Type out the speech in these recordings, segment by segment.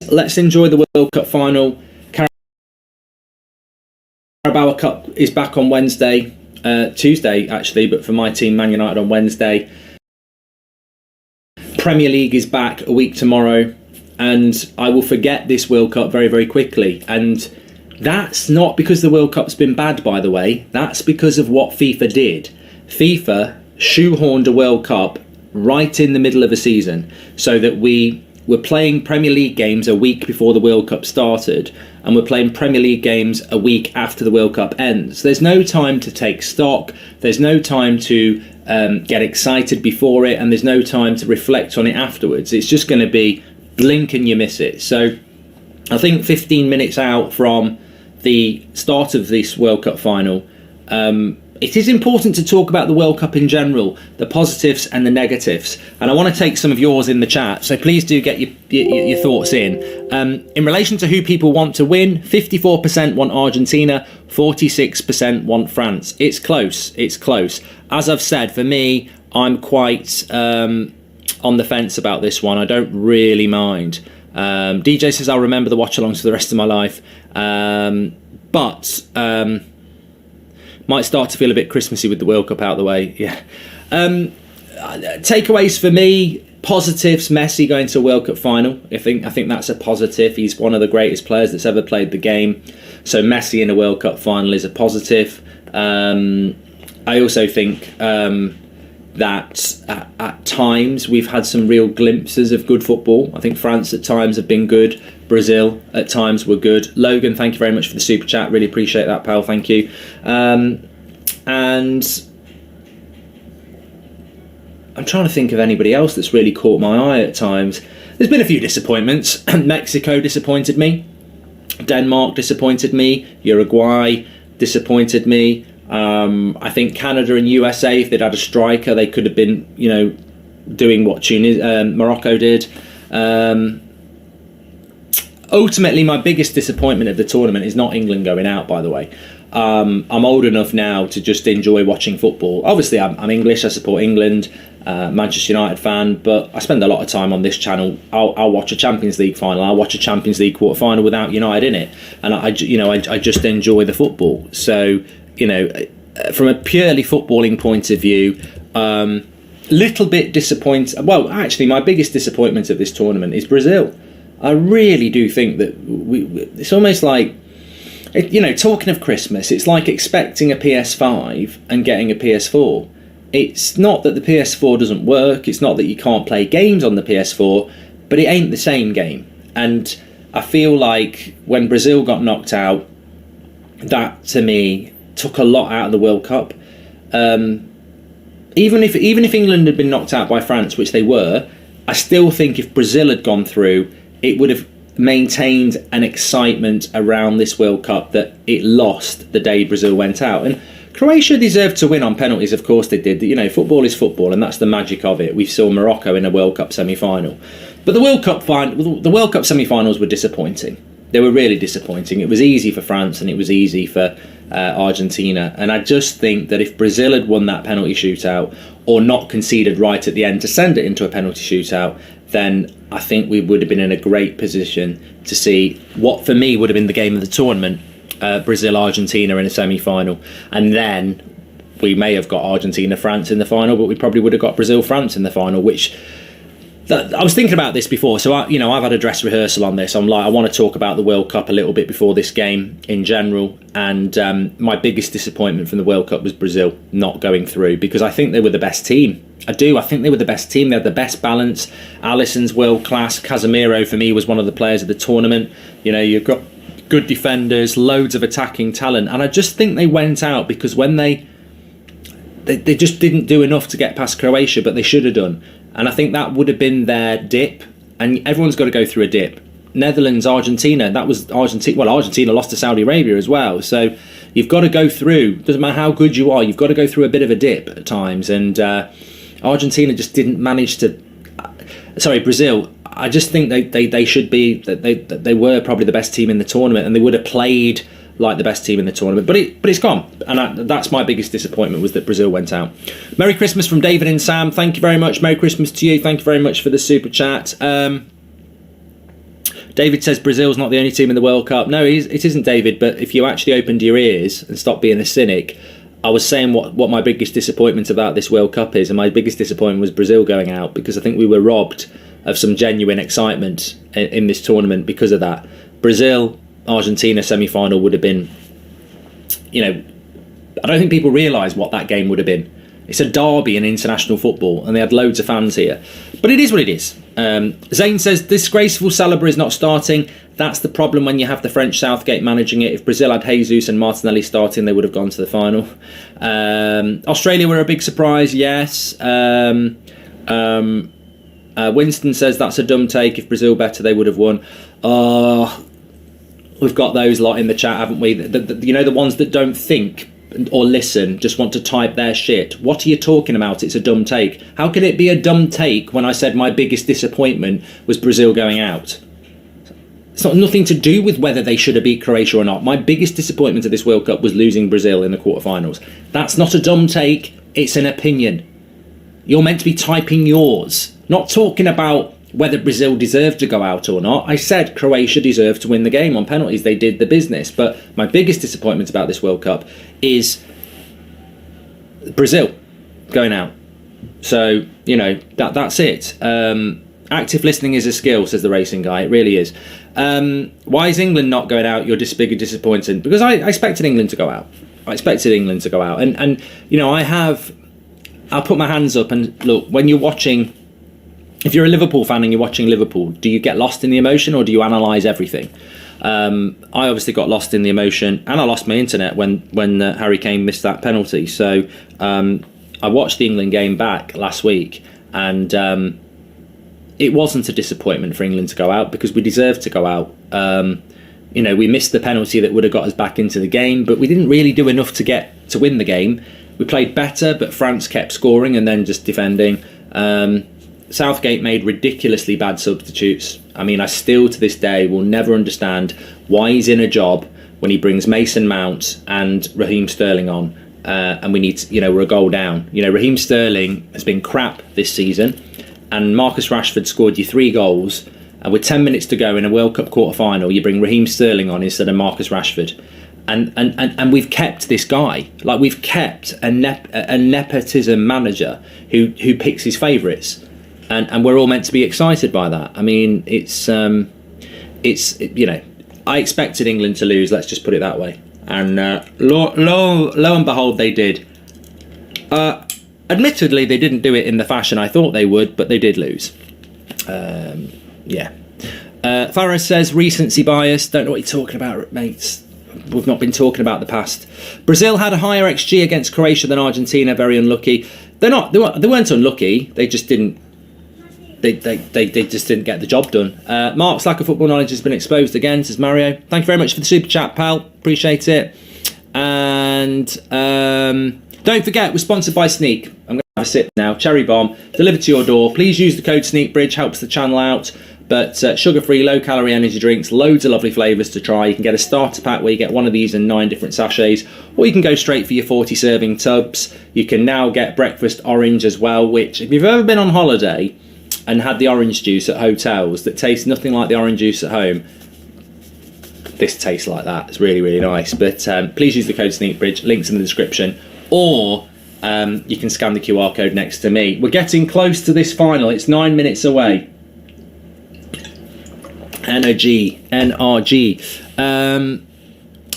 Let's enjoy the World Cup final. Carabao Cup is back on Wednesday, Tuesday actually, but for my team, Man United, on Wednesday. Premier League is back a week tomorrow, and I will forget this World Cup very, very quickly. And That's not because the World Cup's been bad, by the way. That's because of what FIFA did. FIFA shoehorned a World Cup right in the middle of a season so that we were playing Premier League games a week before the World Cup started, and we're playing Premier League games a week after the World Cup ends. There's no time to take stock. There's no time to get excited before it, and there's no time to reflect on it afterwards. It's just going to be blink and you miss it. So I think 15 minutes out from the start of this World Cup final, it is important to talk about the World Cup in general, the positives and the negatives. And I want to take some of yours in the chat, so please do get your thoughts in. In relation to who people want to win, 54% want Argentina, 46% want France. It's close, it's close. As I've said, for me, I'm quite on the fence about this one. I don't really mind. DJ says I'll remember the watch-alongs for the rest of my life. But might start to feel a bit Christmassy with the World Cup out of the way. Yeah. Takeaways for me, positives, Messi going to a World Cup final. I think that's a positive. He's one of the greatest players that's ever played the game. So Messi in a World Cup final is a positive. I also think that at times we've had some real glimpses of good football. I think France at times have been good. Brazil at times were good. Logan, thank you very much for the super chat. Really appreciate that, pal. Thank you. And I'm trying to think of anybody else that's really caught my eye at times. There's been a few disappointments. Mexico disappointed me. Denmark disappointed me. Uruguay disappointed me. I think Canada and USA, if they'd had a striker, they could have been, doing what Morocco did. Ultimately, my biggest disappointment of the tournament is not England going out, by the way. I'm old enough now to just enjoy watching football. Obviously, I'm English, I support England, Manchester United fan, but I spend a lot of time on this channel. I'll watch a Champions League final, I'll watch a Champions League quarter final without United in it, and I just enjoy the football. So, from a purely footballing point of view, little bit disappointed. Well, actually, my biggest disappointment of this tournament is Brazil. I really do think that it's almost like, talking of Christmas, it's like expecting a PS5 and getting a PS4. It's not that the PS4 doesn't work, it's not that you can't play games on the PS4, but it ain't the same game. And I feel like when Brazil got knocked out, that to me took a lot out of the World Cup. Even if England had been knocked out by France, which they were, I still think if Brazil had gone through, it would have maintained an excitement around this World Cup that it lost the day Brazil went out. And Croatia deserved to win on penalties, of course they did. Football is football, and that's the magic of it. We saw Morocco in a World Cup semi-final. But the World Cup semi-finals were disappointing. They were really disappointing. It was easy for France and it was easy for Argentina. And I just think that if Brazil had won that penalty shootout or not conceded right at the end to send it into a penalty shootout, then I think we would have been in a great position to see what for me would have been the game of the tournament, Brazil-Argentina in a semi-final. And then we may have got Argentina-France in the final, but we probably would have got Brazil-France in the final, which... I was thinking about this before, so I've had a dress rehearsal on this. I'm like, I want to talk about the World Cup a little bit before this game in general, and my biggest disappointment from the World Cup was Brazil not going through, because I think they were the best team. I think they were the best team. They had the best balance. Alisson's world class. Casemiro for me was one of the players of the tournament. You've got good defenders, loads of attacking talent, and I just think they went out because when they just didn't do enough to get past Croatia, but they should have done. And I think that would have been their dip. And everyone's got to go through a dip. Netherlands, Argentina, that was Argentina. Well, Argentina lost to Saudi Arabia as well. So you've got to go through, doesn't matter how good you are, you've got to go through a bit of a dip at times. And Argentina just didn't manage to... Brazil, I just think they should be... They were probably the best team in the tournament, and they would have played like the best team in the tournament, but it's gone, and that's my biggest disappointment, was that Brazil went out. Merry Christmas from David and Sam. Thank you very much. Merry Christmas to you. Thank you very much for the super chat. David says Brazil's not the only team in the World Cup. No, it isn't, David, but if you actually opened your ears and stopped being a cynic, I was saying what my biggest disappointment about this World Cup is, and my biggest disappointment was Brazil going out, because I think we were robbed of some genuine excitement in this tournament because of that. Brazil Argentina semi-final would have been, I don't think people realise what that game would have been. It's a derby in international football, and they had loads of fans here. But it is what it is. Zane says, disgraceful Saliba is not starting. That's the problem when you have the French Southgate managing it. If Brazil had Jesus and Martinelli starting, they would have gone to the final. Australia were a big surprise, yes. Winston says, that's a dumb take. If Brazil better, they would have won. We've got those lot in the chat, haven't we? The ones that don't think or listen, just want to type their shit. What are you talking about? It's a dumb take. How can it be a dumb take when I said my biggest disappointment was Brazil going out? It's not nothing to do with whether they should have beat Croatia or not. My biggest disappointment of this World Cup was losing Brazil in the quarterfinals. That's not a dumb take. It's an opinion. You're meant to be typing yours, not talking about whether Brazil deserved to go out or not. I said Croatia deserved to win the game on penalties. They did the business. But my biggest disappointment about this World Cup is Brazil going out. So, that's it. Active listening is a skill, says the racing guy. It really is. Why is England not going out? You're just big and disappointed. Because I expected England to go out. And I'll put my hands up and look, when you're watching, if you're a Liverpool fan and you're watching Liverpool, do you get lost in the emotion or do you analyse everything? I obviously got lost in the emotion, and I lost my internet when Harry Kane missed that penalty. So I watched the England game back last week, and it wasn't a disappointment for England to go out because we deserved to go out. We missed the penalty that would have got us back into the game, but we didn't really do enough to win the game. We played better, but France kept scoring and then just defending. Southgate made ridiculously bad substitutes. I mean, I still to this day will never understand why he's in a job when he brings Mason Mount and Raheem Sterling on, and we need to, we're a goal down. Raheem Sterling has been crap this season, and Marcus Rashford scored you 3 goals, and with 10 minutes to go in a World Cup quarter-final, you bring Raheem Sterling on instead of Marcus Rashford. And we've kept this guy. Like, we've kept a nepotism manager who picks his favourites. And we're all meant to be excited by that. I mean, I expected England to lose, let's just put it that way. And lo and behold, they did. Admittedly, they didn't do it in the fashion I thought they would, but they did lose. Farah says, recency bias. Don't know what you're talking about, mates. We've not been talking about the past. Brazil had a higher XG against Croatia than Argentina. Very unlucky. They weren't unlucky. They just didn't. They just didn't get the job done. Mark's lack of football knowledge has been exposed again, says Mario. Thank you very much for the super chat, pal. Appreciate it. And don't forget, we're sponsored by Sneak. I'm going to have a sip now. Cherry Bomb, delivered to your door. Please use the code SneakBridge, helps the channel out. But sugar-free, low-calorie energy drinks, loads of lovely flavours to try. You can get a starter pack where you get one of these in 9 different sachets, or you can go straight for your 40-serving tubs. You can now get breakfast orange as well, which, if you've ever been on holiday and had the orange juice at hotels that tastes nothing like the orange juice at home, this tastes like that. It's really, really nice. But please use the code SneakBridge, links in the description, or you can scan the QR code next to me. We're getting close to this final. It's 9 minutes away. NRG.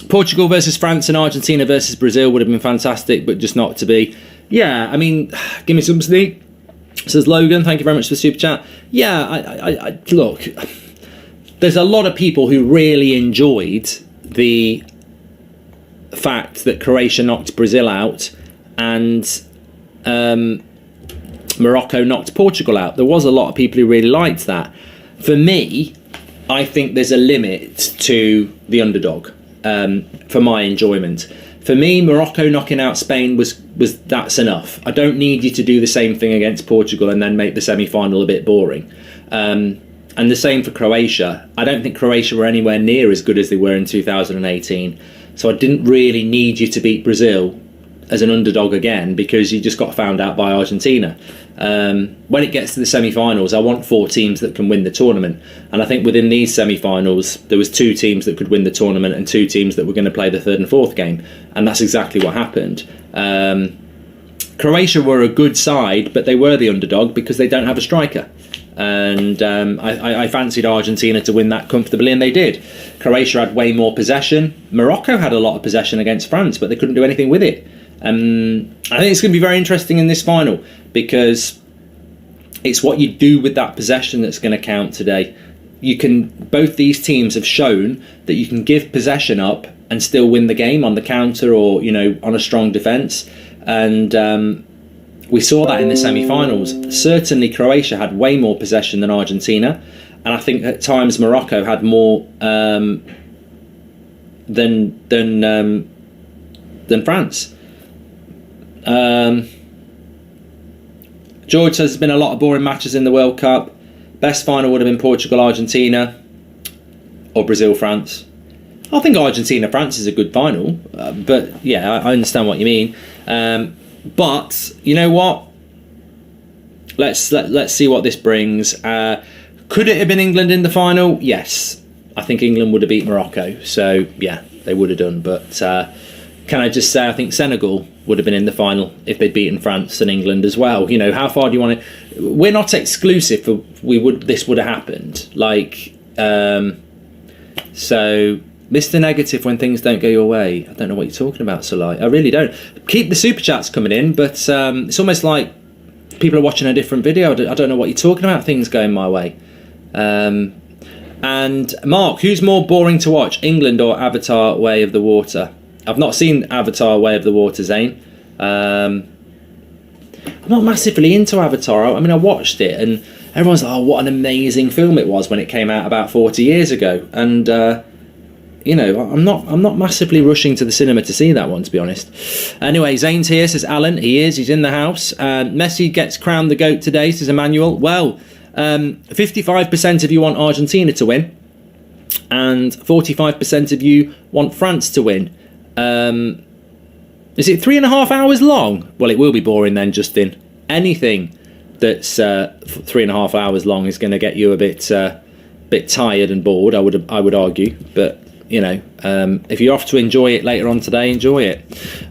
Portugal versus France and Argentina versus Brazil would have been fantastic, but just not to be. Yeah, I mean, give me some Sneak, says Logan. Thank you very much for the super chat. Yeah, I look, there's a lot of people who really enjoyed the fact that Croatia knocked Brazil out and Morocco knocked Portugal out. There was a lot of people who really liked that. For me, I think there's a limit to the underdog for my enjoyment. For me, Morocco knocking out Spain was that's enough. I don't need you to do the same thing against Portugal and then make the semi-final a bit boring. And the same for Croatia. I don't think Croatia were anywhere near as good as they were in 2018. So I didn't really need you to beat Brazil as an underdog again, because you just got found out by Argentina. When it gets to the semi-finals, I want 4 teams that can win the tournament. And I think within these semi-finals, there was 2 teams that could win the tournament and 2 teams that were going to play the 3rd and 4th game. And that's exactly what happened. Croatia were a good side, but they were the underdog because they don't have a striker. And I fancied Argentina to win that comfortably, and they did. Croatia had way more possession. Morocco had a lot of possession against France, but they couldn't do anything with it. I think it's going to be very interesting in this final, because it's what you do with that possession that's going to count today. Both these teams have shown that you can give possession up and still win the game on the counter, or on a strong defence. And we saw that in the semi-finals. Certainly Croatia had way more possession than Argentina, and I think at times Morocco had more than France. George says there's been a lot of boring matches in the World Cup. Best final would have been Portugal-Argentina or Brazil-France. I think Argentina-France is a good final, but yeah, I understand what you mean. But you know what? Let's see what this brings. Could it have been England in the final? Yes, I think England would have beat Morocco. So yeah, they would have done. But can I just say, I think Senegal would have been in the final if they'd beaten France and England as well. How far do you want to? We're not exclusive for this would have happened. So. Mr. Negative when things don't go your way. I don't know what you're talking about, Solai. I really don't. Keep the super chats coming in, but it's almost like people are watching a different video. I don't know what you're talking about, things going my way. And Mark, who's more boring to watch, England or Avatar Way of the Water? I've not seen Avatar Way of the Water, Zane. I'm not massively into Avatar. I mean, I watched it and everyone's like, oh, what an amazing film it was when it came out about 40 years ago. And I'm not massively rushing to the cinema to see that one, to be honest. Anyway, Zane's here, says Alan. He's in the house. Messi gets crowned the GOAT today, says Emmanuel. Well, 55% of you want Argentina to win, and 45% of you want France to win. Is it 3.5 hours long? Well, it will be boring then, Justin. Anything that's 3.5 hours long is going to get you a bit tired and bored, I would argue. But if you're off to enjoy it later on today, enjoy it.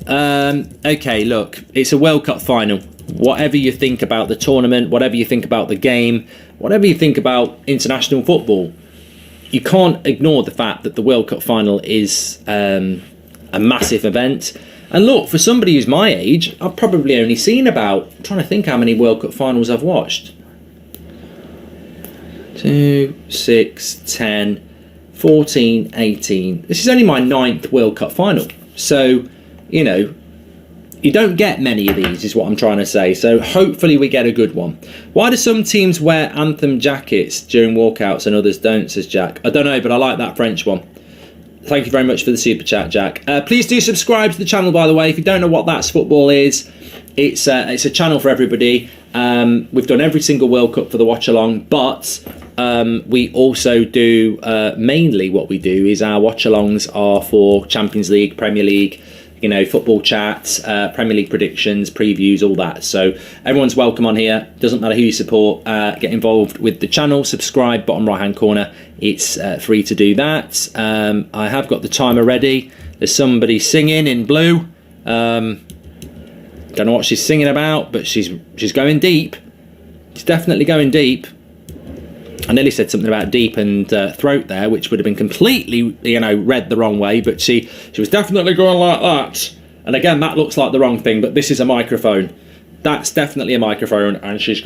Okay, look, it's a World Cup final. Whatever you think about the tournament, whatever you think about the game, whatever you think about international football, you can't ignore the fact that the World Cup final is a massive event. And look, for somebody who's my age, I've probably only seen I'm trying to think how many World Cup finals I've watched. 2, 6, 10... 14, 18. This is only my 9th World Cup final. So, you don't get many of these, is what I'm trying to say. So hopefully we get a good one. Why do some teams wear anthem jackets during walkouts and others don't, says Jack? I don't know, but I like that French one. Thank you very much for the super chat, Jack. Please do subscribe to the channel, by the way. If you don't know what That's Football is, it's a channel for everybody. We've done every single World Cup for the watch along, but we also do mainly what we do is our watch alongs are for Champions League, Premier League, football chats, Premier League predictions, previews, all that. So everyone's welcome on here. Doesn't matter who you support. Get involved with the channel. Subscribe, bottom right hand corner. It's free to do that. I have got the timer ready. There's somebody singing in blue. Don't know what she's singing about, but she's going deep. She's definitely going deep. I nearly said something about deep and throat there, which would have been completely, read the wrong way. But she was definitely going like that. And again, that looks like the wrong thing, but this is a microphone. That's definitely a microphone, and she's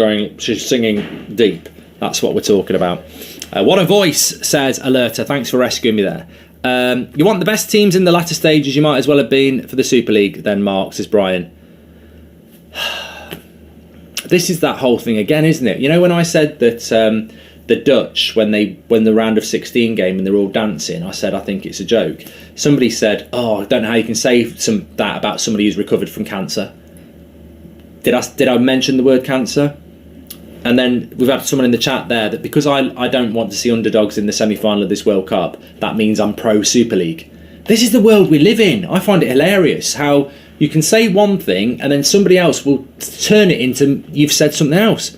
singing deep. That's what we're talking about. What a voice, says Alerta. Thanks for rescuing me there. You want the best teams in the latter stages, you might as well have been for the Super League then, Mark, says Brian. This is that whole thing again, isn't it? When I said that the Dutch, when they win the round of 16 game and they're all dancing, I said I think it's a joke. Somebody said, oh, I don't know how you can say that about somebody who's recovered from cancer. Did I mention the word cancer? And then we've had someone in the chat there that because I don't want to see underdogs in the semi-final of this World Cup, that means I'm pro Super League. This is the world we live in. I find it hilarious how you can say one thing and then somebody else will turn it into you've said something else.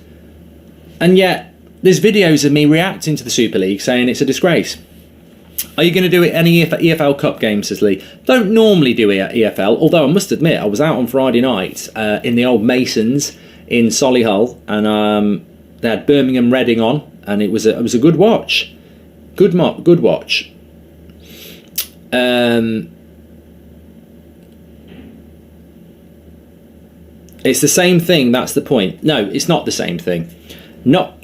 And yet there's videos of me reacting to the Super League saying it's a disgrace. Are you going to do it any EFL Cup games, says Lee? Don't normally do it at EFL, although I must admit I was out on Friday night in the old Masons in Solihull, and They had Birmingham Reading on, and it was a good watch. Good watch. It's the same thing. That's the point. No, it's not the same thing. Not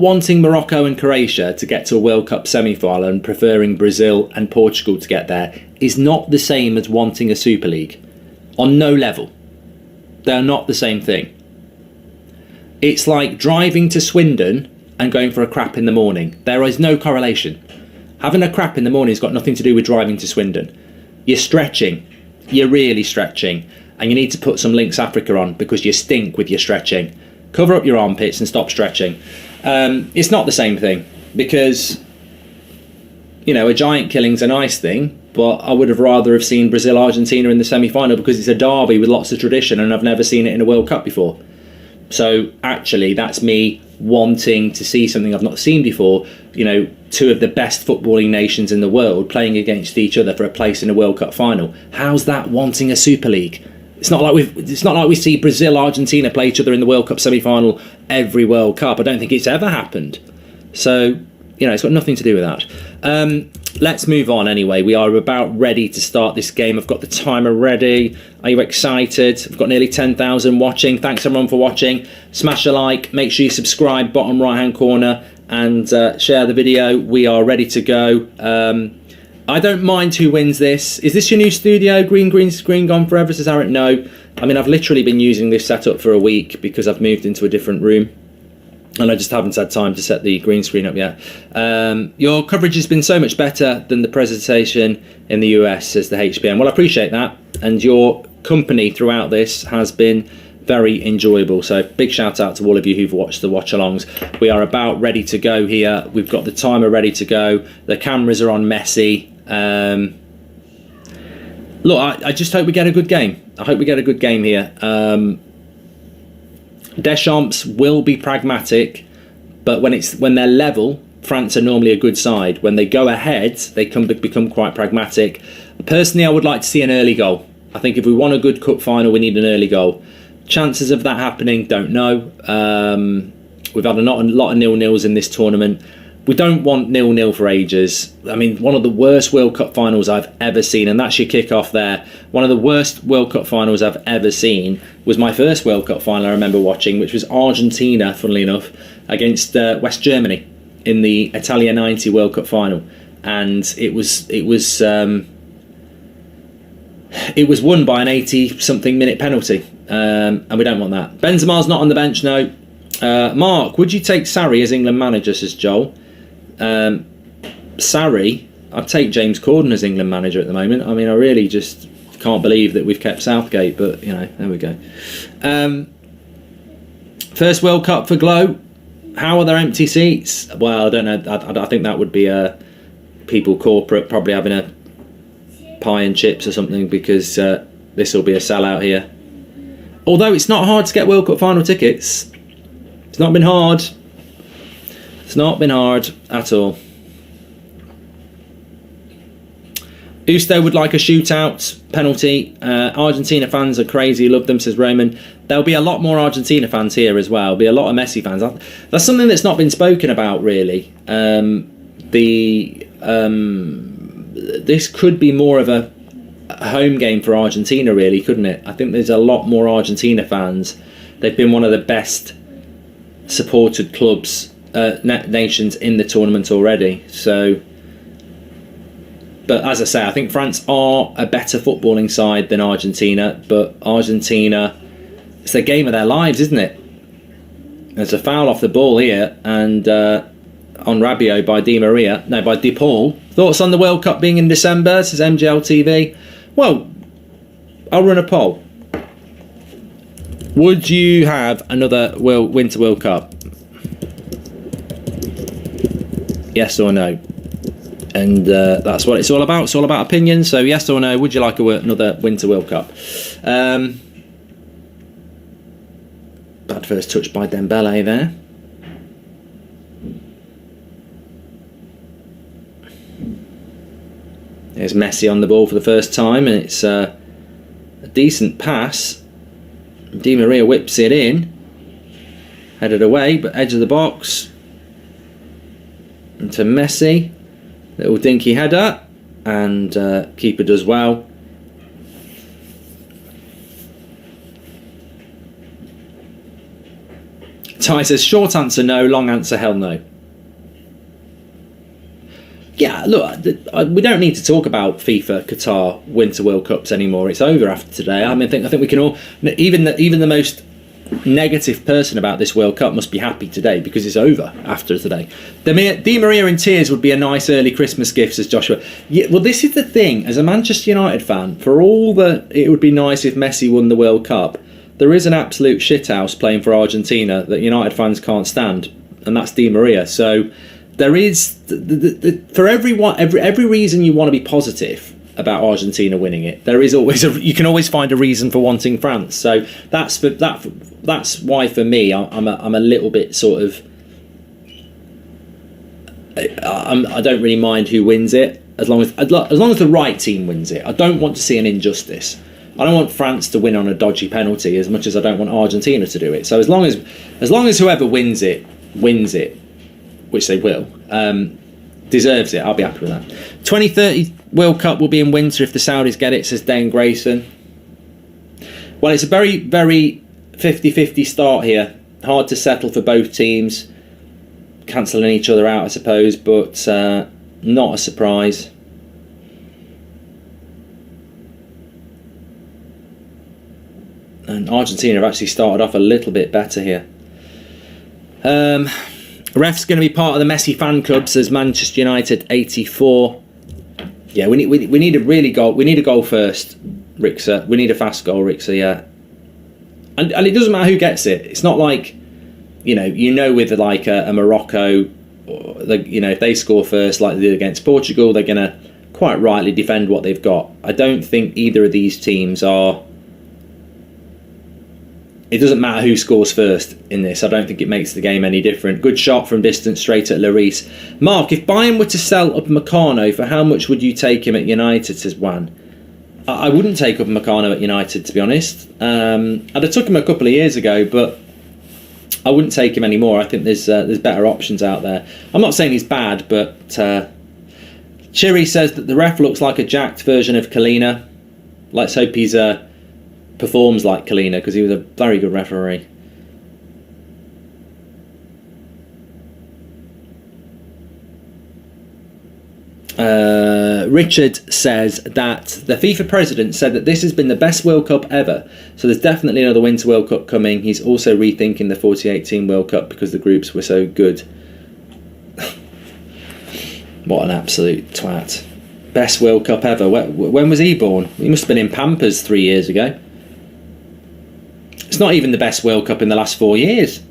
wanting Morocco and Croatia to get to a World Cup semi-final and preferring Brazil and Portugal to get there is not the same as wanting a Super League. On no level. They're not the same thing. It's like driving to Swindon and going for a crap in the morning. There is no correlation. Having a crap in the morning has got nothing to do with driving to Swindon. You're stretching. You're really stretching. And you need to put some Lynx Africa on because you stink with your stretching. Cover up your armpits and stop stretching. It's not the same thing because, a giant killing's a nice thing, but I would have rather have seen Brazil-Argentina in the semi-final because it's a derby with lots of tradition and I've never seen it in a World Cup before. So actually, that's me wanting to see something I've not seen before. Two of the best footballing nations in the world playing against each other for a place in a World Cup final. How's that wanting a Super League? It's not like we see Brazil, Argentina play each other in the World Cup semi-final every World Cup. I don't think it's ever happened. So, it's got nothing to do with that. Let's move on anyway. We are about ready to start this game. I've got the timer ready. Are you excited? I've got nearly 10,000 watching. Thanks everyone for watching. Smash a like. Make sure you subscribe, bottom right-hand corner, and share the video. We are ready to go. I don't mind who wins this. Is this your new studio? Green screen gone forever, says Aaron. No. I mean, I've literally been using this setup for a week because I've moved into a different room. And I just haven't had time to set the green screen up yet. Your coverage has been so much better than the presentation in the US, says the HBM. Well, I appreciate that. And your company throughout this has been very enjoyable. So big shout out to all of you who've watched the watch-alongs. We are about ready to go here. We've got the timer ready to go. The cameras are on Messi. Look, I just hope we get a good game. I hope we get a good game here. Deschamps will be pragmatic, but when they're level, France are normally a good side. When they go ahead, they become quite pragmatic. Personally, I would like to see an early goal. I think if we want a good cup final, we need an early goal. Chances of that happening, don't know. We've had a lot of nil-nils in this tournament. We don't want 0-0 for ages. I mean, one of the worst World Cup finals I've ever seen, and that's your kick-off there. One of the worst World Cup finals I've ever seen was my first World Cup final I remember watching, which was Argentina, funnily enough, against West Germany in the Italia 90 World Cup final. And it was won by an 80-something minute penalty, and we don't want that. Benzema's not on the bench, no. Mark, would you take Sarri as England manager, says Joel. Sarri, I'd take James Corden as England manager at the moment. I mean, I really just can't believe that we've kept Southgate, but there we go. First World Cup for Glow. How are there empty seats? Well, I don't know. I think that would be people corporate probably having a pie and chips or something, because this will be a sellout here. Although it's not hard to get World Cup final tickets. It's not been hard. It's not been hard at all. Usto would like a shootout penalty. Argentina fans are crazy, love them, says Roman. There'll be a lot more Argentina fans here as well. There'll be a lot of Messi fans. That's something that's not been spoken about really. This could be more of a home game for Argentina, really, couldn't it? I think there's a lot more Argentina fans. They've been one of the best supported clubs, nations in the tournament already. So, but as I say, I think France are a better footballing side than Argentina. But Argentina, it's the game of their lives, isn't it? There's a foul off the ball here, and on Rabiot by by De Paul. Thoughts on the World Cup being in December, says MGL TV. Well, I'll run a poll. Would you have another Winter World Cup? Yes or no? And that's what it's all about. It's all about opinions. So yes or no, would you like another Winter World Cup? Bad first touch by Dembele there. There's Messi on the ball for the first time, and it's a decent pass. Di Maria whips it in. Headed away, but edge of the box. Into Messi. Little dinky header. And keeper does well. Ty says, short answer no, long answer hell no. Yeah, look, we don't need to talk about FIFA Qatar Winter World Cups anymore. It's over after today. I mean, I think we can all, even the most negative person about this World Cup must be happy today because it's over after today. Di Maria in tears would be a nice early Christmas gift, says Joshua. Yeah, well, this is the thing. As a Manchester United fan, for all that it would be nice if Messi won the World Cup, there is an absolute shithouse playing for Argentina that United fans can't stand, and that's Di Maria. So there is, for everyone, every reason you want to be positive about Argentina winning it, there is always you can always find a reason for wanting France. So that's why for me I'm a little bit sort of I don't really mind who wins it as long as the right team wins it. I don't want to see an injustice. I don't want France to win on a dodgy penalty as much as I don't want Argentina to do it. So as long as whoever wins it, which they will, deserves it, I'll be happy with that. 2030 World Cup will be in winter if the Saudis get it, says Dane Grayson. Well, it's a very, very 50-50 start here. Hard to settle for both teams. Cancelling each other out, I suppose, but not a surprise. And Argentina have actually started off a little bit better here. Ref's going to be part of the Messi fan club, says Manchester United 84. Yeah, we need a really goal. We need a goal first, Rixa. We need a fast goal, Rixa. Yeah, and it doesn't matter who gets it. It's not like with like a Morocco, or if they score first like they did against Portugal, they're going to quite rightly defend what they've got. I don't think either of these teams are. It doesn't matter who scores first in this. I don't think it makes the game any different. Good shot from distance, straight at Lloris. Mark, if Bayern were to sell Upamecano, for how much would you take him at United, says Juan? I wouldn't take Upamecano at United, to be honest. I'd have took him a couple of years ago, but I wouldn't take him anymore. I think there's better options out there. I'm not saying he's bad, but Chiri says that the ref looks like a jacked version of Kalina. Let's hope he's performs like Kalina, because he was a very good referee. Richard says that the FIFA president said that this has been the best World Cup ever, so there's definitely another Winter World Cup coming. He's also rethinking the 2018 World Cup because the groups were so good. What an absolute twat. Best World Cup ever. When was he born? He must have been in Pampers 3 years ago. It's not even the best World Cup in the last 4 years.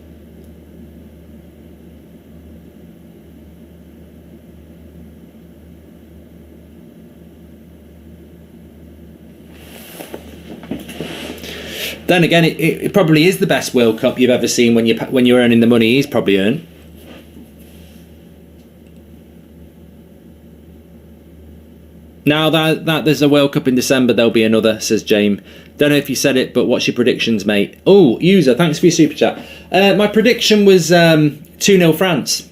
Then again, it probably is the best World Cup you've ever seen when you're earning the money he's probably earned. Now that there's a World Cup in December, there'll be another, says James. Don't know if you said it, but what's your predictions, mate? Oh, user, thanks for your super chat. My prediction was 2-0 France.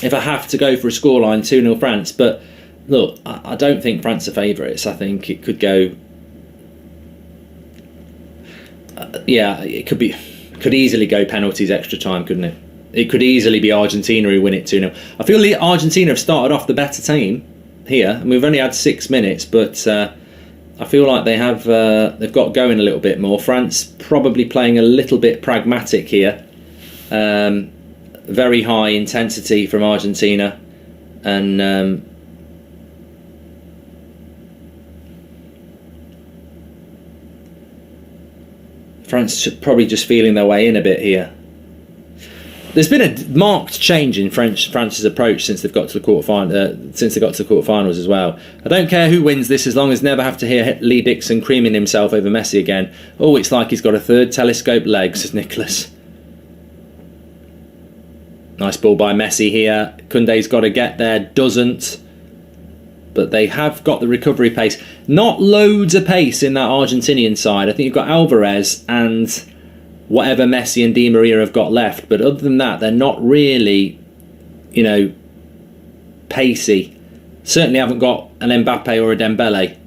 If I have to go for a scoreline, 2-0 France. But look, I don't think France are favourites. I think it could go. It could easily go penalties, extra time, couldn't it? It could easily be Argentina who win it 2-0. I feel like Argentina have started off the better team here, and we've only had 6 minutes, but I feel like they've got going a little bit more. France probably playing a little bit pragmatic here. Very high intensity from Argentina, and France probably just feeling their way in a bit here. There's been a marked change in France's approach since they've got to the quarterfinals as well. I don't care who wins this, as long as never have to hear Lee Dixon creaming himself over Messi again. Oh, it's like he's got a third telescope leg, says Nicholas. Nice ball by Messi here. Koundé's got to get there, doesn't. But they have got the recovery pace. Not loads of pace in that Argentinian side. I think you've got Alvarez and whatever Messi and Di Maria have got left. But other than that, they're not really, pacey. Certainly haven't got an Mbappe or a Dembele.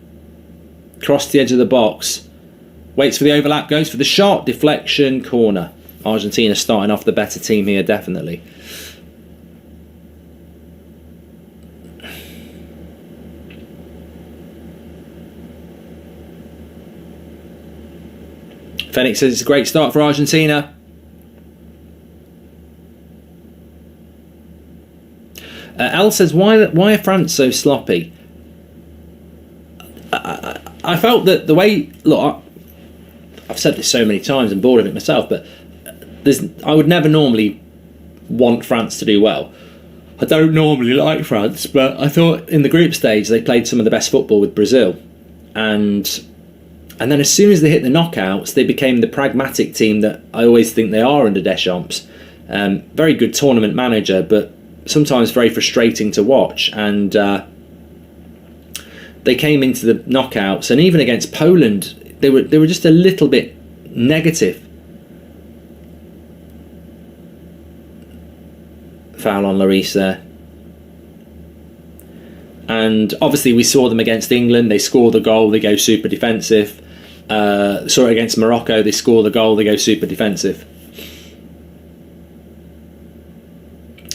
Cross the edge of the box, waits for the overlap, goes for the shot, deflection, corner. Argentina starting off the better team here, definitely. Fenix says it's a great start for Argentina. Al says, why are France so sloppy? I felt that the way... Look, I've said this so many times and bored of it myself, but I would never normally want France to do well. I don't normally like France, but I thought in the group stage they played some of the best football with Brazil. And then as soon as they hit the knockouts, they became the pragmatic team that I always think they are under Deschamps. Very good tournament manager, but sometimes very frustrating to watch. And they came into the knockouts, and even against Poland, they were just a little bit negative. Foul on Lloris there. And obviously we saw them against England. They score the goal, they go super defensive. Saw it against Morocco. They score the goal, they go super defensive.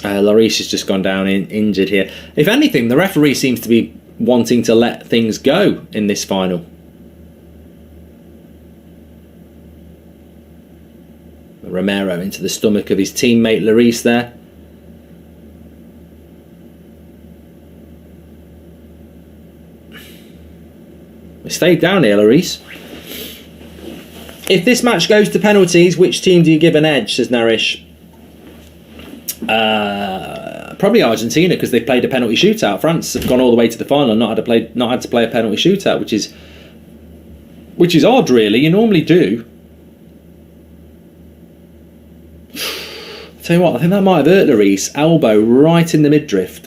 Lloris has just gone down injured here. If anything, the referee seems to be wanting to let things go in this final. Romero into the stomach of his teammate Lloris there. We stayed down here, Lloris. If this match goes to penalties, which team do you give an edge, says Narish? Probably Argentina, because they played a penalty shootout. France have gone all the way to the final and not had to play a penalty shootout, which is odd, really. You normally do. Tell you what, I think that might have hurt Lloris. Elbow right in the midriff.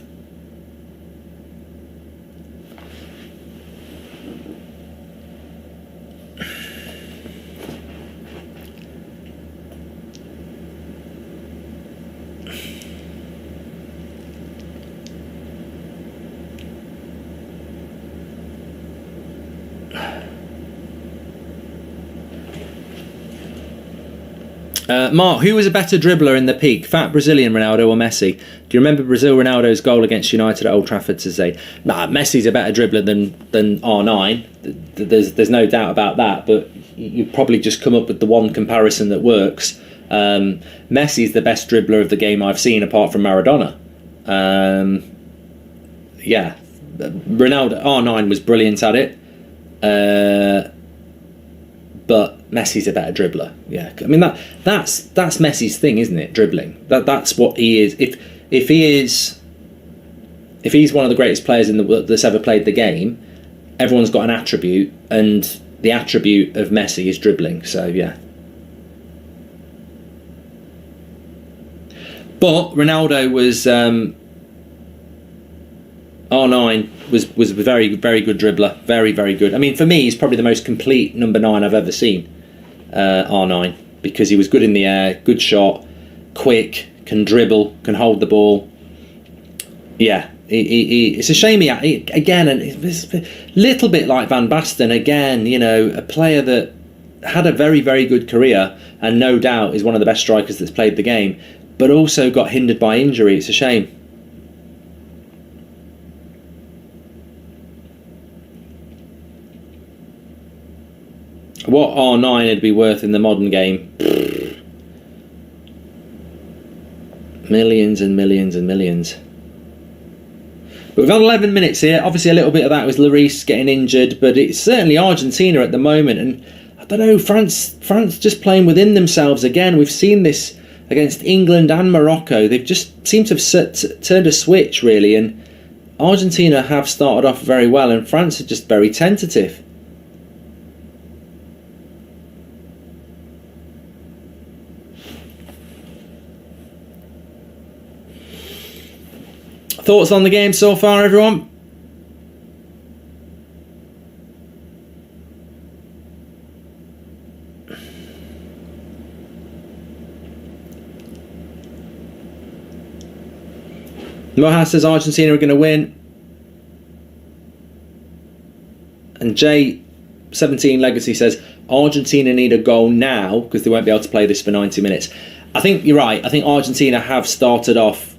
Mark, who was a better dribbler in the peak? Fat Brazilian Ronaldo or Messi? Do you remember Brazil Ronaldo's goal against United at Old Trafford to say, nah, Messi's a better dribbler than R9? There's no doubt about that, but you probably just come up with the one comparison that works. Messi's the best dribbler of the game I've seen apart from Maradona. Yeah, Ronaldo, R9 was brilliant at it. But Messi's a better dribbler. Yeah, I mean that's Messi's thing, isn't it? Dribbling. That's what he is. If he's one of the greatest players that's ever played the game, everyone's got an attribute, and the attribute of Messi is dribbling. So yeah. But Ronaldo was R9 was a very, very good dribbler. Very, very good. I mean, for me, he's probably the most complete number 9 I've ever seen. R9, because he was good in the air, good shot, quick, can dribble, can hold the ball. Yeah, it's a shame he again, and it's a little bit like Van Basten again. You know, a player that had a very, very good career, and no doubt is one of the best strikers that's played the game, but also got hindered by injury. It's a shame. What R9 would be worth in the modern game? Millions and millions and millions. But we've got 11 minutes here. Obviously, a little bit of that was Lloris getting injured, but it's certainly Argentina at the moment. And I don't know, France just playing within themselves again. We've seen this against England and Morocco. They've just seemed to have turned a switch, really. And Argentina have started off very well, and France are just very tentative. Thoughts on the game so far, everyone? Moha says Argentina are going to win. And J17 Legacy says Argentina need a goal now because they won't be able to play this for 90 minutes. I think you're right. I think Argentina have started off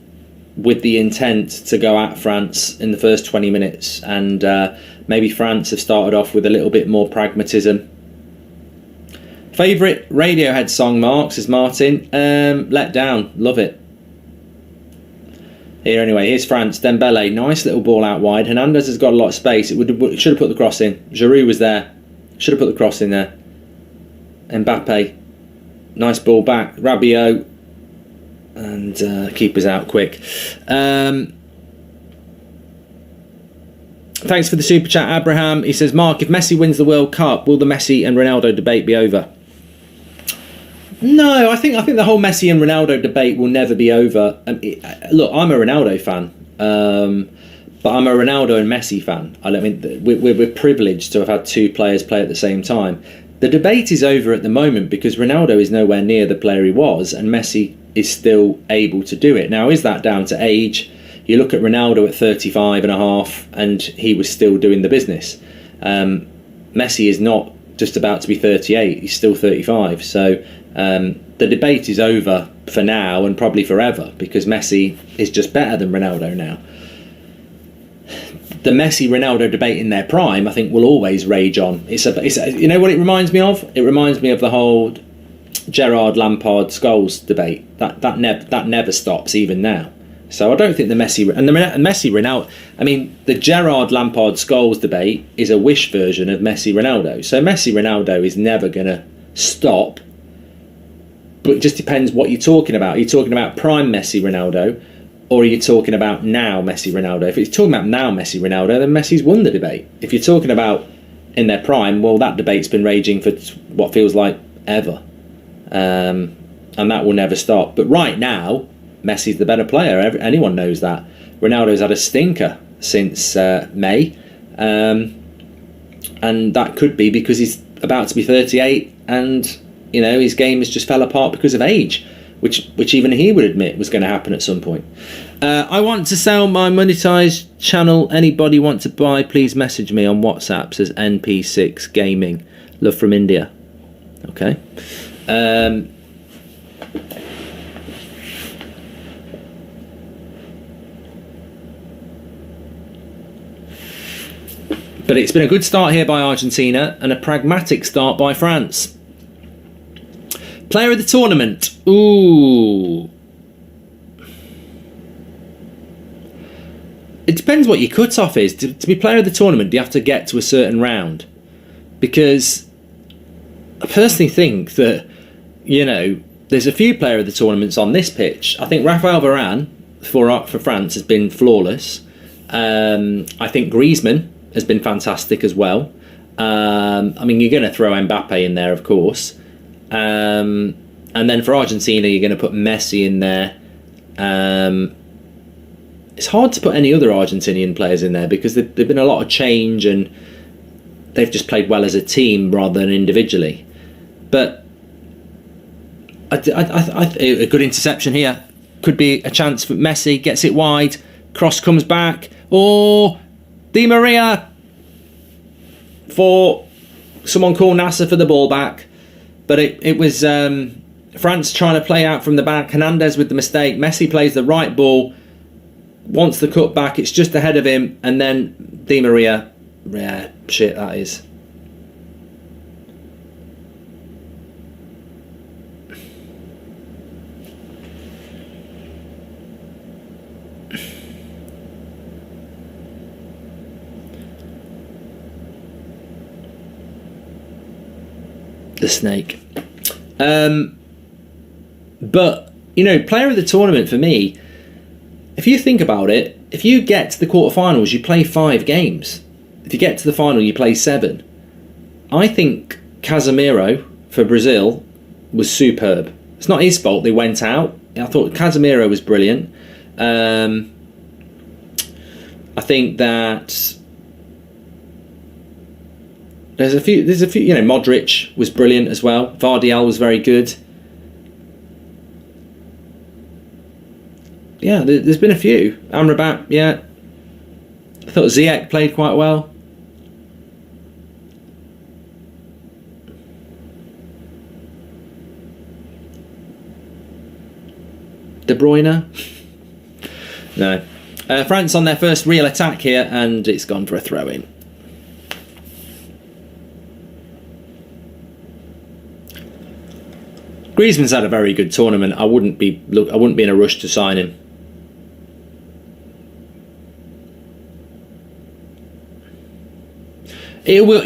with the intent to go at France in the first 20 minutes, and maybe France have started off with a little bit more pragmatism. Favourite Radiohead song, Mark, says Martin. Let Down. Love it. Here anyway, here's France. Dembele, nice little ball out wide. Hernandez has got a lot of space. It should have put the cross in. Giroud was there. Should have put the cross in there. Mbappe, nice ball back. Rabiot, and keeper's out quick. Thanks for the super chat, Abraham. He says, Mark, if Messi wins the World Cup, will the Messi and Ronaldo debate be over? No, I think the whole Messi and Ronaldo debate will never be over. Look, I'm a Ronaldo fan, but I'm a Ronaldo and Messi fan. I mean, we're privileged to have had two players play at the same time. The debate is over at the moment because Ronaldo is nowhere near the player he was, and Messi is still able to do it. Now, is that down to age? You look at Ronaldo at 35 and a half, and he was still doing the business. Messi is not just about to be 38, he's still 35. So the debate is over for now and probably forever because Messi is just better than Ronaldo now. The Messi-Ronaldo debate in their prime, I think, will always rage on. It's you know what it reminds me of? It reminds me of the whole Gerrard, Lampard, Scholes debate. That never stops even now. So I don't think the Messi and the Messi Ronaldo. I mean, the Gerrard, Lampard, Scholes debate is a wish version of Messi Ronaldo. So Messi Ronaldo is never going to stop. But it just depends what you're talking about. Are you talking about prime Messi Ronaldo, or are you talking about now Messi Ronaldo? If you're talking about now Messi Ronaldo, then Messi's won the debate. If you're talking about in their prime, well, that debate's been raging for what feels like ever, and that will never stop. But right now, Messi's the better player. Anyone knows that. Ronaldo's had a stinker since May, and that could be because he's about to be 38, and you know his game has just fell apart because of age, which even he would admit was going to happen at some point. I want to sell my monetized channel. Anybody want to buy? Please message me on WhatsApp. Says NP6 Gaming. Love from India. Okay. But it's been a good start here by Argentina and a pragmatic start by France. Player of the tournament. Ooh. It depends what your cut-off is. To be player of the tournament, do you have to get to a certain round? Because I personally think that, you know, there's a few player of the tournaments on this pitch. I think Raphael Varane for France has been flawless. I think Griezmann has been fantastic as well. I mean, you're going to throw Mbappe in there, of course. And then for Argentina, you're going to put Messi in there. It's hard to put any other Argentinian players in there because there've been a lot of change and they've just played well as a team rather than individually. But a good interception here could be a chance for Messi. Gets it wide, cross comes back, or Di Maria for someone called Nasser for the ball back. But it was France trying to play out from the back. Hernandez with the mistake. Messi plays the right ball, wants the cut back. It's just ahead of him, and then Di Maria. Yeah, shit, that is. The snake. But, you know, player of the tournament for me, if you think about it, if you get to the quarterfinals, you play 5 games. If you get to the final, you play 7. I think Casemiro for Brazil was superb. It's not his fault they went out. I thought Casemiro was brilliant. I think that there's a few, you know, Modric was brilliant as well. Vardiel was very good. Yeah, there's been a few. Amrabat, yeah. I thought Ziyech played quite well. De Bruyne? No. France on their first real attack here, and it's gone for a throw-in. Griezmann's had a very good tournament. I wouldn't be in a rush to sign him. It will,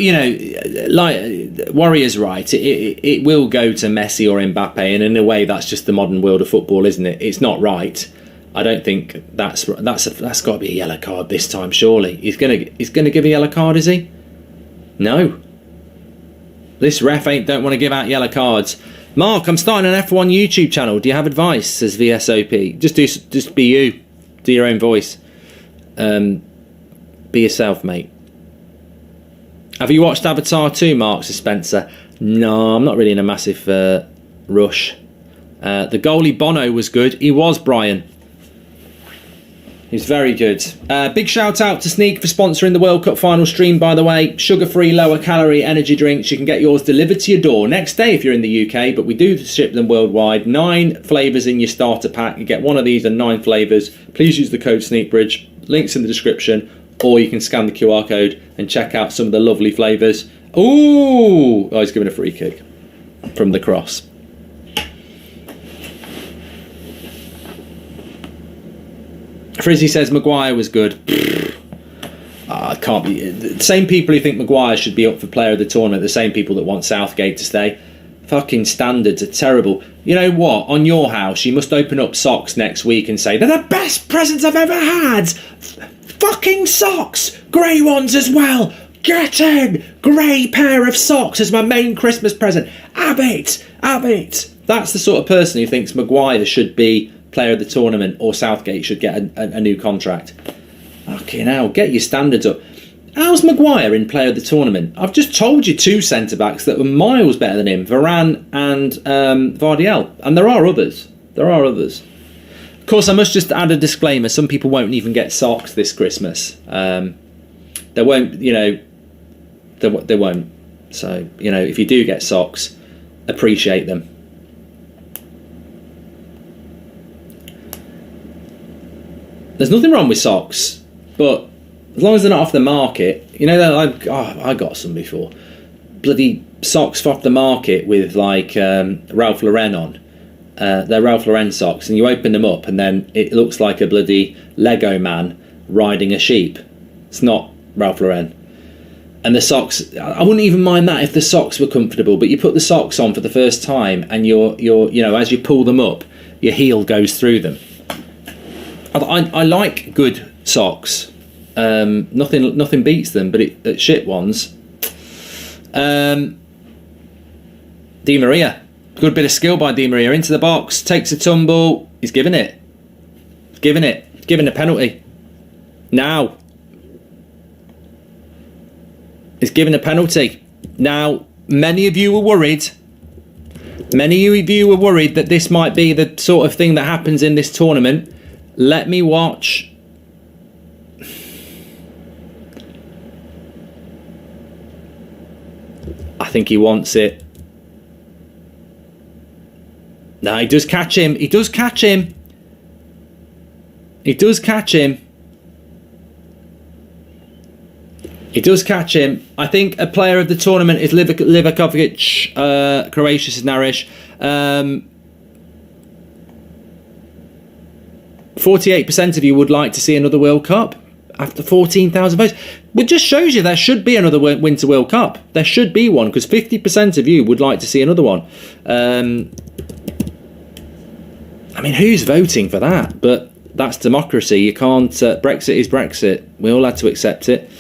like Warrior's right. It will go to Messi or Mbappe, and in a way, that's just the modern world of football, isn't it? It's not right. I don't think that's got to be a yellow card this time. Surely he's gonna give a yellow card, is he? No. This ref don't want to give out yellow cards. Mark, I'm starting an F1 YouTube channel. Do you have advice? Says VSOP. Just be you. Do your own voice. Be yourself, mate. Have you watched Avatar 2, Mark? Says Spencer. No, I'm not really in a massive rush. The goalie Bono was good. He was, Brian. He's very good. Big shout out to Sneak for sponsoring the World Cup final stream, by the way. Sugar-free, lower-calorie energy drinks. You can get yours delivered to your door next day if you're in the UK, but we do ship them worldwide. 9 flavours in your starter pack. You get one of these and 9 flavours. Please use the code SNEAKBRIDGE. Links in the description. Or you can scan the QR code and check out some of the lovely flavours. Ooh! Oh, he's giving a free kick from the cross. Frizzy says Maguire was good. Can't be. The same people who think Maguire should be up for player of the tournament, the same people that want Southgate to stay. Fucking standards are terrible. You know what? On your house, you must open up socks next week and say, they're the best presents I've ever had! Fucking socks! Grey ones as well! Get in! Grey pair of socks as my main Christmas present. Have it! That's the sort of person who thinks Maguire should be player of the tournament or Southgate should get a new contract. Fucking hell, get your standards up. How's Maguire in player of the tournament? I've just told you 2 centre-backs that were miles better than him. Varane and Vardiel. And there are others. Of course, I must just add a disclaimer. Some people won't even get socks this Christmas. They won't, they won't. So, if you do get socks, appreciate them. There's nothing wrong with socks, but as long as they're not off the market, I got some before. Bloody socks off the market with Ralph Lauren on. They're Ralph Lauren socks, and you open them up and then it looks like a bloody Lego man riding a sheep. It's not Ralph Lauren. And the socks, I wouldn't even mind that if the socks were comfortable, but you put the socks on for the first time and you're as you pull them up, your heel goes through them. I like good socks. Nothing beats them, but shit ones. Di Maria, good bit of skill by Di Maria, into the box, takes a tumble. He's giving a penalty. Now, he's giving a penalty. Now, many of you were worried that this might be the sort of thing that happens in this tournament. Let me watch. I think he wants it. No, he does catch him. He does catch him. I think a player of the tournament is Livakovic. Croatia says Narish. 48% of you would like to see another World Cup after 14,000 votes. It just shows you there should be another Winter World Cup. There should be one, because 50% of you would like to see another one. Who's voting for that? But that's democracy. You can't. Brexit is Brexit. We all had to accept it.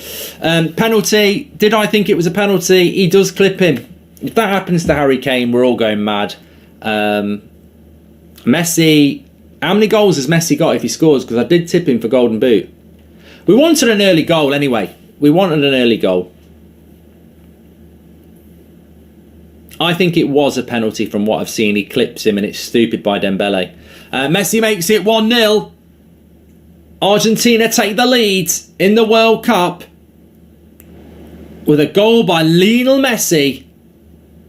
Penalty. Did I think it was a penalty? He does clip him. If that happens to Harry Kane, we're all going mad. Messi. How many goals has Messi got if he scores? Because I did tip him for Golden Boot. We wanted an early goal anyway. I think it was a penalty from what I've seen. He clips him and it's stupid by Dembele. Messi makes it 1-0. Argentina take the lead in the World Cup with a goal by Lionel Messi.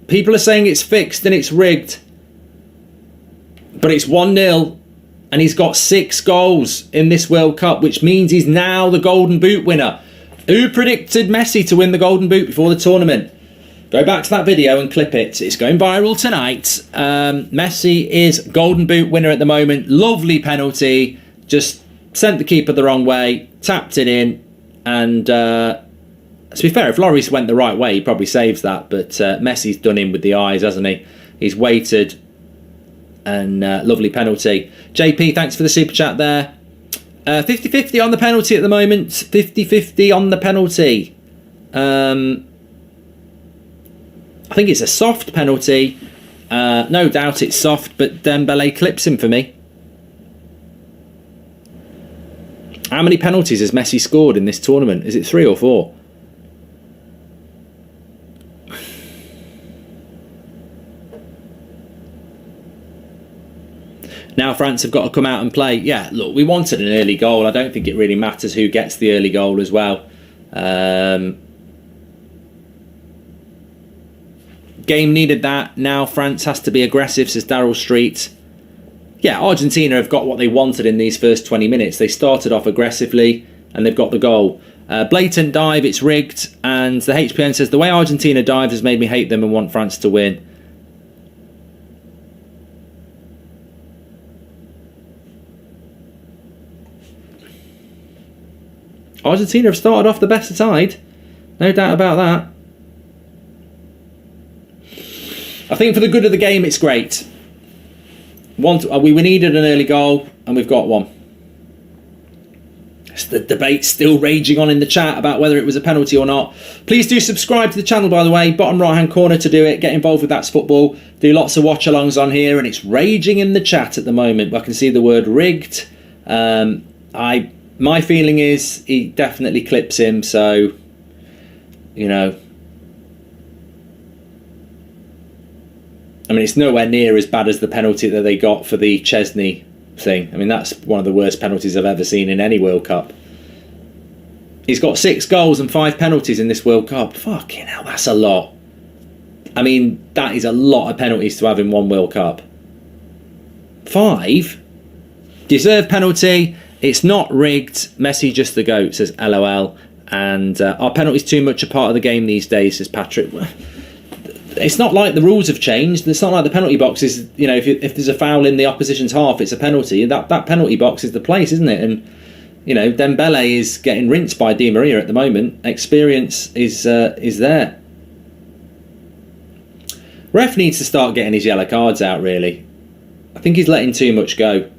People are saying it's fixed and it's rigged, but it's 1-0, and he's got 6 goals in this World Cup, which means he's now the Golden Boot winner. Who predicted Messi to win the Golden Boot before the tournament? Go back to that video and clip it. It's going viral tonight. Messi is Golden Boot winner at the moment. Lovely penalty. Just sent the keeper the wrong way, tapped it in, and to be fair, if Lloris went the right way, he probably saves that, but Messi's done him with the eyes, hasn't he? He's waited, and lovely penalty. JP, thanks for the super chat there. 50-50 on the penalty at the moment. 50-50 on the penalty. I think it's a soft penalty. No doubt it's soft, but Dembele clips him for me. How many penalties has Messi scored in this tournament? Is it 3 or 4? Now France have got to come out and play. Yeah, look, we wanted an early goal. I don't think it really matters who gets the early goal as well. Game needed that. Now France has to be aggressive, says Daryl Street. Yeah, Argentina have got what they wanted in these first 20 minutes. They started off aggressively and they've got the goal. Blatant dive, it's rigged. And the HPN says, the way Argentina dives has made me hate them and want France to win. Argentina have started off the best side. No doubt about that. I think for the good of the game, it's great. We needed an early goal, and we've got one. The debate's still raging on in the chat about whether it was a penalty or not. Please do subscribe to the channel, by the way. Bottom right-hand corner to do it. Get involved with That's Football. Do lots of watch-alongs on here, and it's raging in the chat at the moment. I can see the word rigged. My feeling is he definitely clips him, so, you know. I mean, it's nowhere near as bad as the penalty that they got for the Chesney thing. I mean, that's one of the worst penalties I've ever seen in any World Cup. He's got 6 goals and 5 penalties in this World Cup. Fucking hell, that's a lot. I mean, that is a lot of penalties to have in one World Cup. 5? Deserved penalty. It's not rigged. Messi just the GOAT, says LOL. And are penalties too much a part of the game these days, says Patrick. It's not like the rules have changed. It's not like the penalty box is, you know, if there's a foul in the opposition's half, it's a penalty. That penalty box is the place, isn't it? And, you know, Dembele is getting rinsed by Di Maria at the moment. Experience is there. Ref needs to start getting his yellow cards out, really. I think he's letting too much go.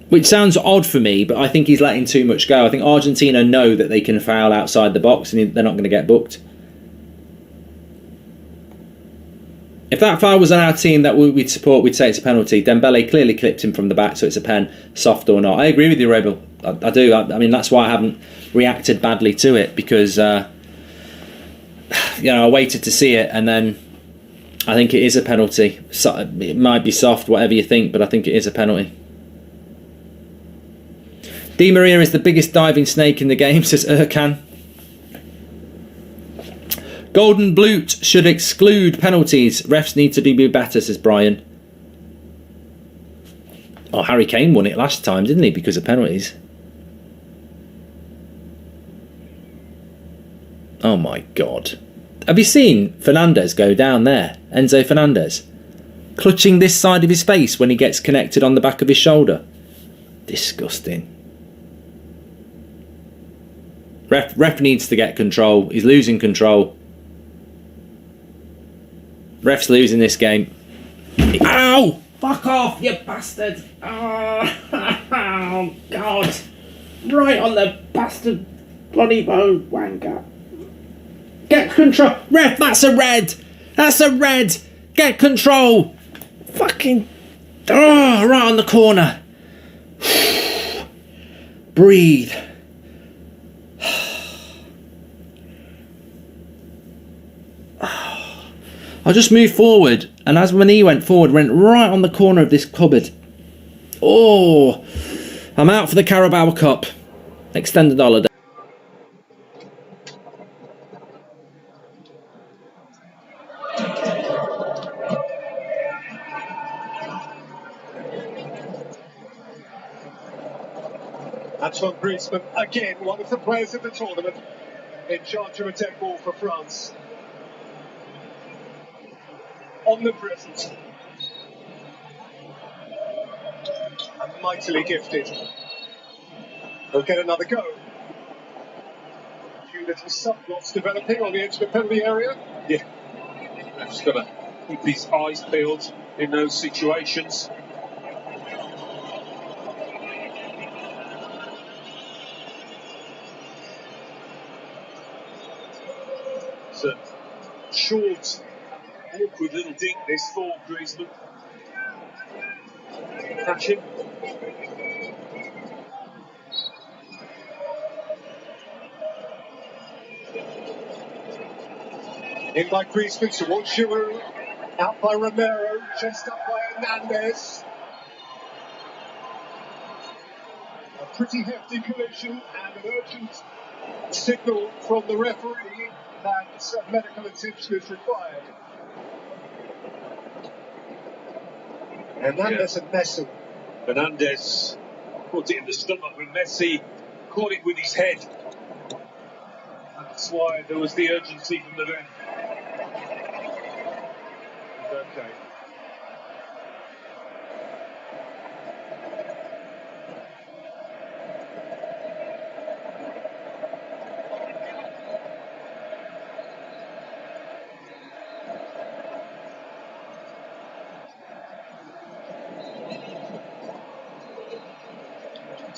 Which sounds odd for me, but I think he's letting too much go. I think Argentina know that they can foul outside the box and they're not going to get booked. If that foul was on our team that we'd support, we'd say it's a penalty. Dembele clearly clipped him from the back, so it's a pen, soft or not. I agree with you, Rebel. I do. I mean, that's why I haven't reacted badly to it, because, you know, I waited to see it, and then I think it is a penalty. It might be soft, whatever you think, but I think it is a penalty. Di Maria is the biggest diving snake in the game, says Erkan. Golden Boot should exclude penalties. Refs need to be better, says Brian. Oh, Harry Kane won it last time, didn't he, because of penalties? Oh my God. Have you seen Fernandes go down there? Enzo Fernandes. Clutching this side of his face when he gets connected on the back of his shoulder. Disgusting. Ref needs to get control. He's losing control. Ref's losing this game. Ow! Fuck off, you bastard! Oh, God! Right on the bastard bloody bone wanker. Get control! Ref, that's a red! That's a red! Get control! Fucking... Oh, right on the corner. Breathe. I just moved forward, and as my knee went forward, went right on the corner of this cupboard. Oh, I'm out for the Carabao Cup. Extended holiday. Antoine Griezmann, again, one of the players of the tournament, in charge of a dead ball for France. Omnipresent. And mightily gifted. He'll get another go. A few little subplots developing on the edge of the penalty area. Yeah, I've just got to keep his eyes peeled in those situations. It's a short, awkward little dink this for Griezmann. Catch him. In by Griezmann towards Giroud. Out by Romero. Chased up by Hernandez. A pretty hefty collision and an urgent signal from the referee that medical attention is required. Hernandez and Messi. Hernandez put it in the stomach with Messi, caught it with his head. That's why there was the urgency from the bench. Okay.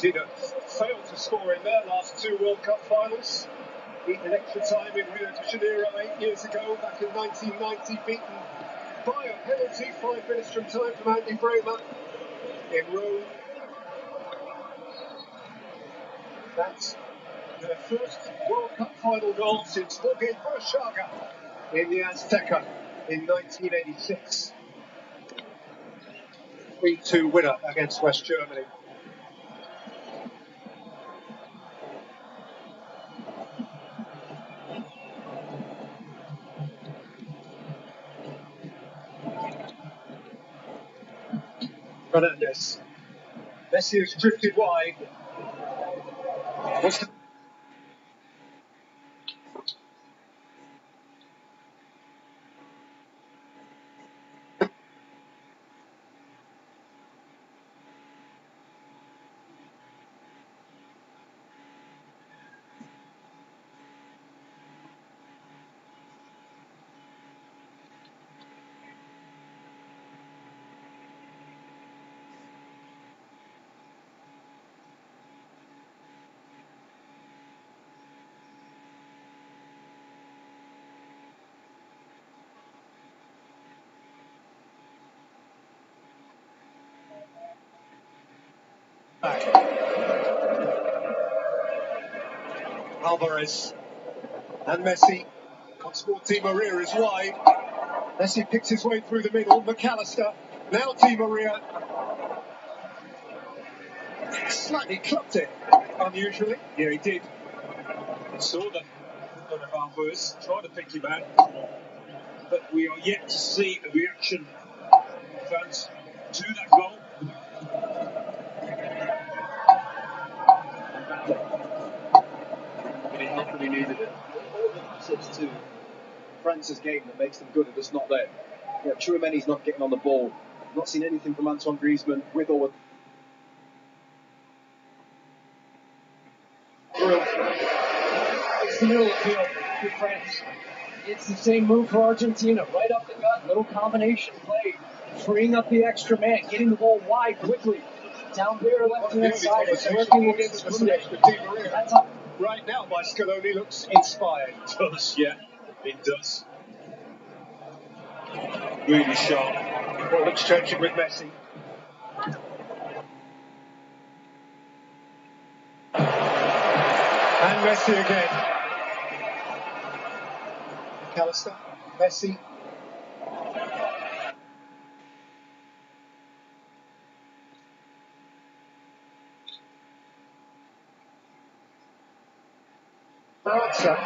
Argentina failed to score in their last two World Cup finals. Beaten in extra time in Rio de Janeiro 8 years ago, back in 1990, beaten by a penalty 5 minutes from time from Andy Bremer in Rome. That's their first World Cup final goal since Jorge Burchaga in the Azteca in 1986. 3-2 winner against West Germany. Fernandez. Messi has drifted wide. What's the back? Alvarez and Messi. Once more, Di Maria is wide. Messi picks his way through the middle. McAllister. Now Di Maria. Slightly clubbed it, unusually. Yeah, he did. I saw that Alvarez trying to pick him out, but we are yet to see a reaction from fans to that goal. But he helped when he needed it. All the facets to France's game that makes them good are just not there. Yeah, Tchouaméni's not getting on the ball. Not seen anything from Antoine Griezmann with or without. It's the middle of the field for France. It's the same move for Argentina. Right up the gut, little combination play, freeing up the extra man, getting the ball wide quickly. Down there, left hand side, it's working against Scaloni. That's up. Right now, my Scaloni looks inspired. It does, yeah, it does. Really sharp. Ball exchanging with Messi. And Messi again. McAllister, Messi. answer.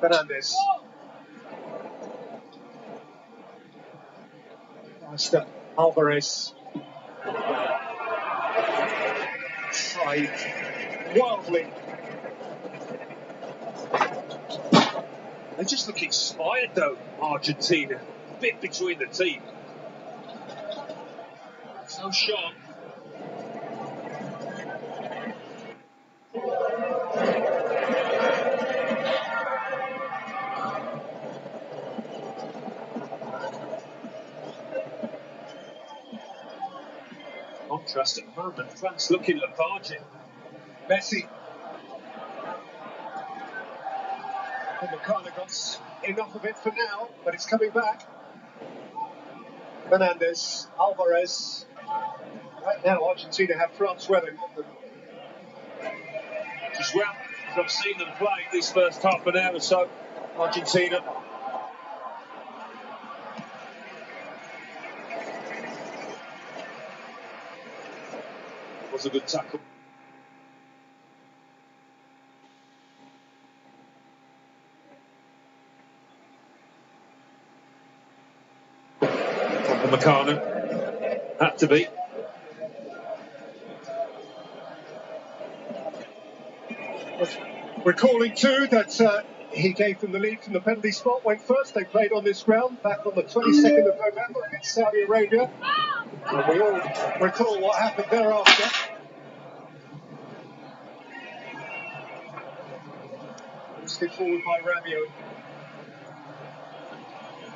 Fernandes. Master Alvarez. Tried wildly. They just look inspired though, Argentina. A bit between the teeth. So sharp. Contrast at the moment. France looking lethargic. Messi. And Makana got enough of it for now, but it's coming back. Fernandes, Alvarez. Right now, Argentina have France weathering on them. As well as I've seen them play this first half an hour or so, Argentina. Was a good tackle. And Makana had to be. Recalling too that he gave them the lead from the penalty spot when first they played on this ground back on the 22nd of November against Saudi Arabia. And we all recall what happened thereafter. Boosted forward by Rabiot.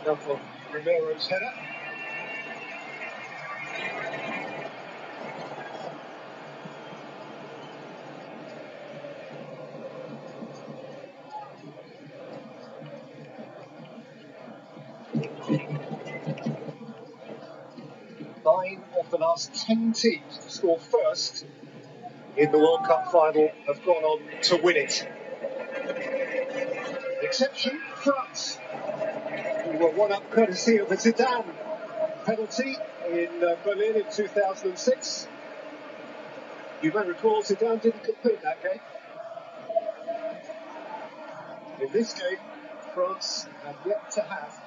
Now for Romero's header. Nine of the last 10 teams to score first in the World Cup final have gone on to win it. The exception, France, who were one up courtesy of a Zidane penalty in Berlin in 2006. You may recall Zidane didn't complete that game. In this game, France have yet to have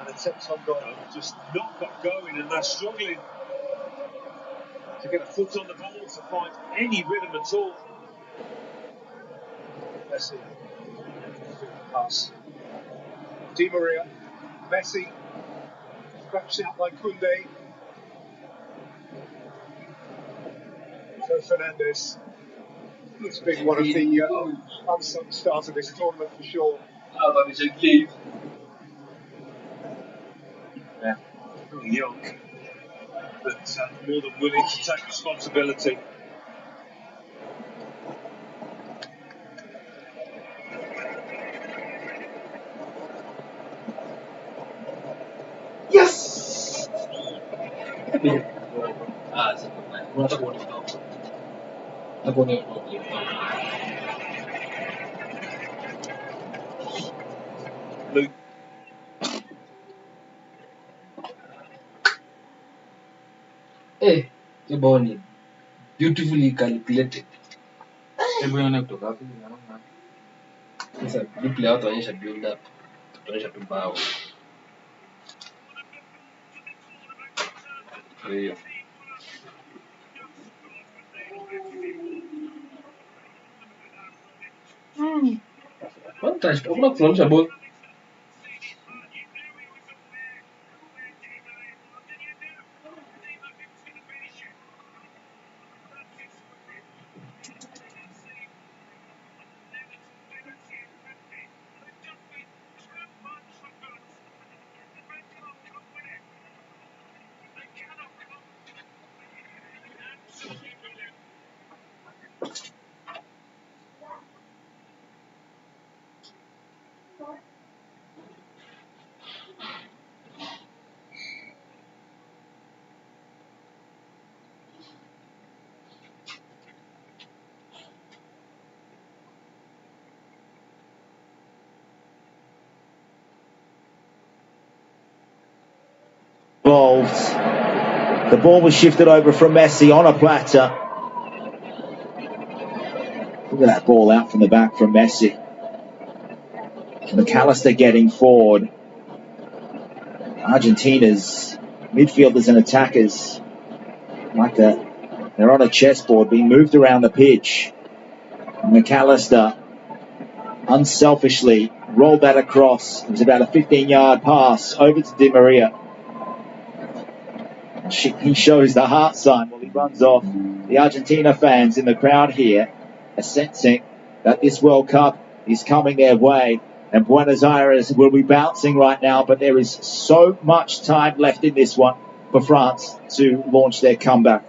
an attempt on goal. Just not got going, and they're struggling to get a foot on the ball to find any rhythm at all. Messi. Pass. Di Maria. Messi. Scratched out by Koundé. So Fernandes. He's been one of the unsung stars of this tournament for sure. Yeah, very young, but more than willing to take responsibility. Yes! Luke. Hey, the ball beautifully calculated. Hebu nione kutoka wapi naona. Sasa replay watu waonyesha build up. Tuonyesha tu bao. Kwa hiyo. One touch, hakuna kuonyesha ball. Involved. The ball was shifted over from Messi on a platter. Look at that ball out from the back from Messi. McAllister getting forward. Argentina's midfielders and attackers, like they're on a chessboard being moved around the pitch. McAllister unselfishly rolled that across. It was about a 15-yard pass over to Di Maria. He shows the heart sign while he runs off. The Argentina fans in the crowd here are sensing that this World Cup is coming their way, and Buenos Aires will be bouncing right now, but there is so much time left in this one for France to launch their comeback.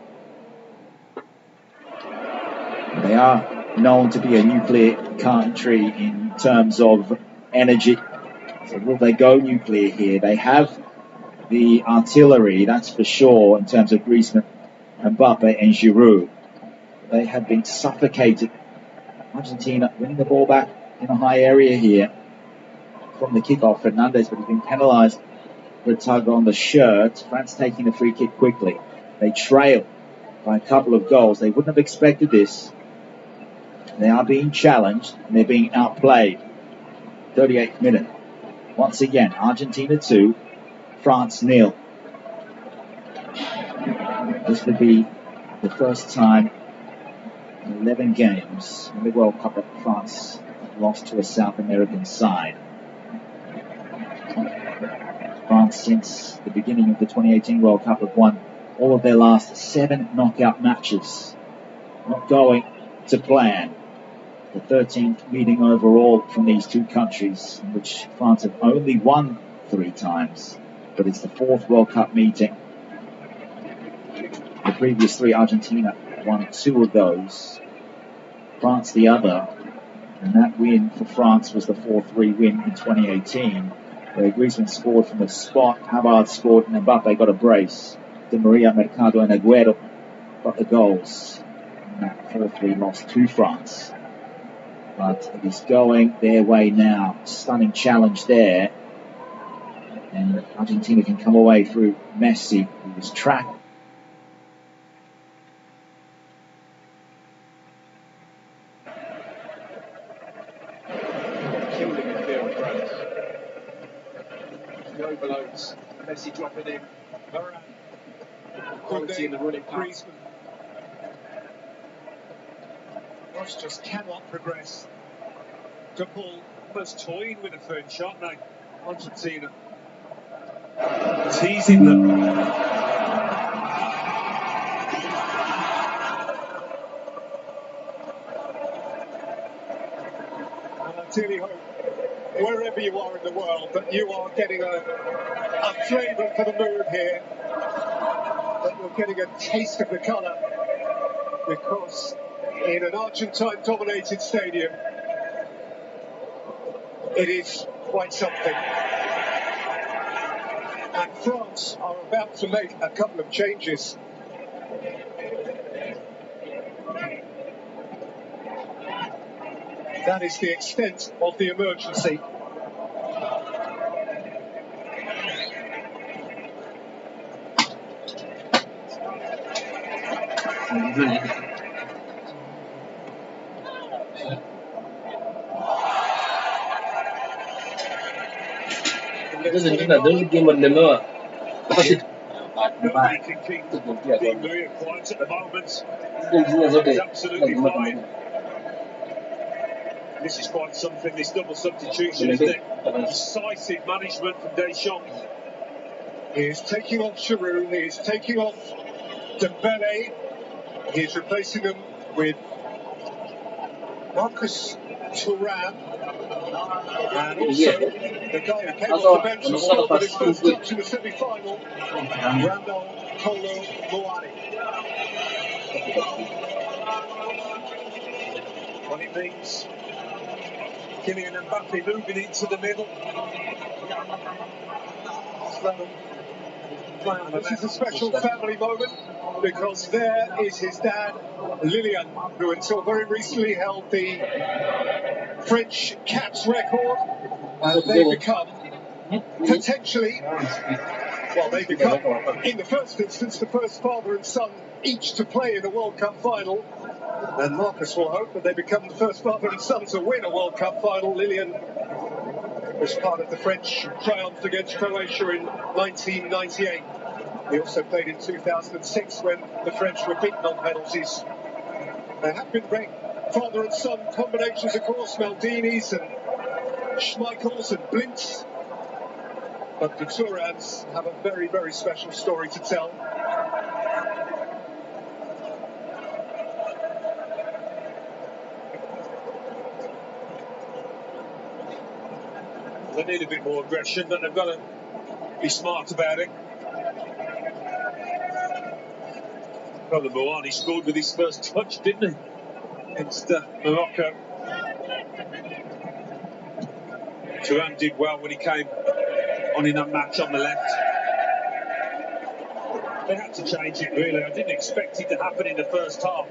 They are known to be a nuclear country in terms of energy. So will they go nuclear here? They have the artillery, that's for sure, in terms of Griezmann, Mbappe and Giroud. They have been suffocated. Argentina winning the ball back in a high area here from the kickoff. Fernandez, but he's been penalised for a tug on the shirt. France taking the free kick quickly. They trail by a couple of goals. They wouldn't have expected this. They are being challenged and they're being outplayed. 38th minute. Once again, Argentina 2, France 0. This would be the first time in 11 games in the World Cup that France lost to a South American side. France, since the beginning of the 2018 World Cup, have won all of their last 7 knockout matches. Not going to plan. The 13th meeting overall from these two countries, in which France have only won 3 times, but it's the 4th World Cup meeting. The previous 3, Argentina won 2 of those, France the other, and that win for France was the 4-3 win in 2018, where Griezmann scored from the spot, Havard scored, and Mbappe got a brace. Di Maria, Mercado and Aguero got the goals in that 4-3 loss to France. But it is going their way now. Stunning challenge there. And Argentina can come away through Messi, who was tracked. Killed him in field, France. The overloads. Messi dropping in. Quality in the running pass. France just cannot progress. De Paul almost toying with a third shot now. Argentina teasing them. And I really hope, wherever you are in the world, that you are getting a flavour for the mood here, that you're getting a taste of the colour, because in an Argentine-dominated stadium, it is quite something. And France are about to make a couple of changes. That is the extent of the emergency. There's a game on Lemoa. Nobody can keep Di Maria quiet at the moment. He's absolutely fine. This is quite something, this double substitution, isn't it? Decisive management from Deschamps. He is taking off Giroud, he is taking off Dembele, he is replacing them with Marcus Thuram, and also the guy who came off the bench and scored with his first touch in the semi-final, Randall Kolo Muani. What it means, Kylian Mbappe moving into the middle. This is a special family moment, because there is his dad, Lilian, who until very recently held the French caps record. They become potentially, well, they become, in the first instance, the first father and son each to play in a World Cup final. And Marcus will hope that they become the first father and son to win a World Cup final. Lilian was part of the French triumph against Croatia in 1998. He also played in 2006 when the French were beaten on penalties. There have been great father and son combinations, of course, Maldini's and Schmeichel's and Blint's. But the Tourans have a very, very special story to tell. They need a bit more aggression, but they've got to be smart about it. Brother Moani scored with his first touch, didn't he? Against Morocco. Thuram did well when he came on in that match on the left. They had to change it, really. I didn't expect it to happen in the first half.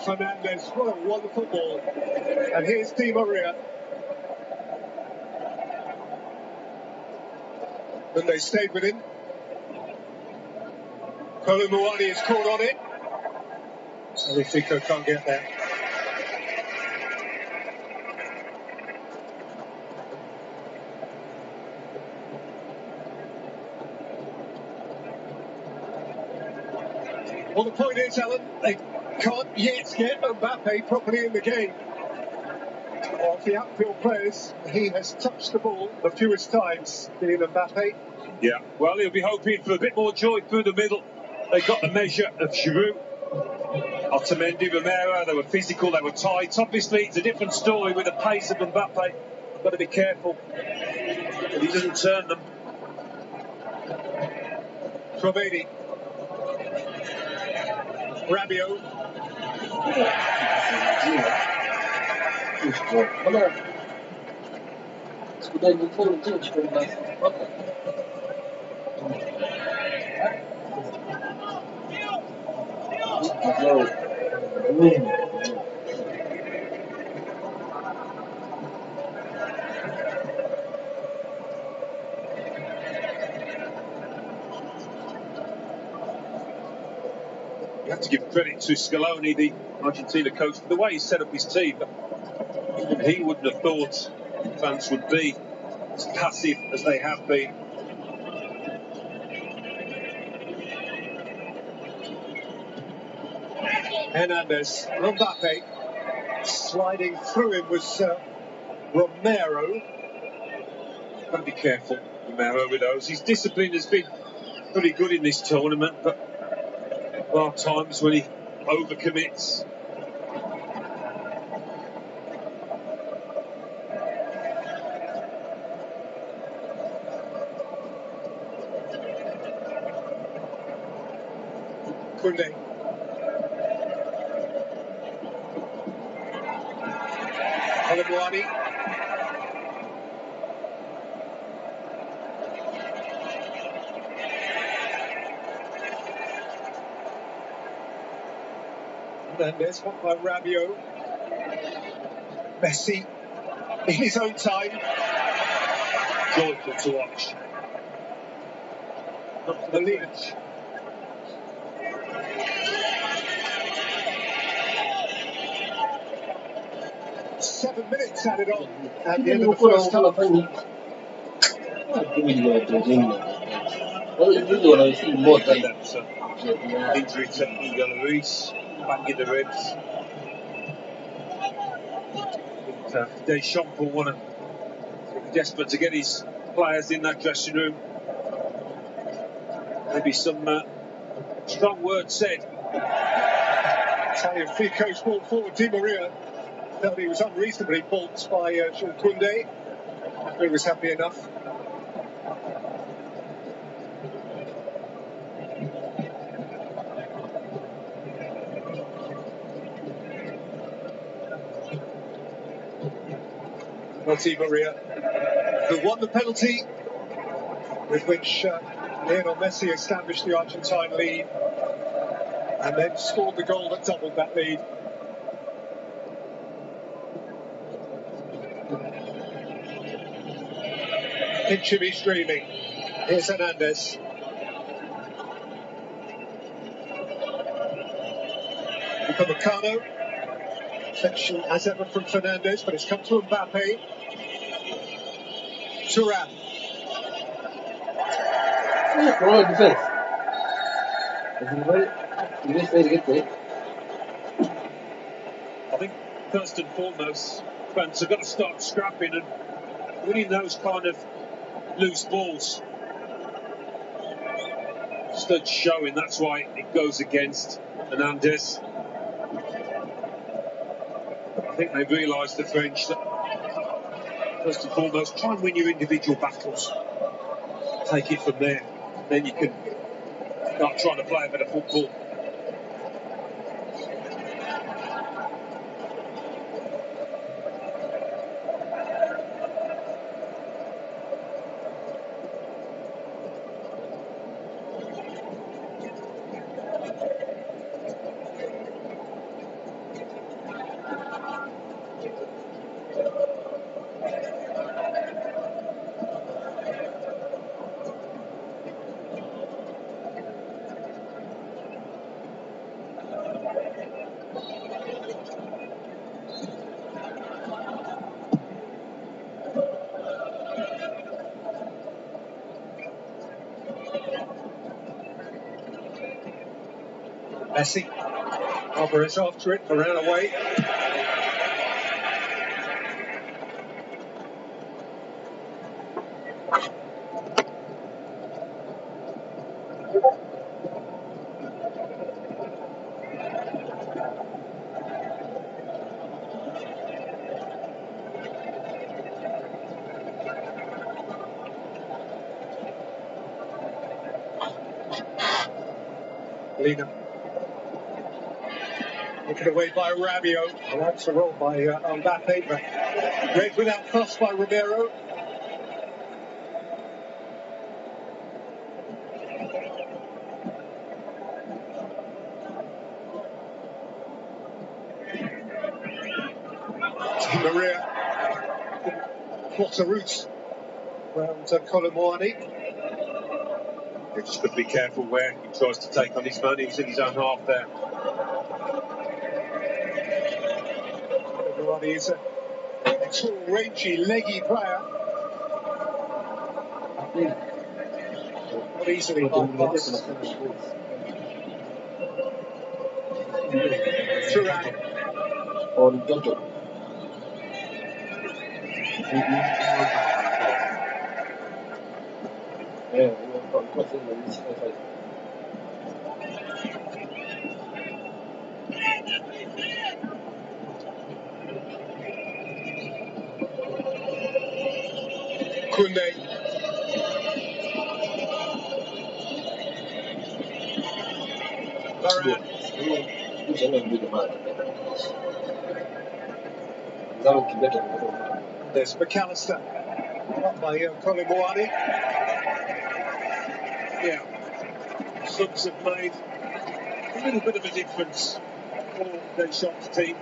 Fernandez, what a wonderful ball. And here's Di Maria. And they stayed with him. Kolumuani is caught on it. And Fico can't get there. Well, the point is, Alan, they can't yet get Mbappe properly in the game. Of the outfield players, he has touched the ball the fewest times, being Mbappe. Yeah, well, he'll be hoping for a bit more joy through the middle. They got the measure of Giroud, Otamendi, Romero. They were physical, they were tight. Obviously, it's a different story with the pace of Mbappe. Got to be careful that he doesn't turn them. Tromeni. Rabiot. You have to give credit to Scaloni, the Argentina coach, for the way he set up his team. But even he wouldn't have thought France would be as passive as they have been. Hernandez. Mbappe. Sliding through him was Romero. Got to be careful, Romero, with those. His discipline has been pretty good in this tournament, but there are times when he overcommits. Koundé. Kolumuani. Hernandez, one by Rabiot. Messi in his own time. Joyful to watch. Not for the lead. Seven minutes added on at the end of the first half. Injury to Hugo Lloris, back in the ribs. Deschamps will want to be desperate to get his players in that dressing room. Maybe some strong words said. Italian Fico's ball forward. Di Maria felt he was unreasonably balked by Jules Koundé. He was happy enough. Well, Di Maria, who won the penalty with which Lionel Messi established the Argentine lead and then scored the goal that doubled that lead. Pinch him, he's dreaming. Here's Hernandez. Upamecano. Section as ever from Fernandes, but it's come to Mbappe. Thuram. Wrong defense. You just made a good play. I think first and foremost, France have got to start scrapping and winning those kind of loose balls. Stud showing, that's why it goes against Fernandes. I think they realised, the French, that first and foremost, try and win your individual battles. Take it from there. Then you can start trying to play a bit of football. Messi. Alvarez after it, Varane away. Lina. Taken away by Rabiot. That's a roll by Mbappe, but read without fuss by Romero. Di Maria. Plot a route around Colomboani. He just got to be careful where he tries to take on his man. He's in his own half there. Colomboani is a tall, rangy, leggy player. Not easily bypassed. Thuram. On Jojo. Yeah, we've got in the fight. Koundé. Varane. Who's going to be the man? That would be better. There's McAllister. Up by Colomboani. Yeah. Subs have made a little bit of a difference for their shots team.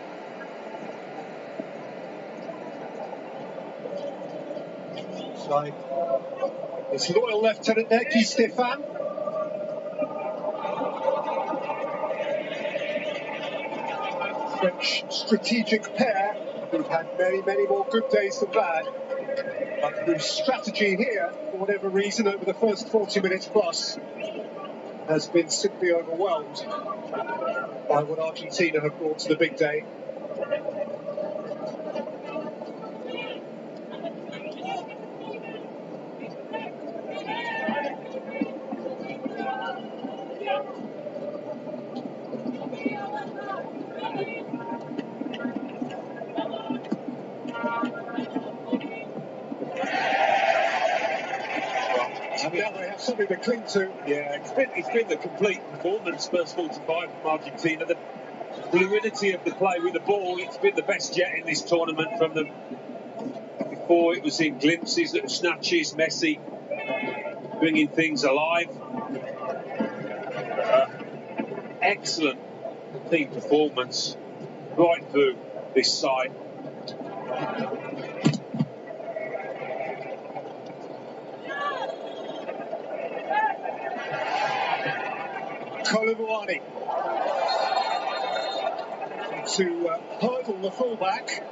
Side. It's loyal Lieutenant Neki Stefan. French strategic pair who've had many, many more good days than bad. But the strategy here, for whatever reason, over the first 40 minutes plus, has been simply overwhelmed by what Argentina have brought to the big day. And now they have something to cling to. Yeah, it's been the complete performance, first 45 from Argentina. The fluidity of the play with the ball, it's been the best yet in this tournament from them. Before it was in glimpses, little snatches, Messi bringing things alive. Excellent team performance right through this side. Colomboani. to hurdle the fullback.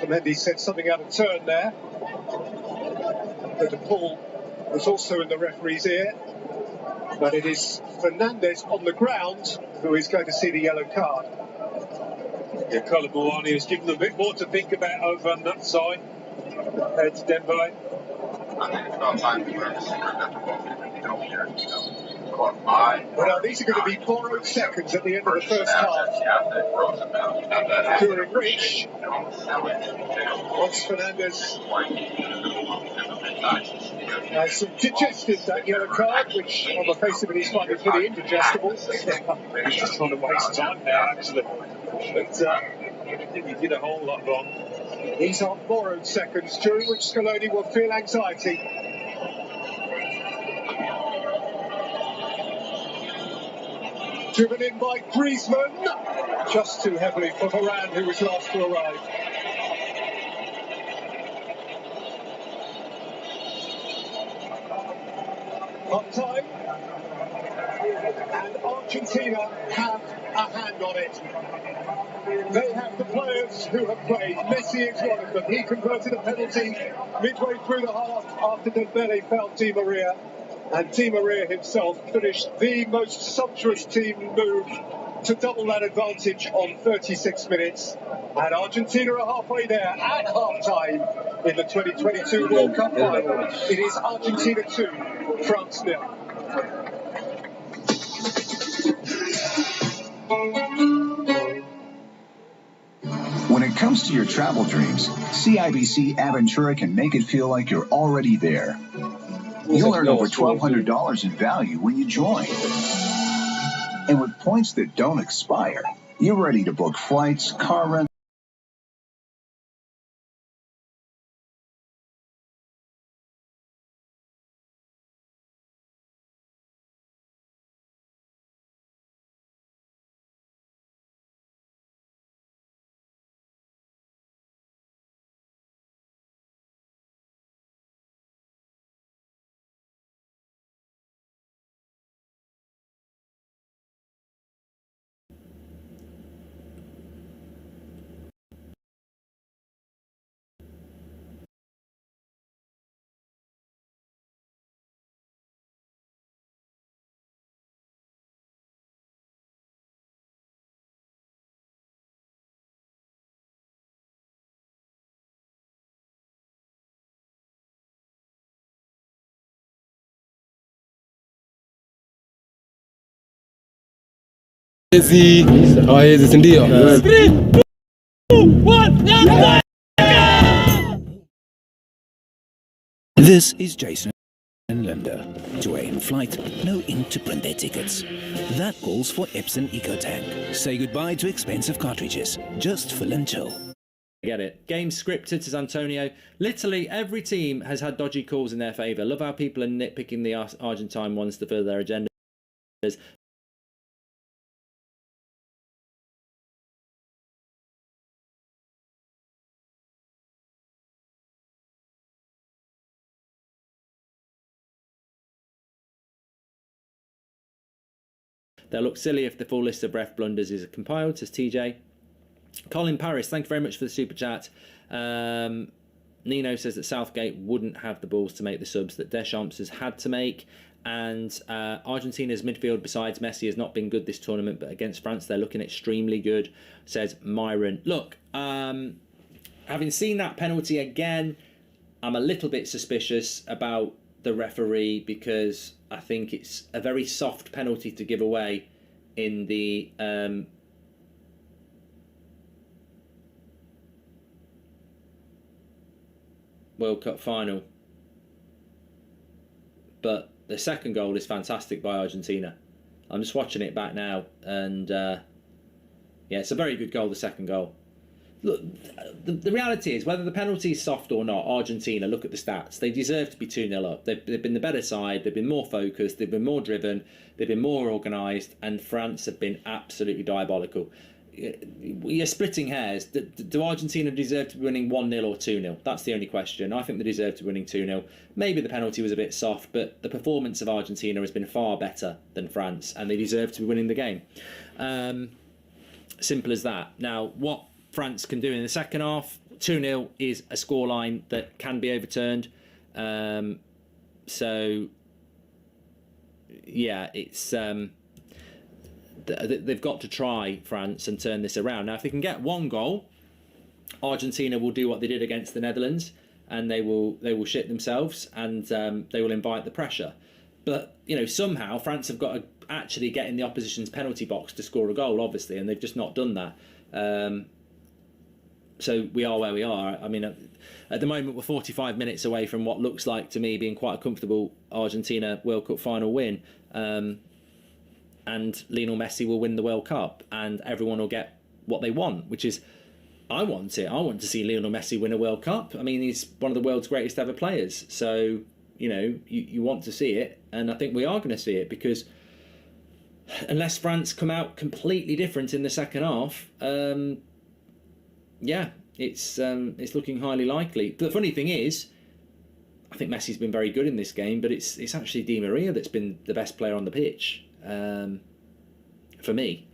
Mendy said something out of turn there. But the pull was also in the referee's ear. But it is Fernandez on the ground who is going to see the yellow card. Yeah, Colin Moani has given them a bit more to think about over on that side compared to Dembele. Well, now these are going to be borrowed seconds at the end of the first half, during which, once Fernandez has digested that yellow card, which on the face of it is finding pretty indigestible. He's just trying to waste time now, actually. But I think he did a whole lot wrong. These are borrowed seconds, during which Scaloni will feel anxiety. Driven in by Griezmann, just too heavily for Varane, who was last to arrive. Half time, and Argentina have a hand on it. They have the players who have played. Messi is one of them. He converted a penalty midway through the half after Dembele fouled Di Maria. And Di Maria himself finished the most sumptuous team move to double that advantage on 36 minutes. And Argentina are halfway there at half-time in the 2022 World Cup final. It is Argentina 2, France 0. When it comes to your travel dreams, CIBC Aventura can make it feel like you're already there. You'll earn over $1,200 in value when you join. And with points that don't expire, you're ready to book flights, car rentals. This is Jason and Linda. To air in flight, no ink to print their tickets. That calls for Epson EcoTank. Say goodbye to expensive cartridges. Just fill and chill. I get it. Game scripted, says Antonio. Literally every team has had dodgy calls in their favour. Love how people are nitpicking the Argentine ones to further their agendas. They'll look silly if the full list of ref blunders is compiled, says TJ. Colin Paris, thank you very much for the super chat. Nino says that Southgate wouldn't have the balls to make the subs that Deschamps has had to make. And Argentina's midfield, besides Messi, has not been good this tournament, but against France, they're looking extremely good, says Myron. Look, having seen that penalty again, I'm a little bit suspicious about the referee because I think it's a very soft penalty to give away in the World Cup final. But the second goal is fantastic by Argentina. I'm just watching it back now, and yeah, it's a very good goal, the second goal. Look, the reality is, whether the penalty is soft or not, Argentina, look at the stats. They deserve to be 2-0 up. They've been the better side. They've been more focused. They've been more driven. They've been more organised. And France have been absolutely diabolical. you're splitting hairs. Do Argentina deserve to be winning 1-0 or 2-0? That's the only question. I think they deserve to be winning 2-0. Maybe the penalty was a bit soft, but the performance of Argentina has been far better than France, and they deserve to be winning the game. Simple as that. Now, what France can do in the second half, 2-0 is a scoreline that can be overturned. So, yeah, it's... they've got to try, France, and turn this around. Now, if they can get one goal, Argentina will do what they did against the Netherlands, and they will shit themselves, and they will invite the pressure. But, you know, somehow France have got to actually get in the opposition's penalty box to score a goal, obviously, and they've just not done that. So we are where we are. I mean, at the moment, we're 45 minutes away from what looks like, to me, being quite a comfortable Argentina World Cup final win. And Lionel Messi will win the World Cup, and everyone will get what they want, which is, I want it. I want to see Lionel Messi win a World Cup. I mean, he's one of the world's greatest ever players. So, you know, you want to see it, and I think we are going to see it, because unless France come out completely different in the second half, yeah, it's looking highly likely. But the funny thing is, I think Messi's been very good in this game, but it's actually Di Maria that's been the best player on the pitch. For me,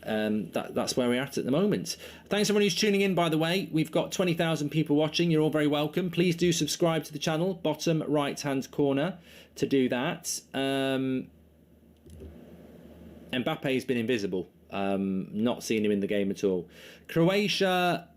that's where we're at the moment. Thanks everyone who's tuning in, by the way. We've got 20,000 people watching. You're all very welcome. Please do subscribe to the channel, bottom right hand corner, to do that. Mbappe has been invisible. Not seen him in the game at all. Croatia,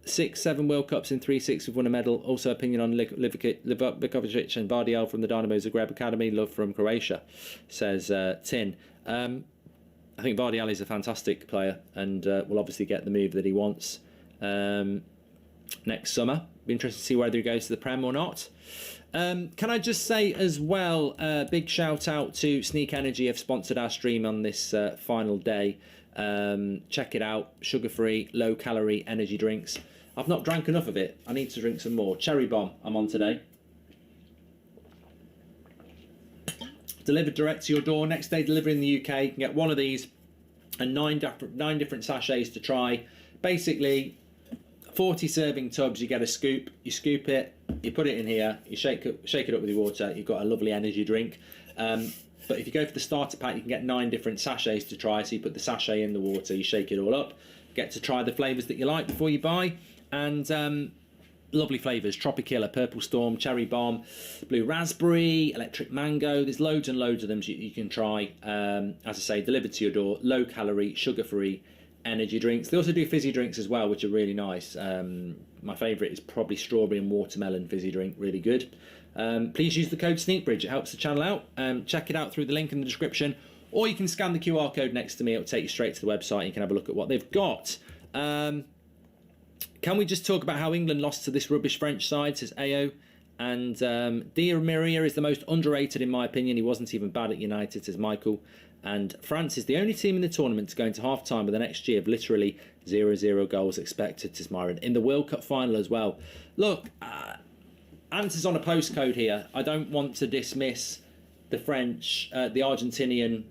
6-7 World Cups in 3-6. We've won a medal. Also opinion on Livakovic and Vardiel from the Dynamo Zagreb Academy. Love from Croatia, says Tin. I think Vardiel is a fantastic player, and will obviously get the move that he wants next summer. Be interested to see whether he goes to the Prem or not. Can I just say as well, big shout out to Sneak Energy, have sponsored our stream on this final day. Check it out. Sugar-free, low-calorie energy drinks. I've not drank enough of it. I need to drink some more. Cherry Bomb I'm on today. Delivered direct to your door. Next day delivery in the UK. You can get one of these and nine different sachets to try. Basically, 40 serving tubs. You get a scoop. You scoop it. You put it in here. You shake it up with your water. You've got a lovely energy drink. But if you go for the starter pack, you can get 9 different sachets to try. So you put the sachet in the water. You shake it all up. Get to try the flavours that you like before you buy. And lovely flavours. Tropicilla, Purple Storm, Cherry Bomb, Blue Raspberry, Electric Mango. There's loads and loads of them you can try. As I say, delivered to your door. Low calorie, sugar free energy drinks. They also do fizzy drinks as well, which are really nice. My favourite is probably strawberry and watermelon fizzy drink. Really good. Please use the code SneakBridge. It helps the channel out. Check it out through the link in the description, or you can scan the QR code next to me. It'll take you straight to the website and you can have a look at what they've got. Can we just talk about how England lost to this rubbish French side, says Ao. And Di Maria is the most underrated in my opinion. He wasn't even bad at United, says Michael. And France is the only team in the tournament to go into half-time with an XG of literally 0-0 goals expected, says Myron. In the World Cup final as well. Look, answers on a postcode here. I don't want to dismiss the French, the Argentinian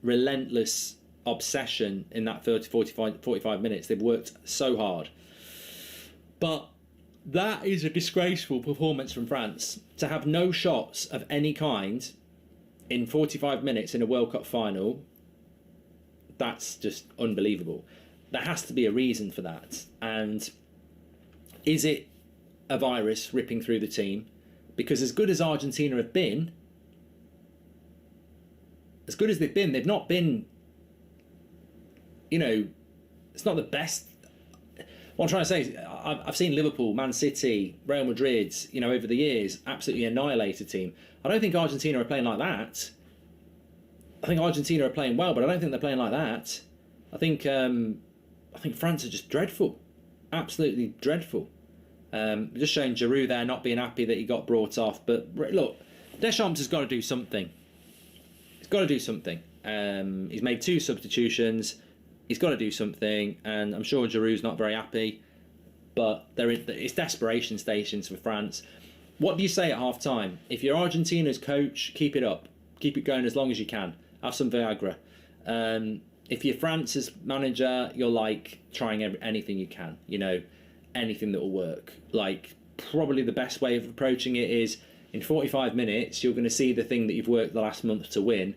relentless obsession in that 45 minutes. They've worked so hard. But that is a disgraceful performance from France. To have no shots of any kind in 45 minutes in a World Cup final, that's just unbelievable. There has to be a reason for that. And is it a virus ripping through the team? Because as good as Argentina have been, as good as they've been, they've not been, you know, it's not the best. What I'm trying to say is, I've seen Liverpool, Man City, Real Madrid, you know, over the years, absolutely annihilate a team. I don't think Argentina are playing like that. I think Argentina are playing well, but I don't think they're playing like that. I think France are just dreadful, absolutely dreadful. Just showing Giroud there not being happy that he got brought off. But look, Deschamps has got to do something. He's got to do something. He's made 2 substitutions. He's got to do something, and I'm sure Giroud's not very happy, but it's desperation stations for France. What do you say at half-time? If you're Argentina's coach, keep it up. Keep it going as long as you can. Have some Viagra. if you're France's manager, you're like trying anything you can, anything that will work. Like, probably the best way of approaching it is in 45 minutes, you're going to see the thing that you've worked the last month to win,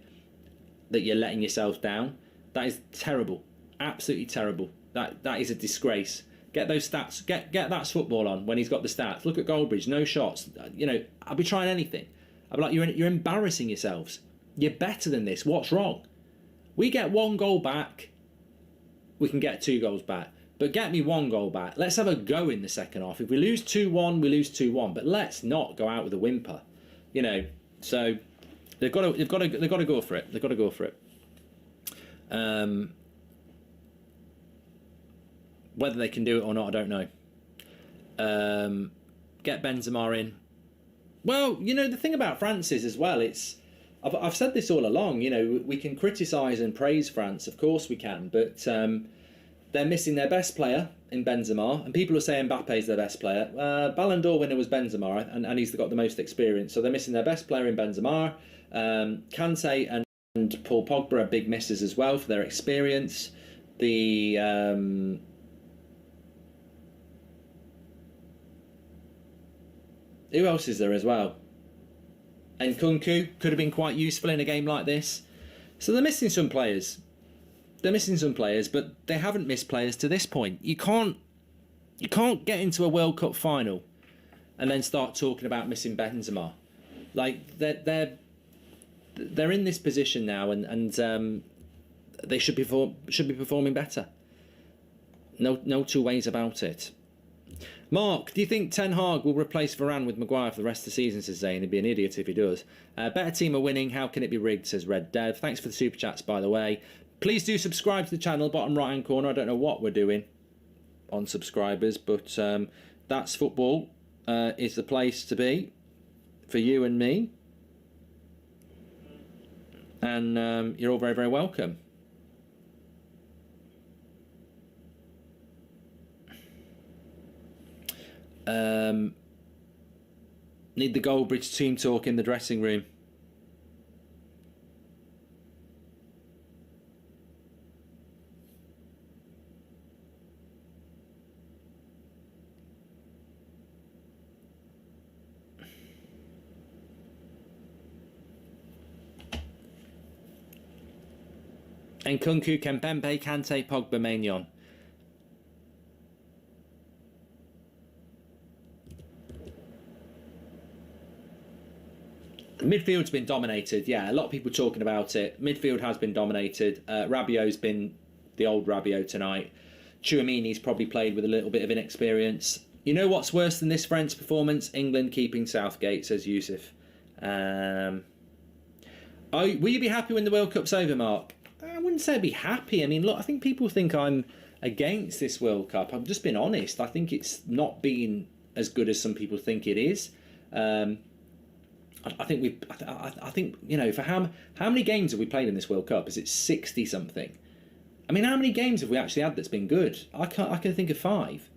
that you're letting yourself down. That is terrible. Absolutely terrible. That is a disgrace. Get those stats. Get that football on when he's got the stats. Look at Goldbridge, no shots. I'll be trying anything. I'll be like, you're embarrassing yourselves. You're better than this. What's wrong? We get 1 goal back, we can get 2 goals back. But get me 1 goal back. Let's have a go in the second half. If we lose 2-1, we lose 2-1. But let's not go out with a whimper. So they've got to go for it. They've got to go for it. Whether they can do it or not, I don't know. Get Benzema in. Well, the thing about France is as well, I've said this all along, we can criticise and praise France, of course we can, but they're missing their best player in Benzema, and people are saying Mbappe is their best player. Ballon d'Or winner was Benzema, and he's got the most experience, so they're missing their best player in Benzema. Kante and Paul Pogba are big misses as well for their experience. Who else is there as well? And Kunku could have been quite useful in a game like this. So they're missing some players. But they haven't missed players to this point. You can't get into a World Cup final and then start talking about missing Benzema. Like they're in this position now, and they should be performing better. No two ways about it. Mark, do you think Ten Hag will replace Varane with Maguire for the rest of the season, says Zane? He'd be an idiot if he does. Better team are winning. How can it be rigged, says Red Dev. Thanks for the super chats, by the way. Please do subscribe to the channel, bottom right hand corner. I don't know what we're doing on subscribers, but That's Football is the place to be for you and me. And you're all very, very welcome. Need the Goldbridge team talk in the dressing room. And Kunku, Kempembe, Kante, Pogba, Maignan. Midfield's been dominated, yeah. A lot of people talking about it. Midfield has been dominated. Rabiot's been the old Rabiot tonight. Tchouameni's probably played with a little bit of inexperience. You know what's worse than this French performance? England keeping Southgate, says Yusuf. Will you be happy when the World Cup's over, Mark? I wouldn't say I'd be happy. I mean, look, I think people think I'm against this World Cup. I've just been honest. I think it's not been as good as some people think it is. I think you know, for how many games have we played in this World Cup? Is it 60 something? I mean, how many games have we actually had that's been good? I can think of 5.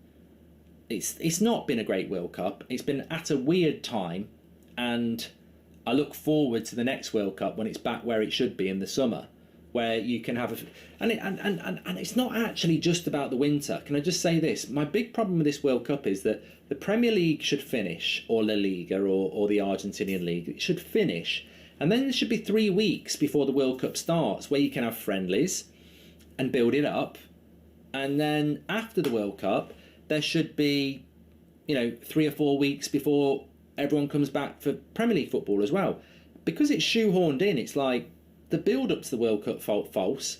It's not been a great World Cup. It's been at a weird time, and I look forward to the next World Cup when it's back where it should be in the summer, where you can have and it's not actually just about the winter. Can I just say this? My big problem with this World Cup is that the Premier League should finish, or La Liga, or the Argentinian League. It should finish, and then there should be 3 weeks before the World Cup starts, where you can have friendlies and build it up, and then after the World Cup, there should be, 3 or 4 weeks before everyone comes back for Premier League football as well, because it's shoehorned in. It's like the build-up to the World Cup false,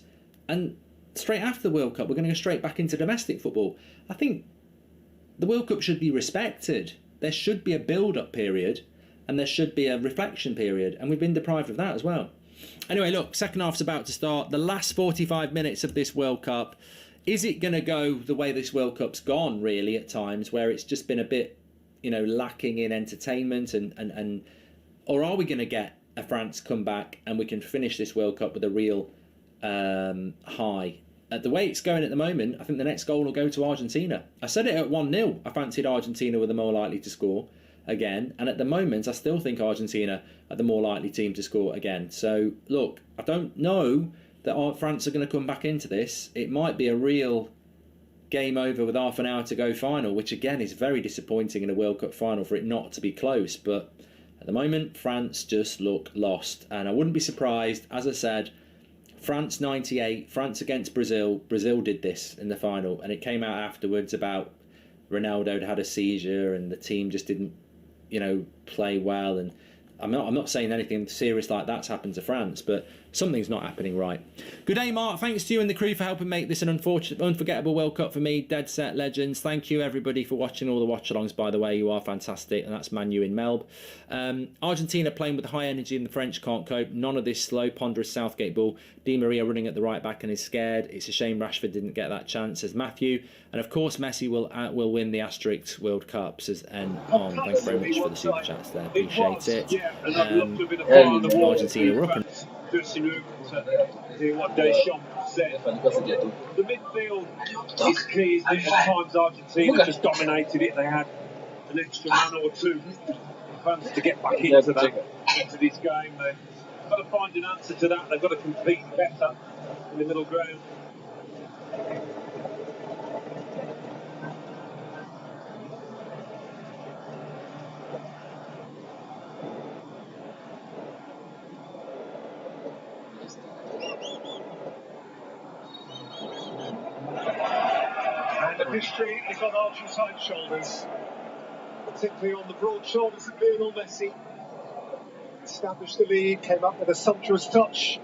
and straight after the World Cup we're going to go straight back into domestic football. I think the World Cup should be respected. There should be a build-up period, and there should be a reflection period, and we've been deprived of that as well. Anyway, look, second half's about to start. The last 45 minutes of this World Cup, is it going to go the way this World Cup's gone, really, at times, where it's just been a bit, lacking in entertainment, and or are we going to get a France comeback and we can finish this World Cup with a real high? The way it's going at the moment, I think the next goal will go to Argentina. I said it at 1-0. I fancied Argentina were the more likely to score again, and at the moment I still think Argentina are the more likely team to score again. So look, I don't know that France are going to come back into this, it might be a real game over with half an hour to go final, which again is very disappointing in a World Cup final for it not to be close. But at the moment, France just look lost. And I wouldn't be surprised, as I said, France 98, France against Brazil. Brazil did this in the final, and it came out afterwards about Ronaldo had a seizure and the team just didn't, play well. And I'm not saying anything serious like that's happened to France, but something's not happening right. Good day, Mark. Thanks to you and the crew for helping make this an unforgettable World Cup for me. Dead set legends. Thank you, everybody, for watching all the watch-alongs, by the way. You are fantastic. And that's Manu in Melb. Argentina playing with high energy and the French can't cope. None of this slow, ponderous Southgate ball. Di Maria running at the right back and is scared. It's a shame Rashford didn't get that chance, says Matthew. And, of course, Messi will win the Asterisk World Cup, says N. Thanks very much for the super chats there. Appreciate it. Argentina are up and hear what Deschamps said. The midfield is key. At times Argentina just dominated it. They had an extra man or two fans to get back into this game. They've got to find an answer to that. They've got to compete better in the middle ground. History is on Argentine shoulders, particularly on the broad shoulders of Lionel Messi. Established the lead, came up with a sumptuous touch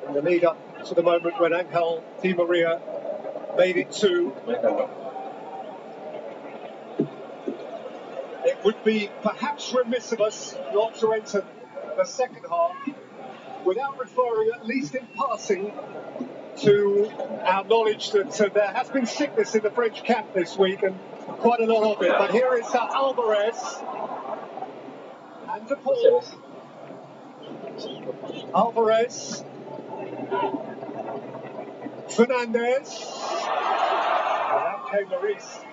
in the lead up to the moment when Angel Di Maria made it 2. It would be perhaps remiss of us not to enter the second half without referring, at least in passing, to our knowledge that there has been sickness in the French camp this week, and quite a lot of it. But here is Alvarez and De Paul. Alvarez, Fernandez, and out came Lloris,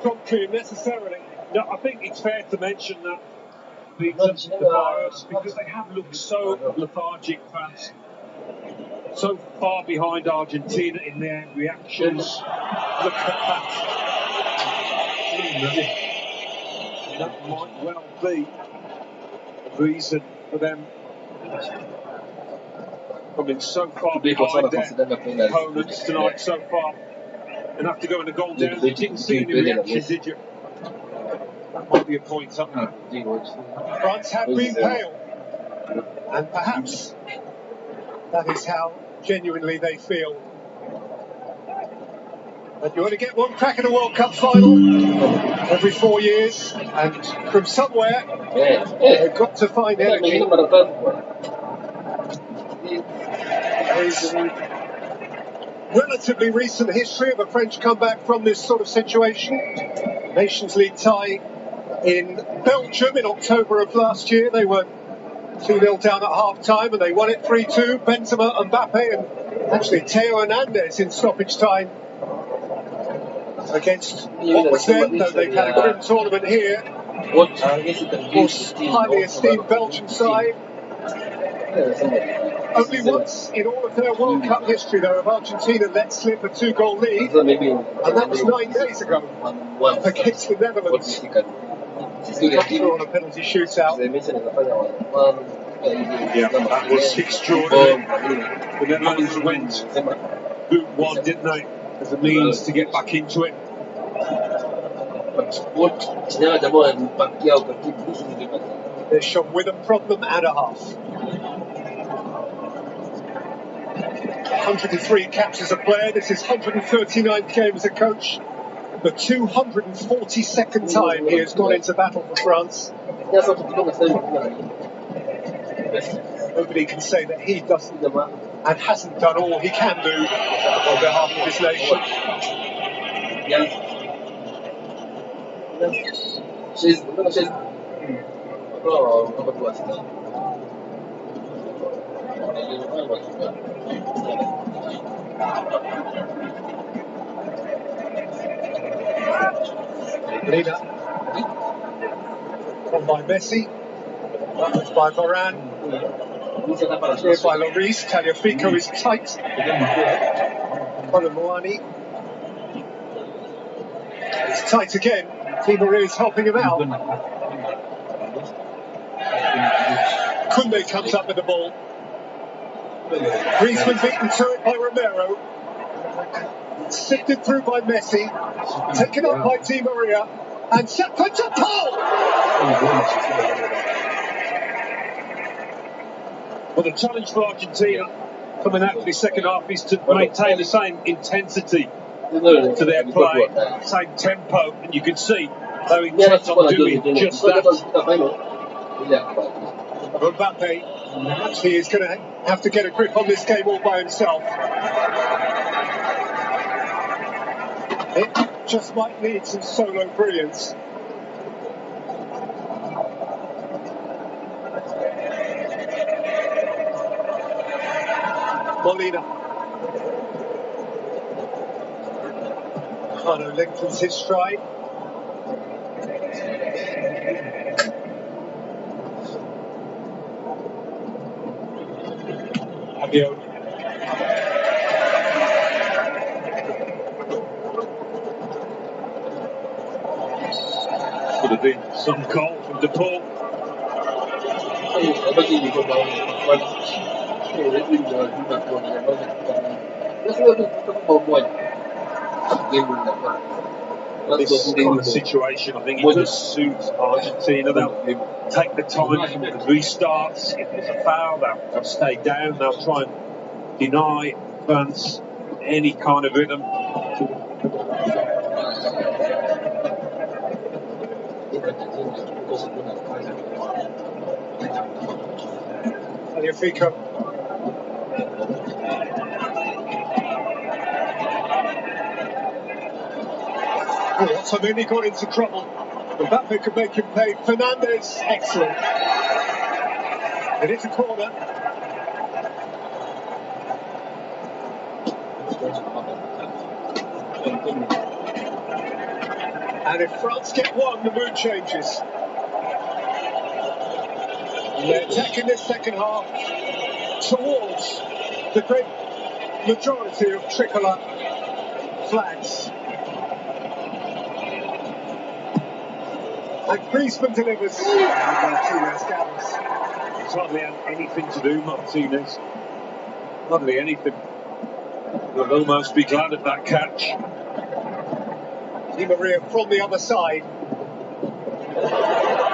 promptly and necessarily. No, I think it's fair to mention that the virus, because they have looked so lethargic, France. So far behind Argentina in their reactions. Look at that. That might well be a reason for them coming so far behind their opponents tonight so far. And have to go in the goal down. You didn't see any reactions, did you? That might be a point up now. France have been pale, and perhaps that is how genuinely they feel. But you only get one crack at a World Cup final every 4 years, and from somewhere they've got to find energy. There is a relatively recent history of a French comeback from this sort of situation. Nations League tie in Belgium in October of last year. They were 2-0 down at half-time and they won it 3-2. Benzema, Mbappe and actually Theo Hernandez in stoppage time against what was then, though they've had a grim tournament here, was highly esteemed Belgian side. Only once in all of their World Cup history, though, have Argentina let slip a 2-goal lead, and that was 9 days ago against the Netherlands. On a penalty shootout. Yeah, that was extraordinary. The Netherlands went boot one, didn't they, as a means to get back into it. They're shot with a problem and a half. 103 caps as a player. This is 139 games as a coach. The 242nd time he has gone into battle for France. Nobody can say that he doesn't and hasn't done all he can do on behalf of his nation. Lina. From by Messi. That was by Varane. Cleared by Lloris. Tagliafico is tight. Colomwani. It's tight again. Di Maria is helping him out. Koundé comes up with the ball. Griezmann beaten to it by Romero. Sifted through by Messi. Taken up by Di Maria. And set for Paul! Well, the challenge for Argentina coming out for the second half is to maintain the same intensity to their play, same tempo, and you can see they're intent on doing just that. Mbappe actually is going to have to get a grip on this game all by himself. It just might need some solo brilliance. Molina. Cano lengthens his stride. Fabio. Could have been some goal from De Paul. This kind of situation, I think it just suits Argentina. They'll take the time for the restarts. If there's a foul, they'll stay down. They'll try and deny France any kind of rhythm. Tagliafico. Otamendi got into trouble. Mbappe could make him pay. Fernandez, excellent. It is a corner. And if France get one, the mood changes. They're attacking this second half towards the great majority of tricolour flags. And Griezmann delivers. Martinez gathers. He's hardly had anything to do, Martinez. Hardly anything. We'll almost be glad of that catch. Di Maria from the other side.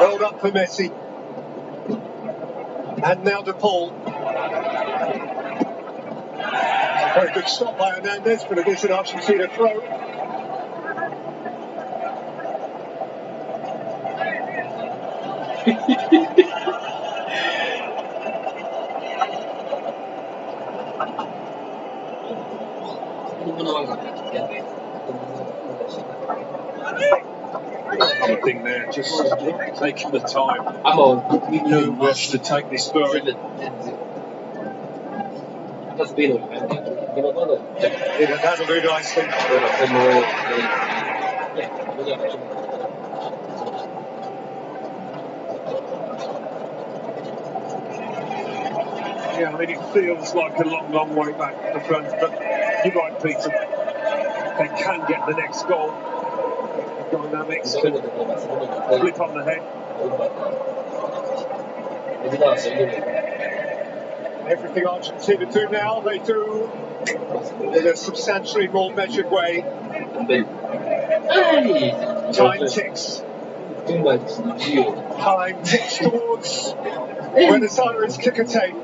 Rolled up for Messi. And now De Paul. Very good stop by Hernandez, but it is an Argentina throw. I think they're just taking the time. No rush to take this forward. That'll do nicely. Yeah, I mean, it feels like a long, long way back for France, but you're right, Peter. They can get the next goal. The dynamics can flip on the head. Everything Argentina do now, they do in a substantially more measured way. Time ticks. Time ticks towards Buenos Aires kicker tape.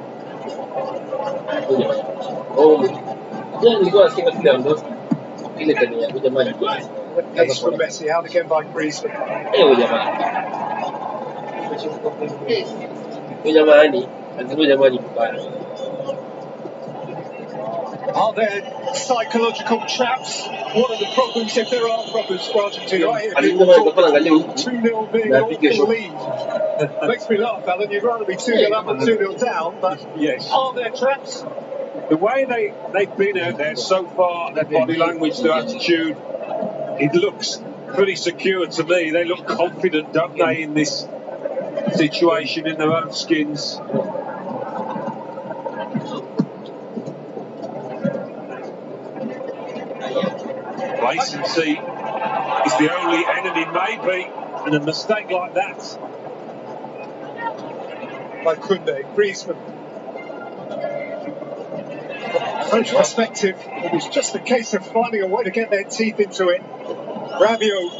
Pace from Messi, out again by Griezmann. Are there psychological traps? What are the problems, if there are problems for Argentina? I hear people talk 2-0 being an awful lead. Makes me laugh, Alan. You'd rather be 2-0 up and 2-0 down, but yes. Are there traps? The way they've been out there so far, their body language, their attitude, it looks pretty secure to me. They look confident, don't they, in this situation, in their own skins. Complacency is the only enemy, maybe, and a mistake like that. By Koundé, Griezmann. French perspective, it was just a case of finding a way to get their teeth into it. Rabiot.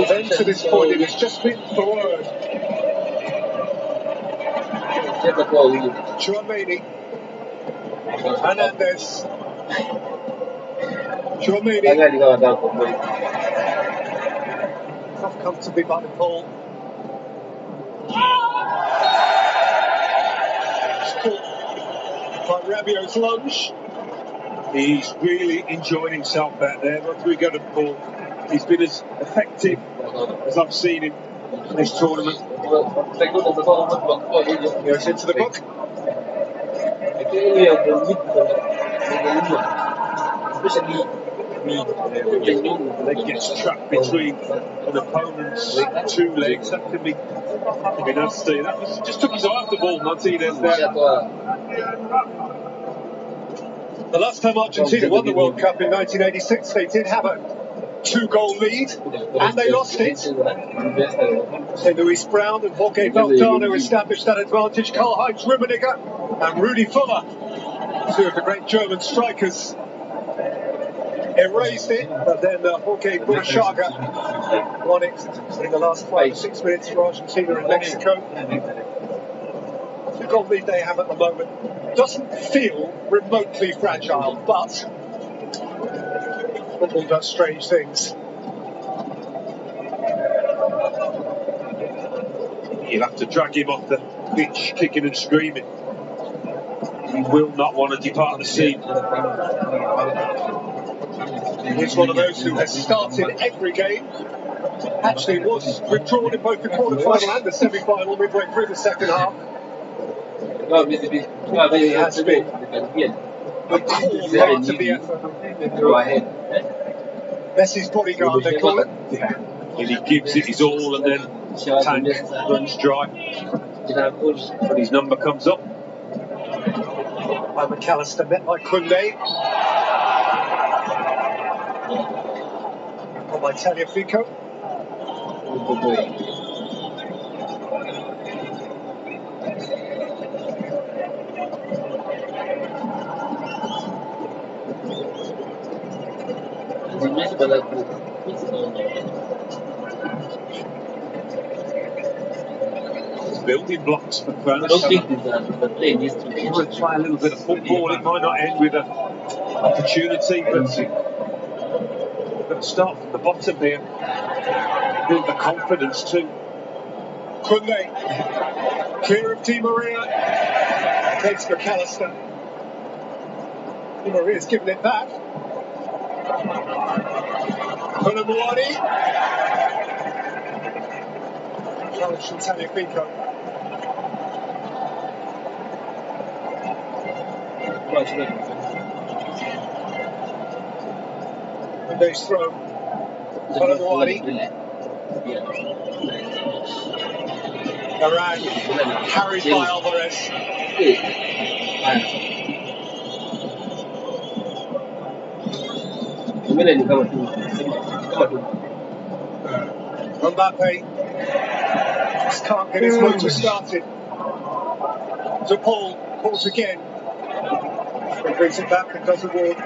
Then to this point, it has just been blurred. Chouameni. Hernandez. Chouameni. Not comfortably by the pole. By Rabiot's lunge. He's really enjoying himself out there. Once we go to the ball, he's been as effective as I've seen him in this tournament. Goes into the book. Leg gets trapped between an opponent's two legs. That can be nasty. That was, just took his eye off the ball, Martinez there. The last time Argentina won the World Cup in 1986, they did have a 2-goal lead, and they lost it. So Luis Brown and Jorge Valdano established that advantage. Karl-Heinz Rummenigge and Rudi Völler, two of the great German strikers, erased it, but then Jorge Burruchaga won it in the last 5 or 6 minutes for Argentina and Mexico. The goal lead they have at the moment doesn't feel remotely fragile, but football does strange things. You'll have to drag him off the pitch, kicking and screaming. He will not want to depart the scene. He's one of those who has started every game. Actually was withdrawn in both the quarter-final and the semi-final midway through the second half. He has been a core part of the effort. Messi's bodyguard, they call it. Yeah. And he gives it his all and then tank runs dry. When his number comes up. By McAllister, met by Koundé. Or by Tagliafico. Building blocks for France. He will try a little bit of football. It might not end with an opportunity, but we've got to start from the bottom here. Build the confidence too. Koundé, clear of Di Maria. Takes McAllister. Di Maria's given it back. Kolomouani. Challenge from Tagliafico. Koundé's throw. Kolomouani. Around, carried by Alvarez. Mbappe just can't get his motor started. To Paul, Paul's again. He brings it back and does a ward.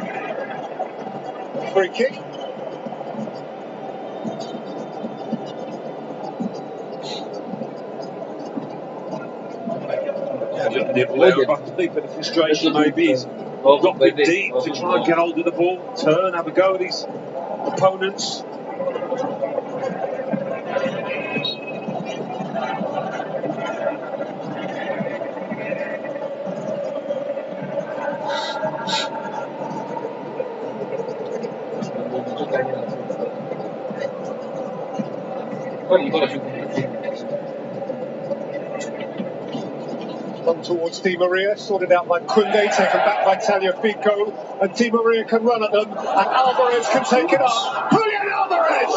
Free kick. But the frustration maybe is got it deep to try and get hold of the ball, turn, have a go at his opponents. On towards Di Maria, sorted out by Koundé, taken back by Tagliafico, and Di Maria can run at them, and Alvarez can take it up. Julian Alvarez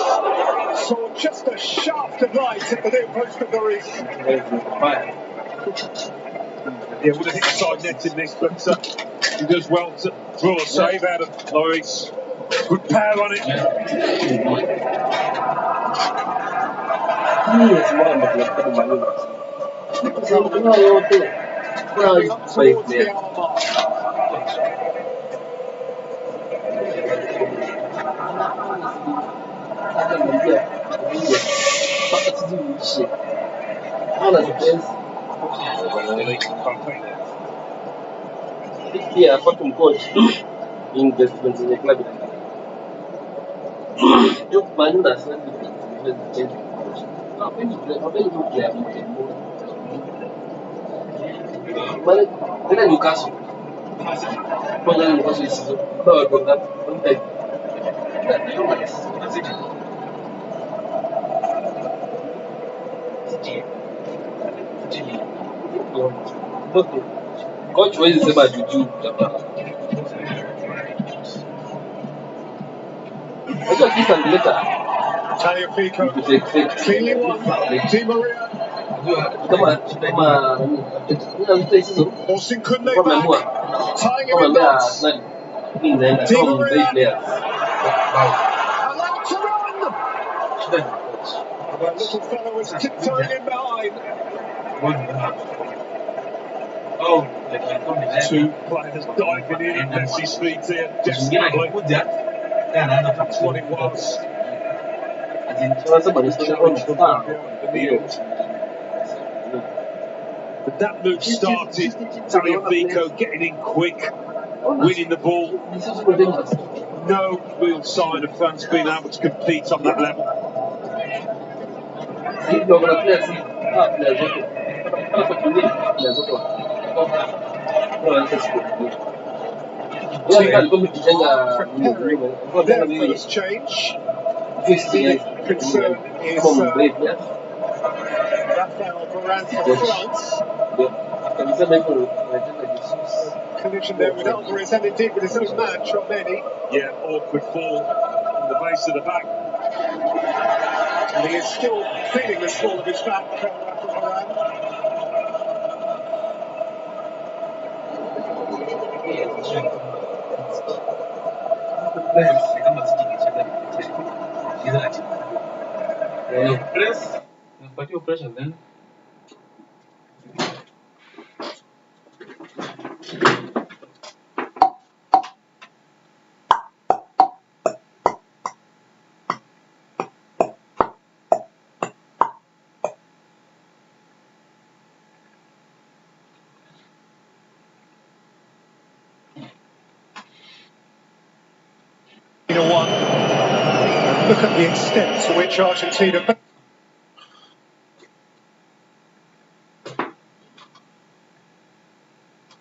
saw just a shaft of light at the near post of the reef. Yeah, would have hit the side net in this, but he does well to draw a save out of Lloris. Good pair on it. Coming up towards the hour mark. Yeah, fucking coach. Investment in the club. You man that's not the change coach. How many players man, Newcastle. Newcastle is that one time. Coach, what is about you? I got this and later. Tagliafico, cleanly won. Di Maria. Austin Kunde back, tying him in knots. Di Maria, allowed to run. That little fellow was tiptoeing in behind. Two players diving in at Messi's feet here, desperately. That's what it was. But that move started, Tagliafico getting in quick, winning the ball. No real sign of France being able to compete on that level. Preparing their first change. The concern is Rafael Varane for France. Collision there with Alvarez and indeed with his own man, Chouameni. Yeah, awkward fall on the base of the back. And he is still feeling the small of his back, Rafael Varane. Pressure then. Look at the extent to which Argentina,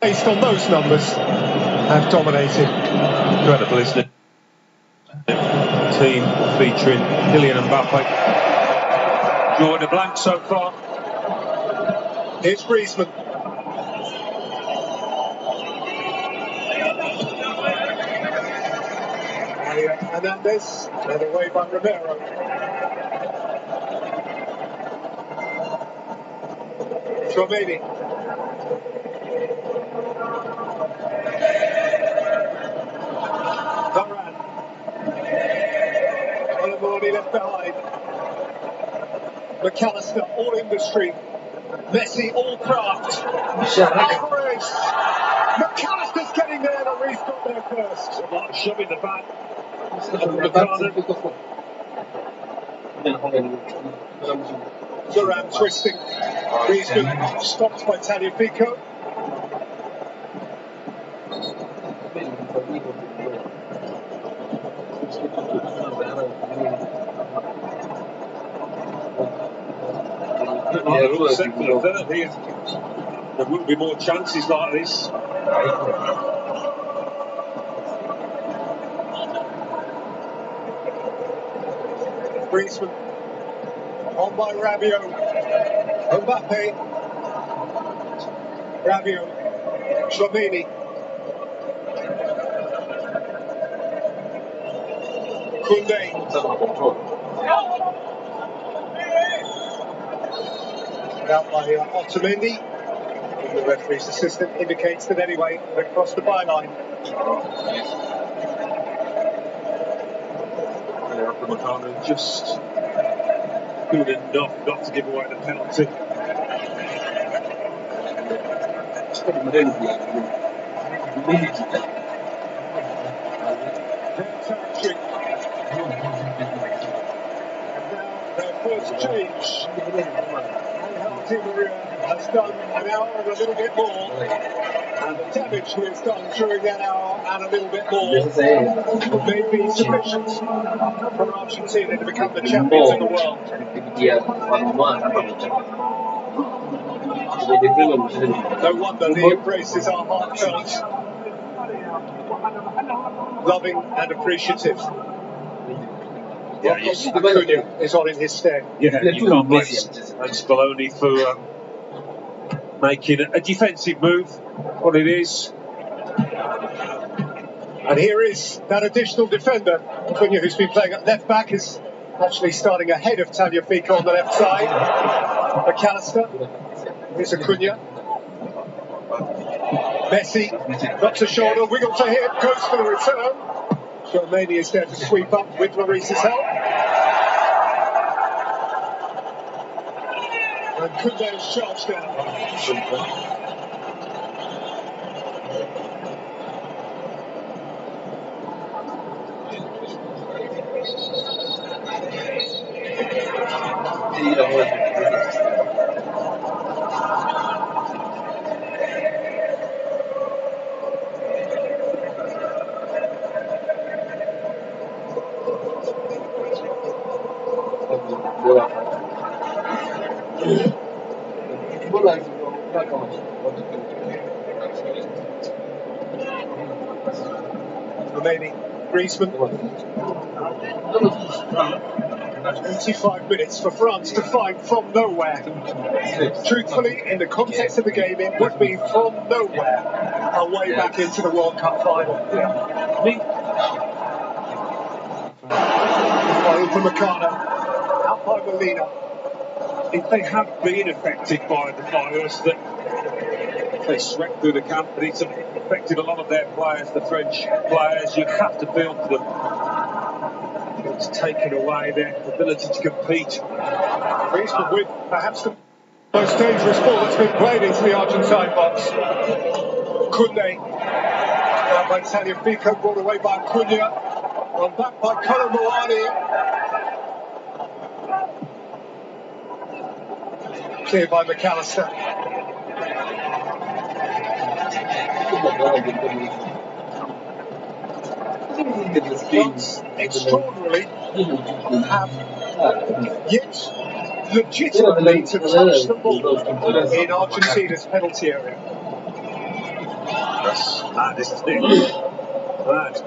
based on those numbers, have dominated. Incredible, isn't it? Team featuring Kylian Mbappe. Drawing a blank so far. Here's Griezmann. Hernandez, led away by Romero. Chouameni. Varane. Alamani left behind. McAllister, all industry. Messi, all craft. Alvarez. McAllister's getting there, the Reece got there first. A lot of shoving the back. Varane twisting. Griezmann stopped by Tagliafico. There wouldn't be more chances like this. Griezmann on by Rabiot. Mbappe. Rabiot. Chouameni. Kunde. Out by Otamendi. The referee's assistant indicates that anyway, they've crossed the byline. Makana just good enough not to give away the penalty. Their first change. Di Maria has done an hour and a little bit more, and the damage he has done during that hour and a little bit more may be sufficient for Argentina to become the champions of the world. No wonder the embraces are heartfelt, loving and appreciative. Acuna is on in his stead. Yeah, you can't blame Spaloni for making a defensive move, what it is. And here is that additional defender. Acuna, who's been playing at left back, is actually starting ahead of Tagliafico on the left side. McAllister. Here's Acuna. Messi drops a shoulder, wiggle to him, goes for the return. Romania is there to sweep up with Lloris's help. And Koundé is charged down. Remaining Griezmann. 25 minutes for France to find from nowhere. Truthfully, in the context of the game, it would be from nowhere a way back into the World Cup final. Into Makana, out by Molina. If they have been affected by the virus, that they swept through the camp, but it's affected a lot of their players, the French players. You have to feel for them. It's taken away their ability to compete. Griezmann with perhaps the most dangerous ball that's been played into the Argentine box. Koundé, now by Tagliafico, brought away by Acuna, and back by Colomboani. Cleared by McAllister. France, extraordinarily, have yet legitimately to touch the ball in Argentina's penalty area. This is big. Right.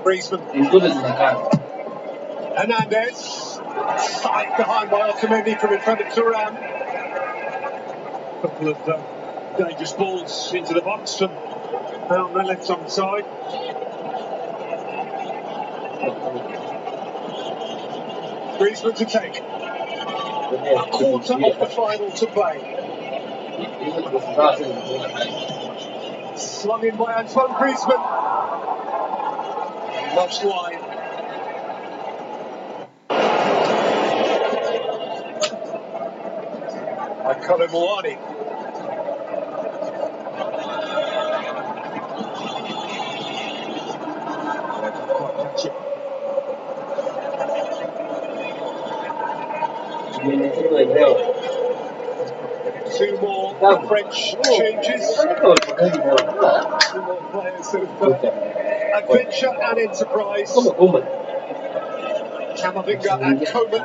Griezmann. Hernandez. Side behind by Otamendi from in front of Thuram. A couple of dangerous balls into the box from down the left hand side. Griezmann to take. A quarter of the final to play. Slung in by Antoine Griezmann. Lost line. By Colomboani. Two more French changes. Two more players of adventure and enterprise. Camavinga and Coman.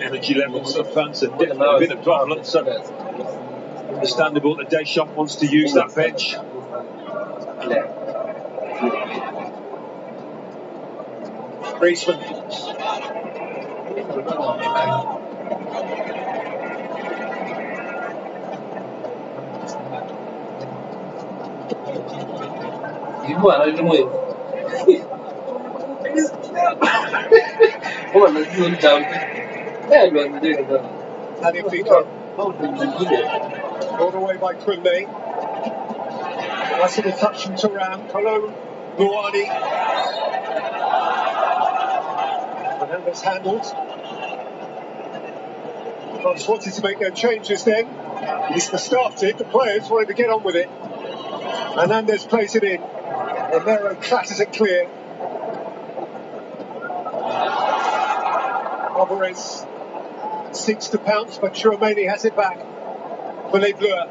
Energy levels of France have definitely been a problem, so understandable that Deschamps wants to use that bench. Griezmann. Gimana ini mau? Oh, nanti sudah jam. Dua nanti kita. Magnifico. Oh, begini. Brought away by Kunde. Nice little touch from Turan. Hello, Luani. Fernandez handled. France wanted to make their changes then. At least the staff did. The players wanted to get on with it. Fernandez plays it in. Romero clatters it clear. Alvarez seeks to pounce, but Chouameni has it back for Les Bleus.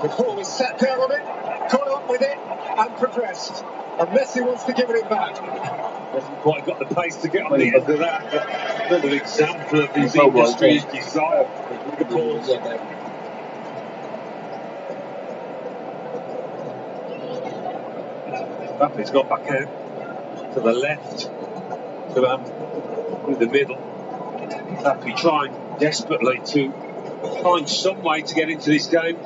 The ball was sat down on it, got up with it, and progressed. And Messi wants to give it back. Hasn't quite got the pace to get on the end of that. But another example of his industry's desire. The pause. Mbappe's got back out to the left, to in the middle. Mbappe trying desperately to find some way to get into this game.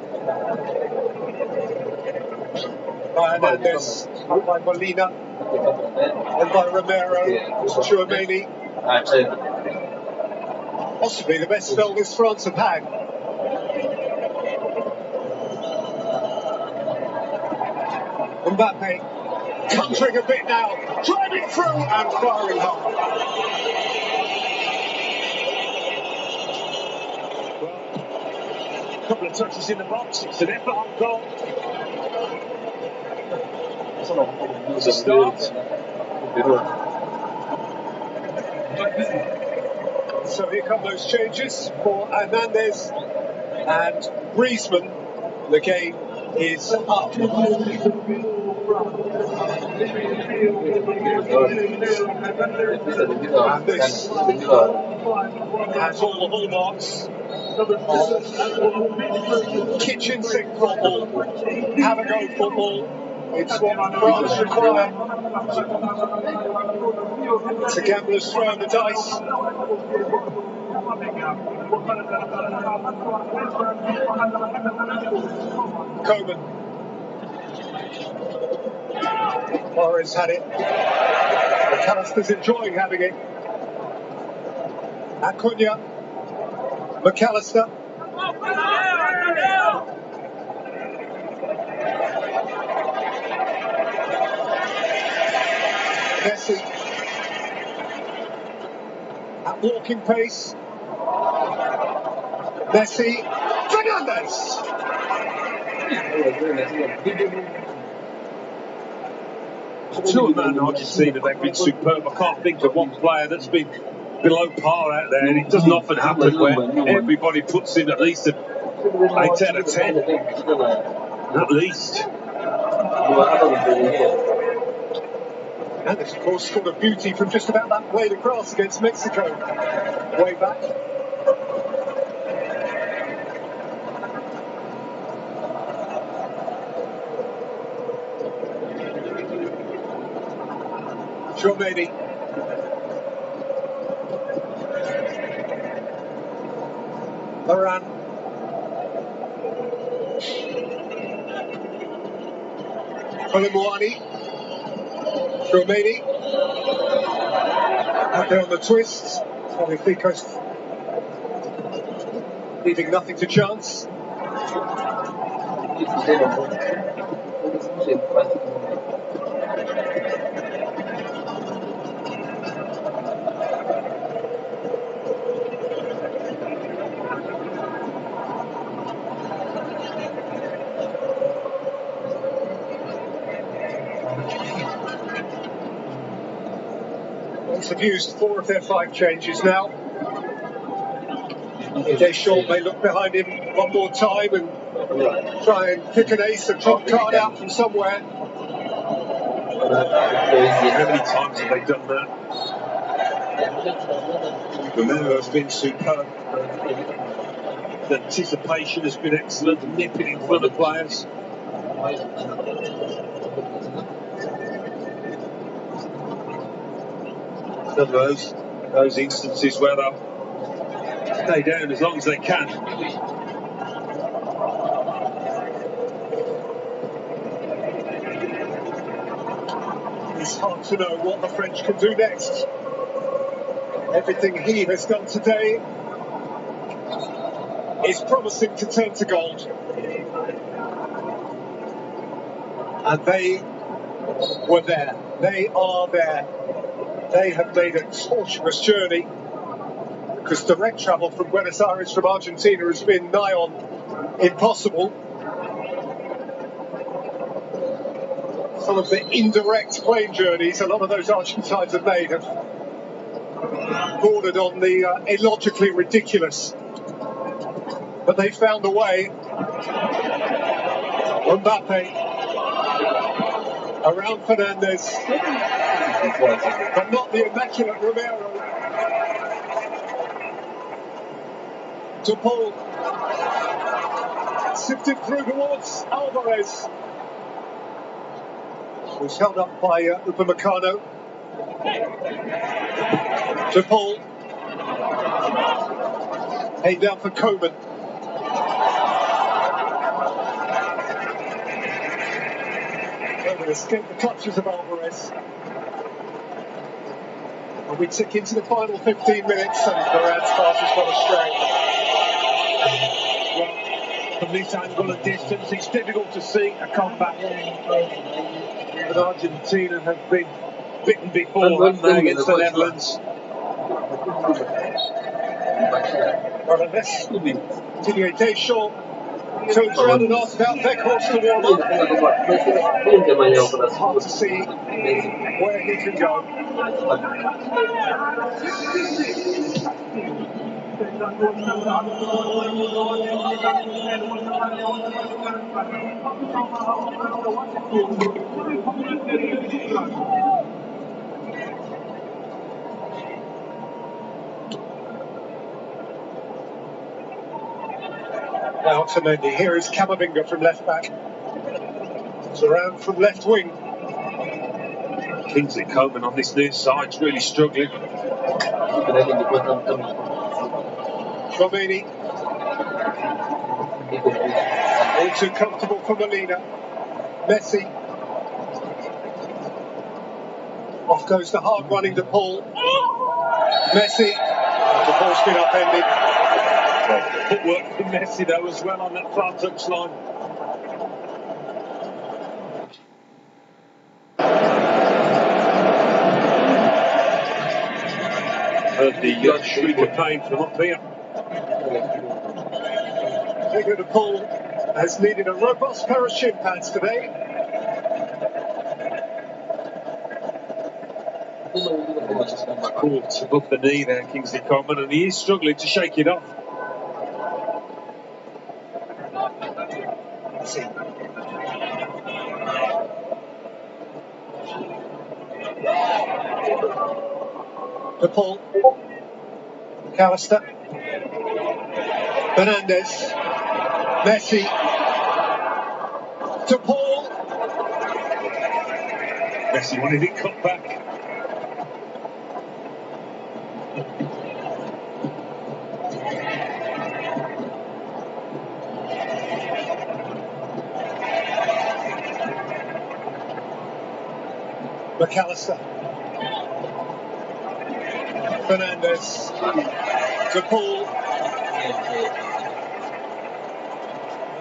By Hernandez, by Molina, and by Romero, Chouameni. Possibly the best spell this France have had. Mbappe, countering a bit now, driving through and firing hard. Well, a couple of touches in the box, it's an effort on goal. It's a start. So here come those changes for Hernandez and Griezmann. The game is up. And this has all the hallmarks of kitchen sink football, have a go football. It's what France require. It's a gambler's throwing the dice. Coman. Morris had it. McAllister's enjoying having it. Acuna. McAllister. Messi. At walking pace. Messi. Fernandez. Two of Man Argentina, they've been superb. I can't think of one player that's been below par out there, and it doesn't often happen where everybody puts in at least a 8 out of 10. At least. And it's, of course, scored a beauty from just about that blade across against Mexico. Way back. Chouameni. Varane. Colomboani. Chouameni. Out there on the twist. Magnifico's leaving nothing to chance. Have used 4 of their 5 changes now. Deschamps may look behind him one more time and try and pick an ace, a trump card out from somewhere. How many times have they done that? Romero has been superb. The anticipation has been excellent, nipping in front of players. Another of those instances where they'll stay down as long as they can. It's hard to know what the French can do next. Everything he has done today is promising to turn to gold. And they were there. They are there. They have made a tortuous journey, because direct travel from Buenos Aires from Argentina has been nigh on impossible. Some of the indirect plane journeys a lot of those Argentines have made have bordered on the illogically ridiculous. But they found a way. Mbappe around Fernandez, but not the immaculate Romero. To Paul, sifted through towards Alvarez, was held up by Upamecano. To Paul, head down for Coman. Coman escaped the clutches of Alvarez. And we tick into the final 15 minutes, and Varane's pass has gone astray. Well, from this angle and distance, it's difficult to see a comeback. But Argentina have been bitten before, haven't they, against the Netherlands? Well, unless Didier Deschamps turns around and asks about Weghorst to warm up, it's hard to see where he can go. Now to Mendy. Here is Camavinga from left back. It's around from left wing. Kingsley Coman on this near side's really struggling. Romani. All too comfortable for Molina. Messi. Off goes the hard running to Paul. Messi. The ball's been upended. Footwork from Messi though as well on that far touchline. Heard the shriek of pain from up here. Figure to Paul has needed a robust pair of shin pads today. Caught above the knee there, Kingsley Coman, and he is struggling to shake it off. To Paul. McAllister. Fernandez. Messi. To Paul. Messi wanted it cut back. McAllister. Fernandez. To Paul.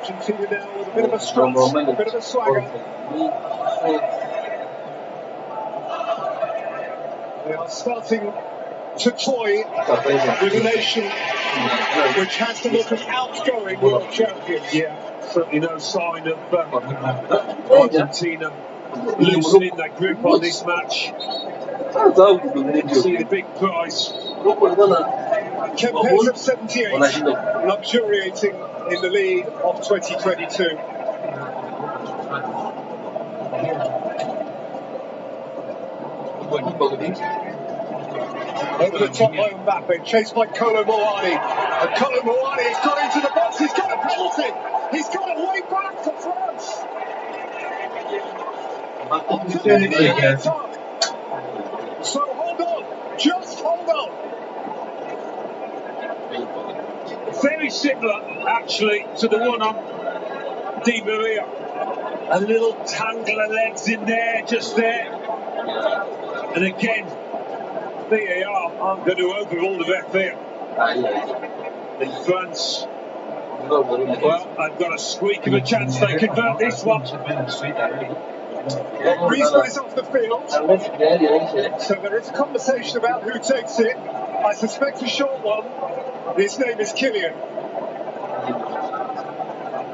Argentina now with a bit of a strut, a bit of a swagger. They are starting to toy with a nation which has to look as outgoing world champions. Yeah, certainly no sign of Argentina loosening their grip on this match. See the big prize. Kempes of 78, luxuriating in the lead of 2022. Over the top by Mbappe, chased by Kolo Muani. And Kolo Muani has got into the box, he's got a penalty! He's got it way back for France! So hold on, similar, actually, to the one on Di Maria. A little tangle of legs in there, just there. And again, VAR aren't going to overrule the ref here. In France, well, I've got a squeak of a chance they convert this one. Griezmann is off the field. So there is a conversation about who takes it. I suspect a short one. His name is Kylian.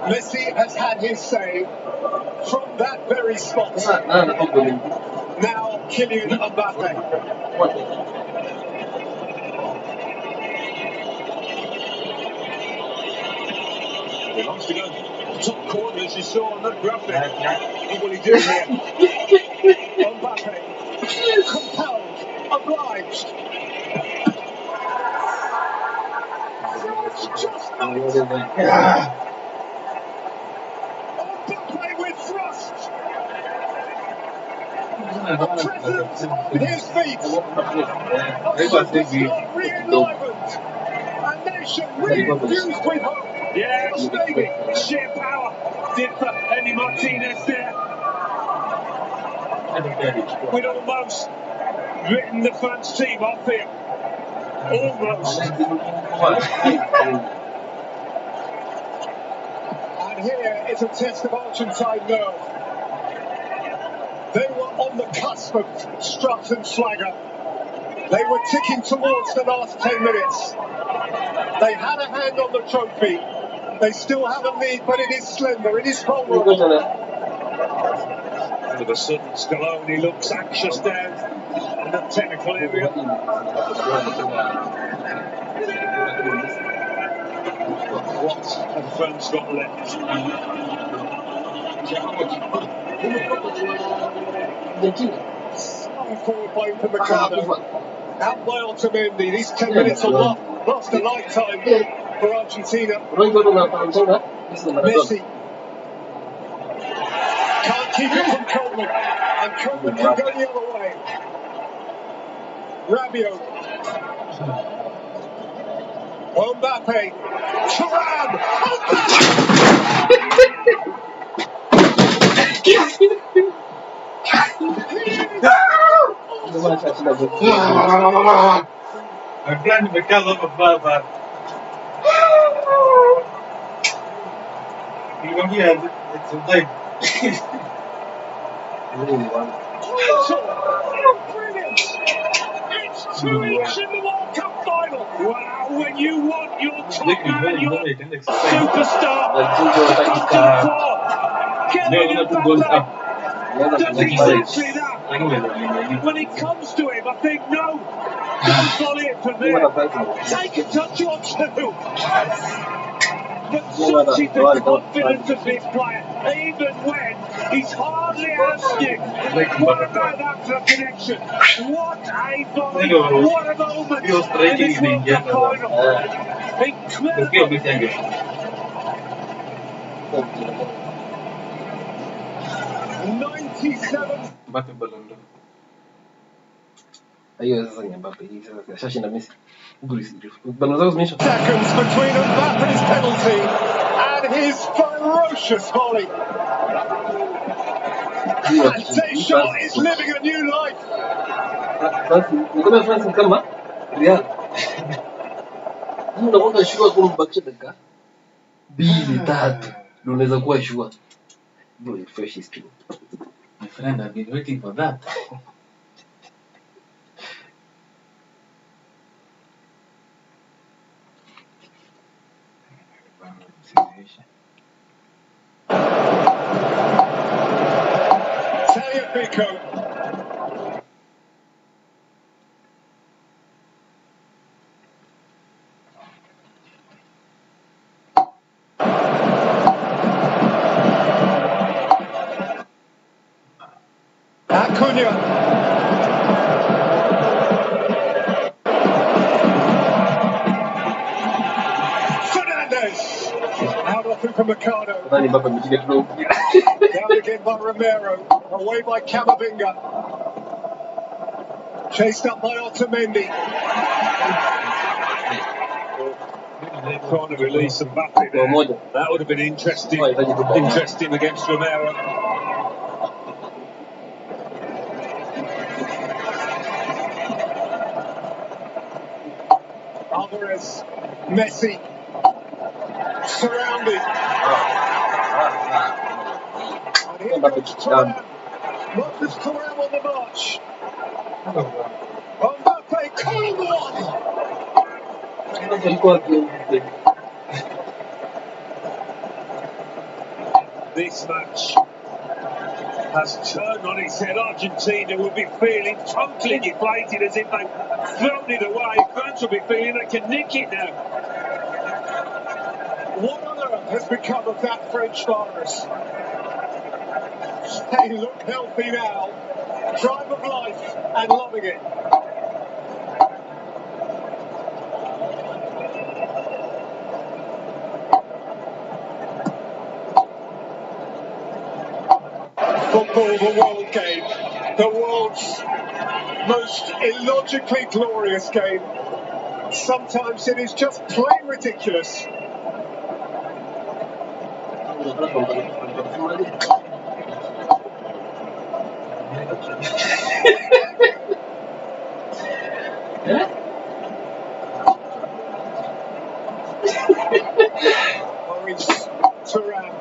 Messi has had his say from that very spot. Now Kylian Mbappe. He wants to go top corner, as you saw on that graphic. What will he do here? Mbappe. Compelled. Obliged. Just not. Mbappe with thrust. The president on his feet. A superstar re-enlivened. A nation re-infused with hope. Yes, maybe. Sheer power. Did for Emi Martinez there. We'd almost written the France team off here. Almost. And here is a test of Argentine nerve. They were on the cusp of strut and swagger. They were ticking towards the last 10 minutes. They had a hand on the trophy. They still have a lead, but it is slender, it is vulnerable. All of a sudden, Scaloni looks anxious down in that technical area. What have France got left? Forward play for Mercado. Out by Otamendi. These 10 minutes are lost a lifetime for Argentina. Messi can't keep it from Coleman, and Coleman can go the other way. Rabiot. Mbappe. Thuram. I'm trying to make a lot of bad. You want me to it's something. Brilliant! It's 2 each in the World Cup final. Wow, when you want your top man, your superstar, Kylian Mbappe does exactly that. When it comes to him, I think, no, don't volley it from there. Take a touch or two. But such is the confidence of this player, even when he's hardly asking. What about that for connection? What a volley! What a moment in this World Cup final! Incredible! 97. Mbappe Ballon d'Or. Hiyo sasa ni Mbappe, hii sasa ashashinda Messi. Ballon d'Or zimeisha. Seconds between Mbappe's penalty and his ferocious volley. That shot is living a new life. France kama Real. Unaona shua kwa mbakisha dakika 2-3 ndio unaweza kuwa shua. Bro, fresh history. My friend, I've been waiting for that. Tagliafico. Acuna. Fernandez. Out off it from Mercado. Nadhani Mbappe amejiga kidogo. Down again by Romero. Away by Camavinga. Chased up by Otamendi. trying to release Mbappe there. That would have been interesting against Romero. Alvarez, Messi, surrounded. And here comes Thuram. Marcus Thuram on the march. Mbappe, Colombo! This match has turned on its head. Argentina will be feeling totally deflated as if they've thrown it away. France will be feeling they can nick it now. What on earth has become of that French virus? They look healthy now, prime of life and loving it. Football, the world game, the world's most illogically glorious game. Sometimes it is just plain ridiculous. Maurice Thuram.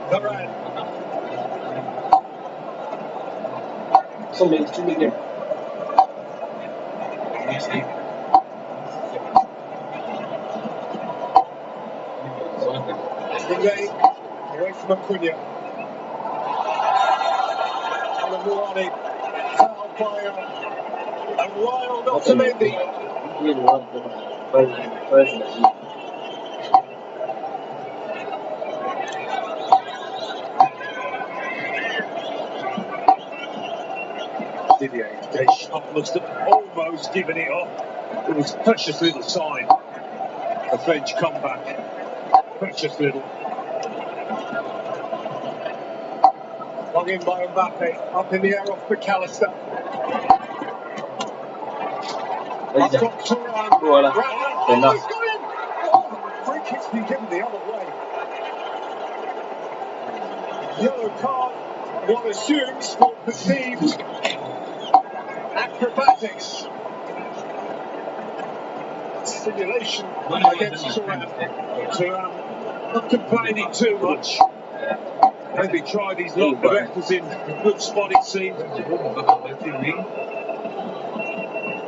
Thuram. Relay away from Acuna. Alamuani fouled by a wild Otamendi. Didier Deschamps must have almost given it up. It was precious little time. A French comeback. Precious little. Long in by Mbappe, up in the air off McAllister. Up top Thuram. He's got him! Oh, free kick's been given the other way. Yellow card, one assumes, for perceived acrobatics. Simulation against Thuram. Thuram not complaining too much. Maybe tried his luck. The ref was in a good spot, it seemed.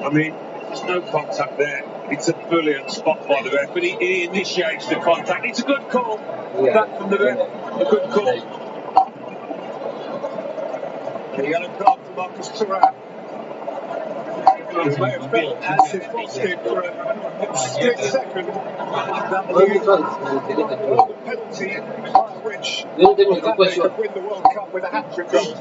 I mean, there's no contact there. It's a brilliant spot by the ref, but he initiates the contact. It's a good call. Back from the ref. A good call. The yellow card for Marcus Thuram. He may have felt as if lost him for a split second. That was the penalty by which Mbappe could win the World Cup with a hat-trick goal.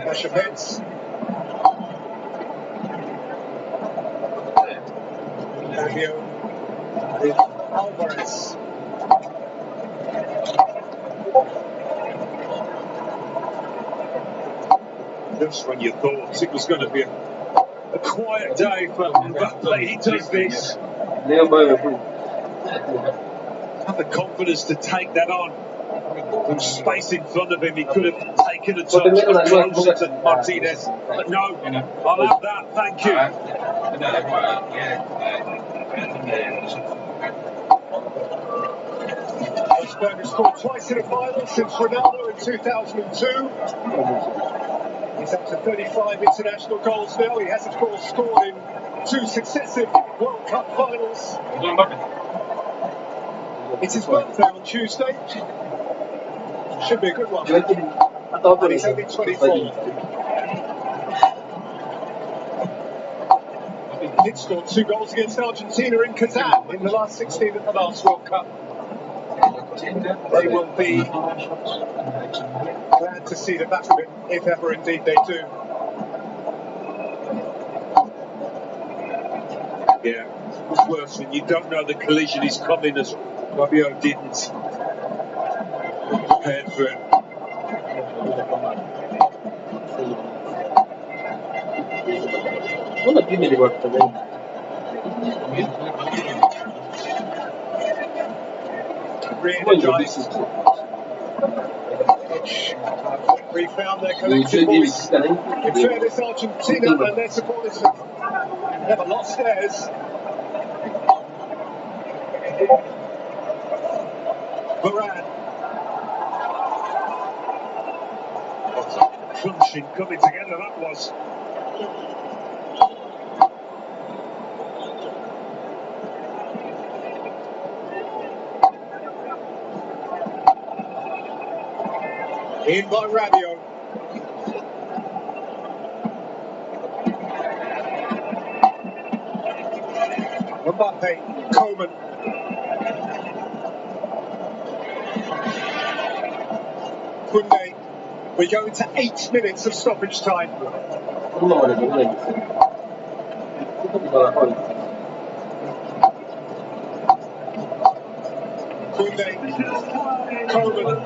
Bashevitz. Fabio with Alvarez. Just when you thought it was going to be a quiet day for Mbappe, he does this. Have the confidence to take that on. With space in front of him, he could have taken a touch closer to Martinez. But no, I'll have that, thank you. Rosberg has scored twice in a final since Ronaldo in 2002. He's up to 35 international goals now. He has, of course, scored in 2 successive World Cup finals. It's his birthday on Tuesday. Should be a good one. And he's only 24. Did score 2 goals against Argentina in Kazan in the last 16 at the last World Cup. They will be glad to see the back of it, if ever indeed they do. Yeah, it's worse when you don't know the collision is coming, as Fabio didn't. Prepared for it. Re-energised. Refound their collective voice. In fairness, Argentina and their supporters have never lost theirs. Varane. What a crunching coming together that was. In by Rabiot. Mbappe, Coleman. Koundé. We go into 8 minutes of stoppage time. Koundé. Coleman.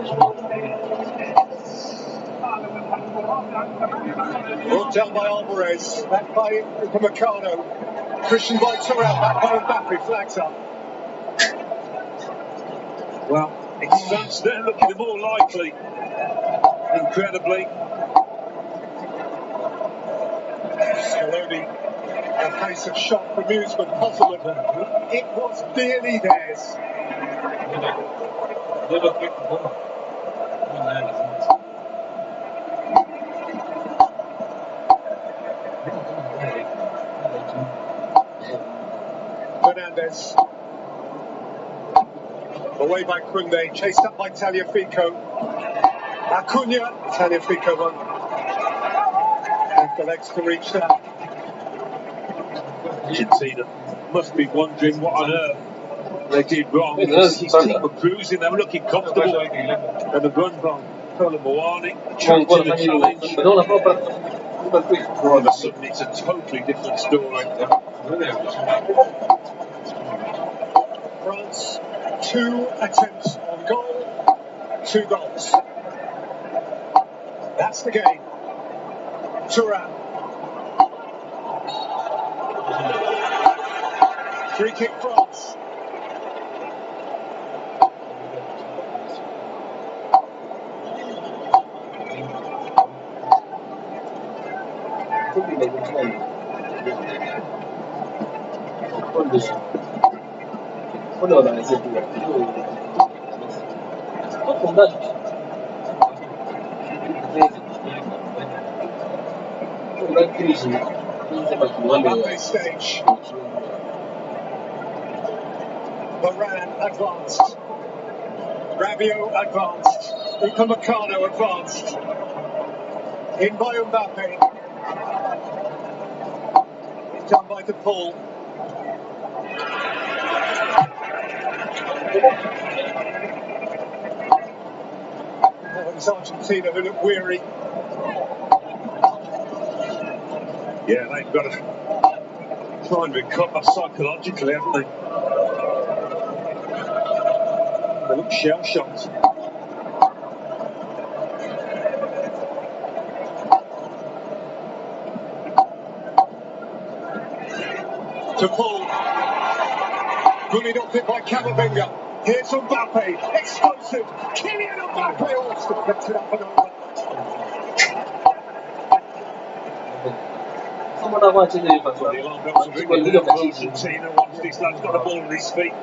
Brought down by Alvarez. Back by Upamecano. Christian by Thuram. Back by Mbappe. Flags up. Well, it's France there looking the more likely. Incredibly. Scaloni, a face of shock, bemusement, puzzlement. It was nearly theirs. Fernandez. Away by Koundé, chased up by Tagliafico. Acuna, Tagliafico won. And the legs to reach that. Argentina must be wondering what on earth they did wrong. His team were cruising, they were looking comfortable. And the run by Colomboani, changing the challenge. All of a sudden, it's a totally different story. France, 2 attempts on goal, 2 goals. That's the game. Thuram. Free kick France. Mbappe stage. Varane advanced. Rabiot advanced. Upamecano advanced. In by Mbappe. Done by De Paul. It's Argentina who look weary. Yeah, they've got to try and recover psychologically, haven't they? They look shell-shocked. To Paul. Bullied off it by Camavinga. Here's Mbappe. Explosive. Kylian Mbappe. Oh, it's deflected up and over. Argentina, once this lad's got the ball in his feet,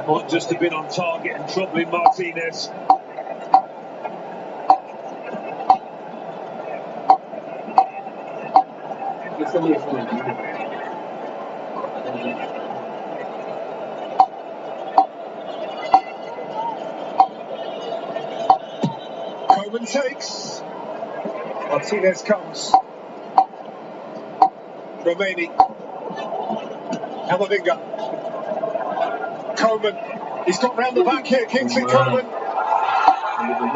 might just have been on target and troubling Martinez. Coleman takes. Martinez comes. Romani. Camavinga. Coleman. He's got round the back here, Kingsley Coleman.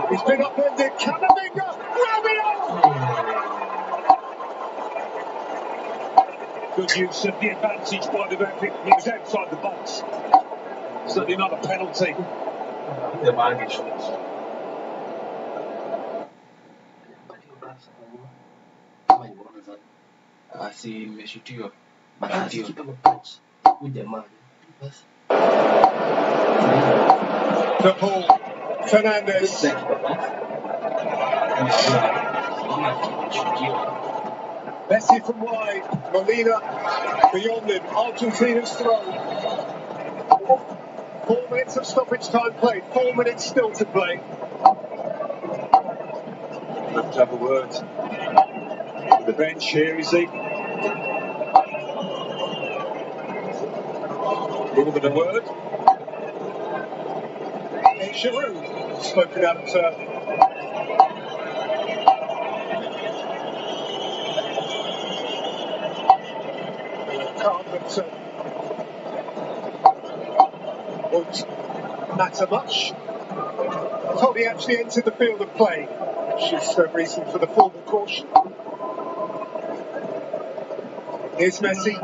He's been upended. Camavinga. Good use of the advantage by the referee. He was outside the box. Certainly not a penalty. The man shots. Asimeshutiwa huyu jamaa basi To Paul Fernandes. Messi from wide. Molina beyond him. Argentina's throw. 4 minutes of stoppage time played. 4 minutes still to play. Have to have a word. The bench here, is he? More than a word. Giroud spoken out of turn. Card that won't matter much. I thought he actually entered the field of play, which is the reason for the formal caution. Here's Messi.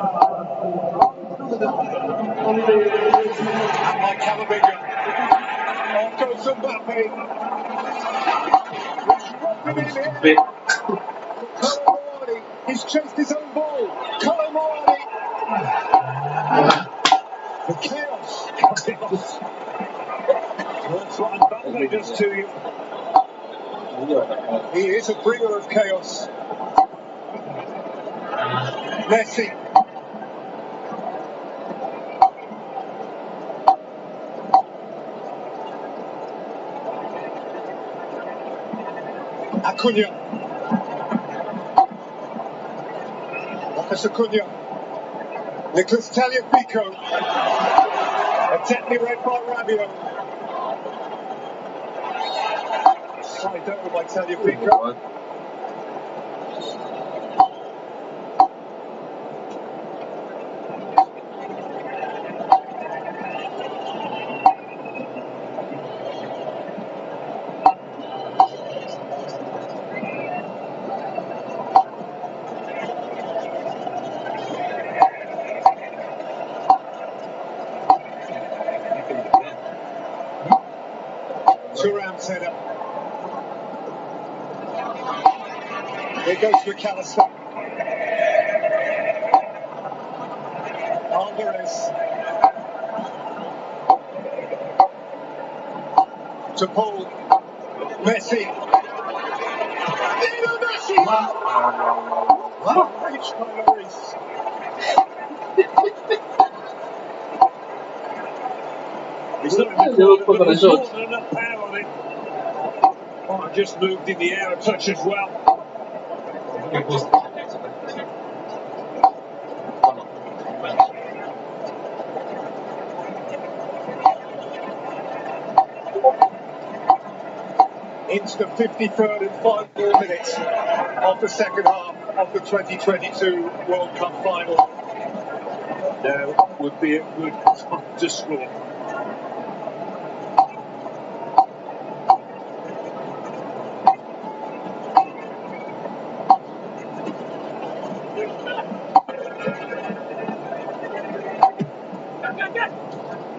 And by Camavinga. Off goes Mbappe. He's dropping in here. Colomboani. He's chased his own ball. Colomboani. The chaos. That's what Mbappe does to you. He is a bringer of chaos. Messi. Acuna. Marcus Acuna. Nicolas Tagliafico. Definitely read by Rabiot. Side over by Tagliafico. Thuram's header. Here goes McAllister. Alvarez. To Paul. Messi. Lionel Messi! Reached by Lloris. He's not enough power on it. Oh, just moved in the air a touch as well. Into the 53rd and final minutes of the second half of the 2022 World Cup final. Now would be a good time to score.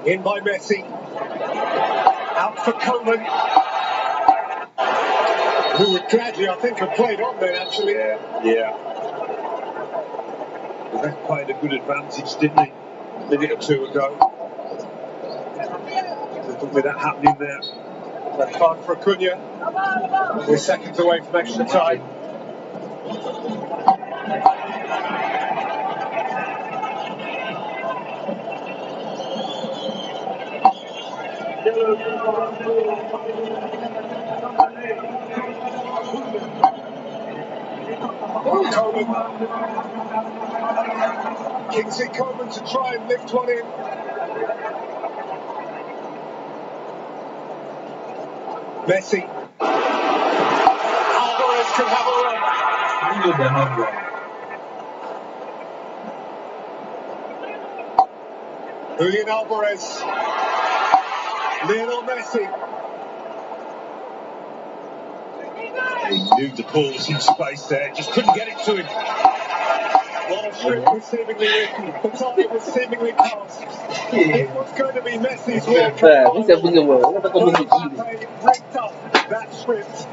In by Messi. Out for Coleman. Who would gladly, I think, have played on there, actually. Yeah. Well, that played a good advantage, didn't he? A minute or two ago. With that happening there. That card for Acuna. We're seconds away from extra time. Coleman. Kingsley Coleman to try and lift one in. Messi. Alvarez can have a run. Julian Alvarez. Lionel Messi. He knew to pull some space there, just couldn't get it to him. While the script was seemingly written, the time was seemingly past. It was going to be Messi's World Cup final. Mbappe ripped up that script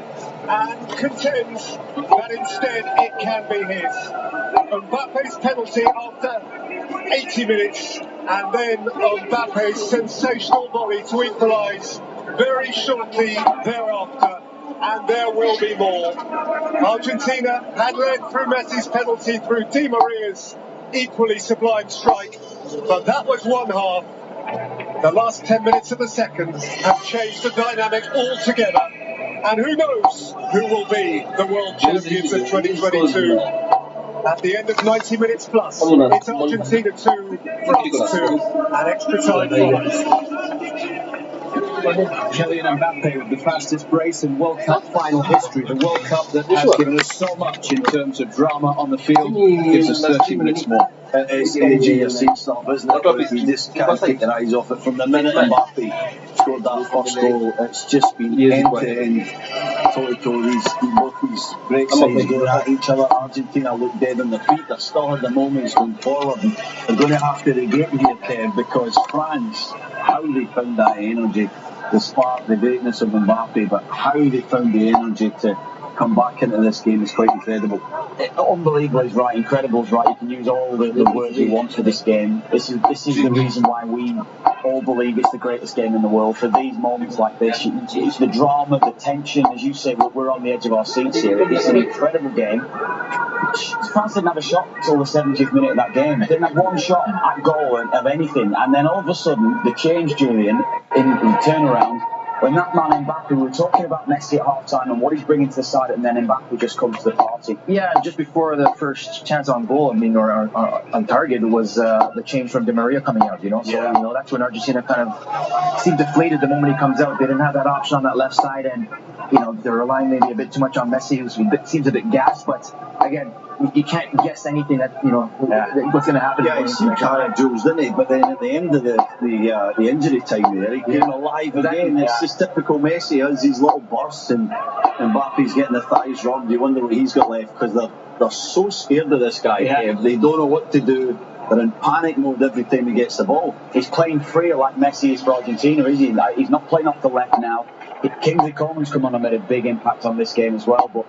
and contends that instead it can be his. Mbappe's penalty after 80 minutes, and then Mbappe's sensational volley to equalise very shortly thereafter. And there will be more. Argentina had led through Messi's penalty through Di Maria's equally sublime strike, but that was one half. The last 10 minutes of the second have changed the dynamic altogether. And who knows who will be the world champions of 2022. At the end of 90 minutes plus, it's Argentina 2, France 2, and extra time follows. Kylian Mbappe with the fastest brace in World Cup final history. The World Cup that has given us so much in terms of drama on the field gives us 30 minutes more. It's energy of stuff, isn't it? But you just can't take your eyes off it. From the minute Mbappe scored that first goal, it's just been end-to-end, toe-to-toe. Both these great sides going at each other. Argentina look dead on their feet. They're still had the moments going forward. And they're going to have to regain here, Kev, because France, how they found that energy, the spark, the greatness of Mbappe, but how they found the energy to come back into this game is quite incredible. Unbelievable is right, incredible is right. You can use all the words you want for this game. This is the reason why we all believe it's the greatest game in the world. For these moments like this, it's the drama, the tension. As you say, we're on the edge of our seats here. It's an incredible game. France didn't have a shot until the 70th minute of that game. They didn't have one shot at goal of anything. And then all of a sudden, the change, Julian, in the turnaround, when that man Mbappe, we were talking about Messi at half-time and what he's bringing to the side, and then Mbappe just comes to the party. Yeah, just before the first chance on goal, or on target, was the change from Di Maria coming out, So, that's when Argentina kind of seemed deflated the moment he comes out. They didn't have that option on that left side, and, they're relying maybe a bit too much on Messi, who seems a bit gassed, but, again, you can't guess anything that, what's going to happen. Yeah, he seemed kind of Jules, didn't he? But then at the end of the injury time there, he came alive again. It's just typical Messi. He has these little bursts, and Mbappe's getting the thighs rubbed. You wonder what he's got left, because they're so scared of this guy. Yeah. They don't know what to do. They're in panic mode every time he gets the ball. He's playing freer like Messi is for Argentina, is he? He's not playing off the left now. Kingsley Coman's come on and made a big impact on this game as well, but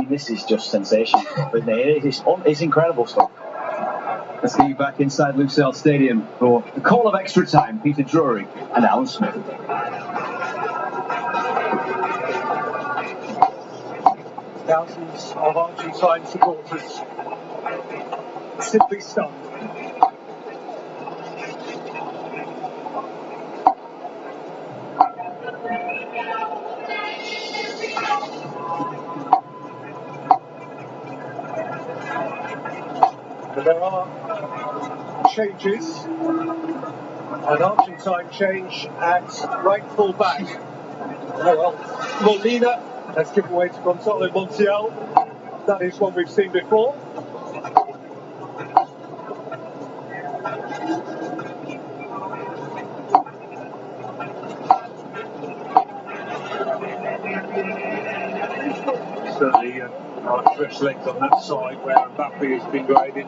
this is just sensational, isn't it? It's incredible stuff. Let's get you back inside Lusail Stadium for the call of extra time. Peter Drury and Alan Smith. Thousands of Argentine supporters simply stunned. But there are changes. An Argentine change at right full back. Molina has given way to Gonzalo Montiel. That is one we've seen before. Certainly our fresh legs on that side where Mbappe has been graded.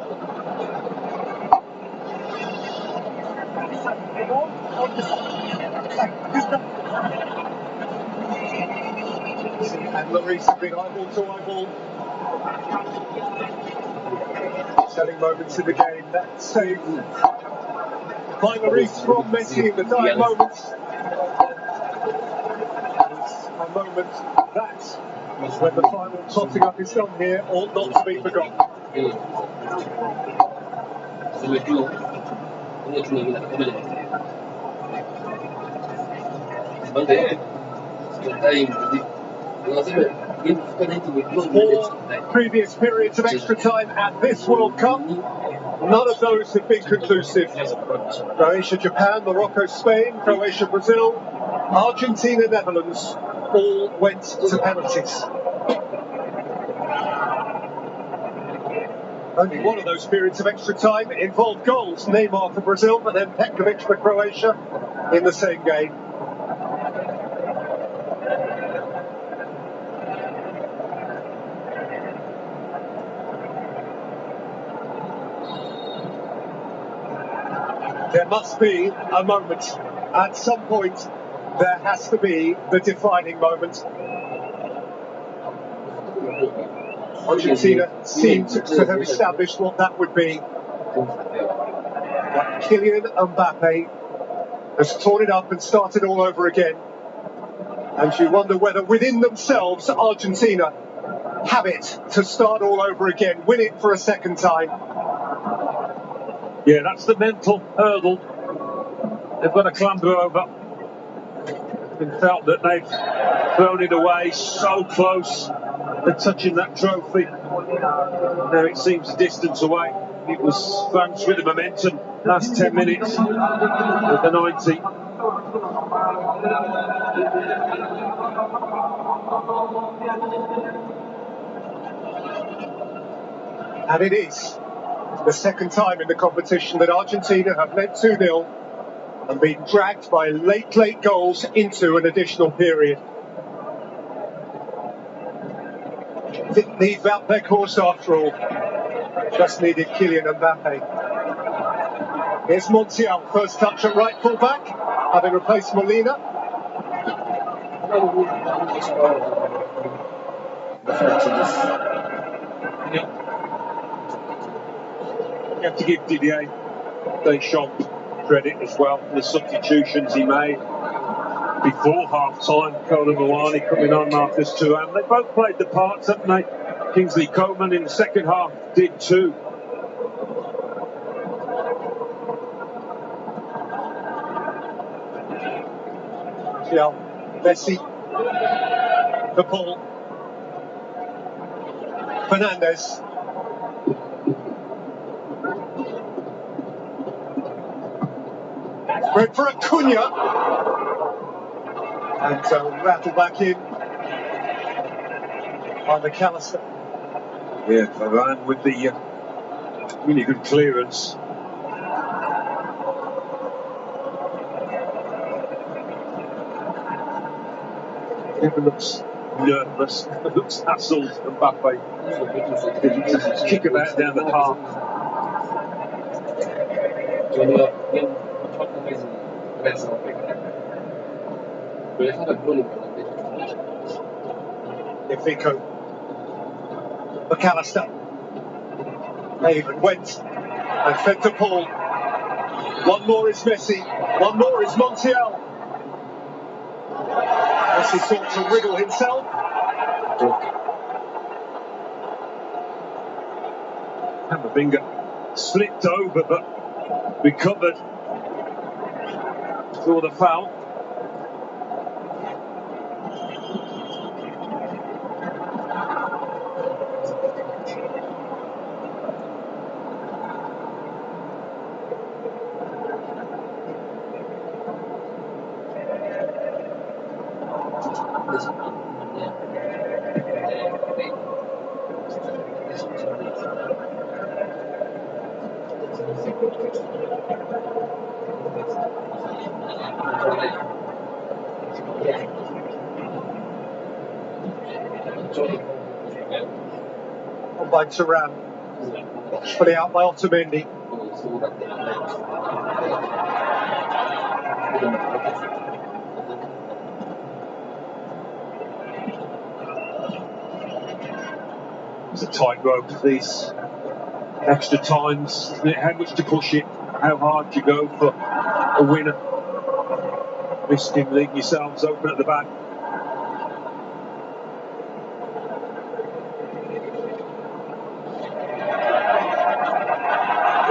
And Lloris have been eyeball to eyeball. Telling moments in the game. That save by Lloris from Messi in the dying moments. A moment that was when the final totting up is done here, ought not to be forgotten. For previous periods of extra time at this World Cup, none of those have been conclusive. Croatia, Japan, Morocco, Spain, Croatia, Brazil, Argentina, Netherlands, all went to penalties. Only one of those periods of extra time involved goals. Neymar for Brazil, but then Petkovic for Croatia in the same game. There must be a moment. At some point, there has to be the defining moment. Argentina seemed to have established what that would be. But Kylian Mbappe has torn it up and started all over again. And you wonder whether within themselves, Argentina have it to start all over again, win it for a second time. Yeah, that's the mental hurdle they've got to clamber over. It's felt that they've thrown it away, so close to touching that trophy. Now it seems a distance away. It was France with the momentum last 10 minutes of the 90. And it is the second time in the competition that Argentina have led 2-0 and been dragged by late goals into an additional period. Didn't need Mbappe course after all. Just needed Kylian Mbappe. Here's Montiel, first touch at right full back, having replaced Molina. You have to give Didier Deschamps credit as well for the substitutions he made before half-time. Kolo Muani coming on, Marcus Thuram. They both played the parts, haven't they? Kingsley Coman in the second half did too. Messi, the ball. Fernandez. Spread for Acuna. And rattled back in by McAllister. Yeah, Varane with the really good clearance. Even looks nervous, looks hassled, Mbappe. Just kick about down the park. Fico. McAllister. They even went and fed to Paul. One more is Messi. One more is Montiel. Messi sought to wriggle himself. Camavinga slipped over but recovered. Saw the foul. On by Thuram. Watchfully out by Otamendi. It's a tightrope, these extra times, isn't it? How much to push it, how hard to go for a winner. Risking leaving yourselves open at the back.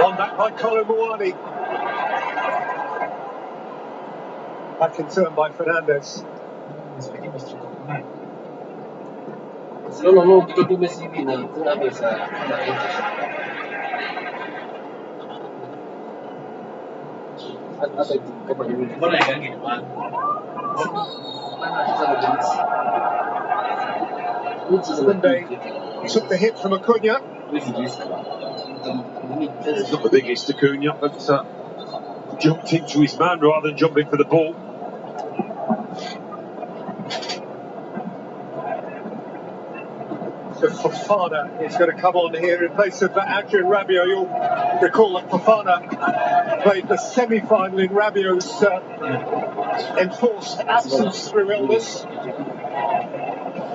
One back by Kolo Muani. Back in turn by Fernandez. Sunday took the hit from Acuna. He's not the biggest Acuna, but jumped into his man rather than jumping for the ball. So Fofana is going to come on here in place of Adrian Rabiot. You'll recall that Fofana played the semi-final in Rabiot's enforced absence through illness.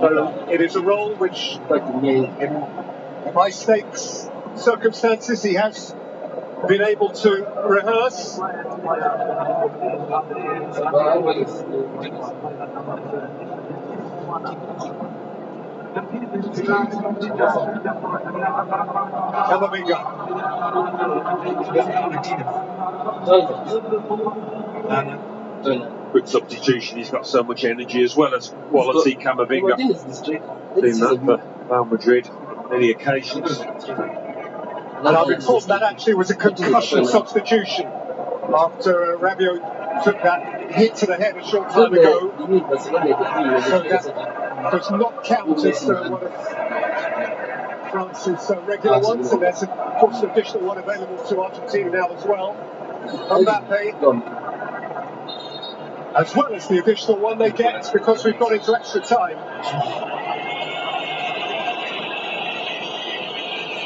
So it is a role which, in high stakes circumstances, he has been able to rehearse. Camavinga. Good substitution, he's got so much energy as well as quality. Camavinga doing that for Real Madrid on many occasions. And I recall that actually was a concussion substitution after Rabiot took that hit to the head a short time ago. So that does not count as one of France's regular ones, and there's of course an additional one available to Argentina now as well. Mbappe, as well as the additional one they get because we've got into extra time.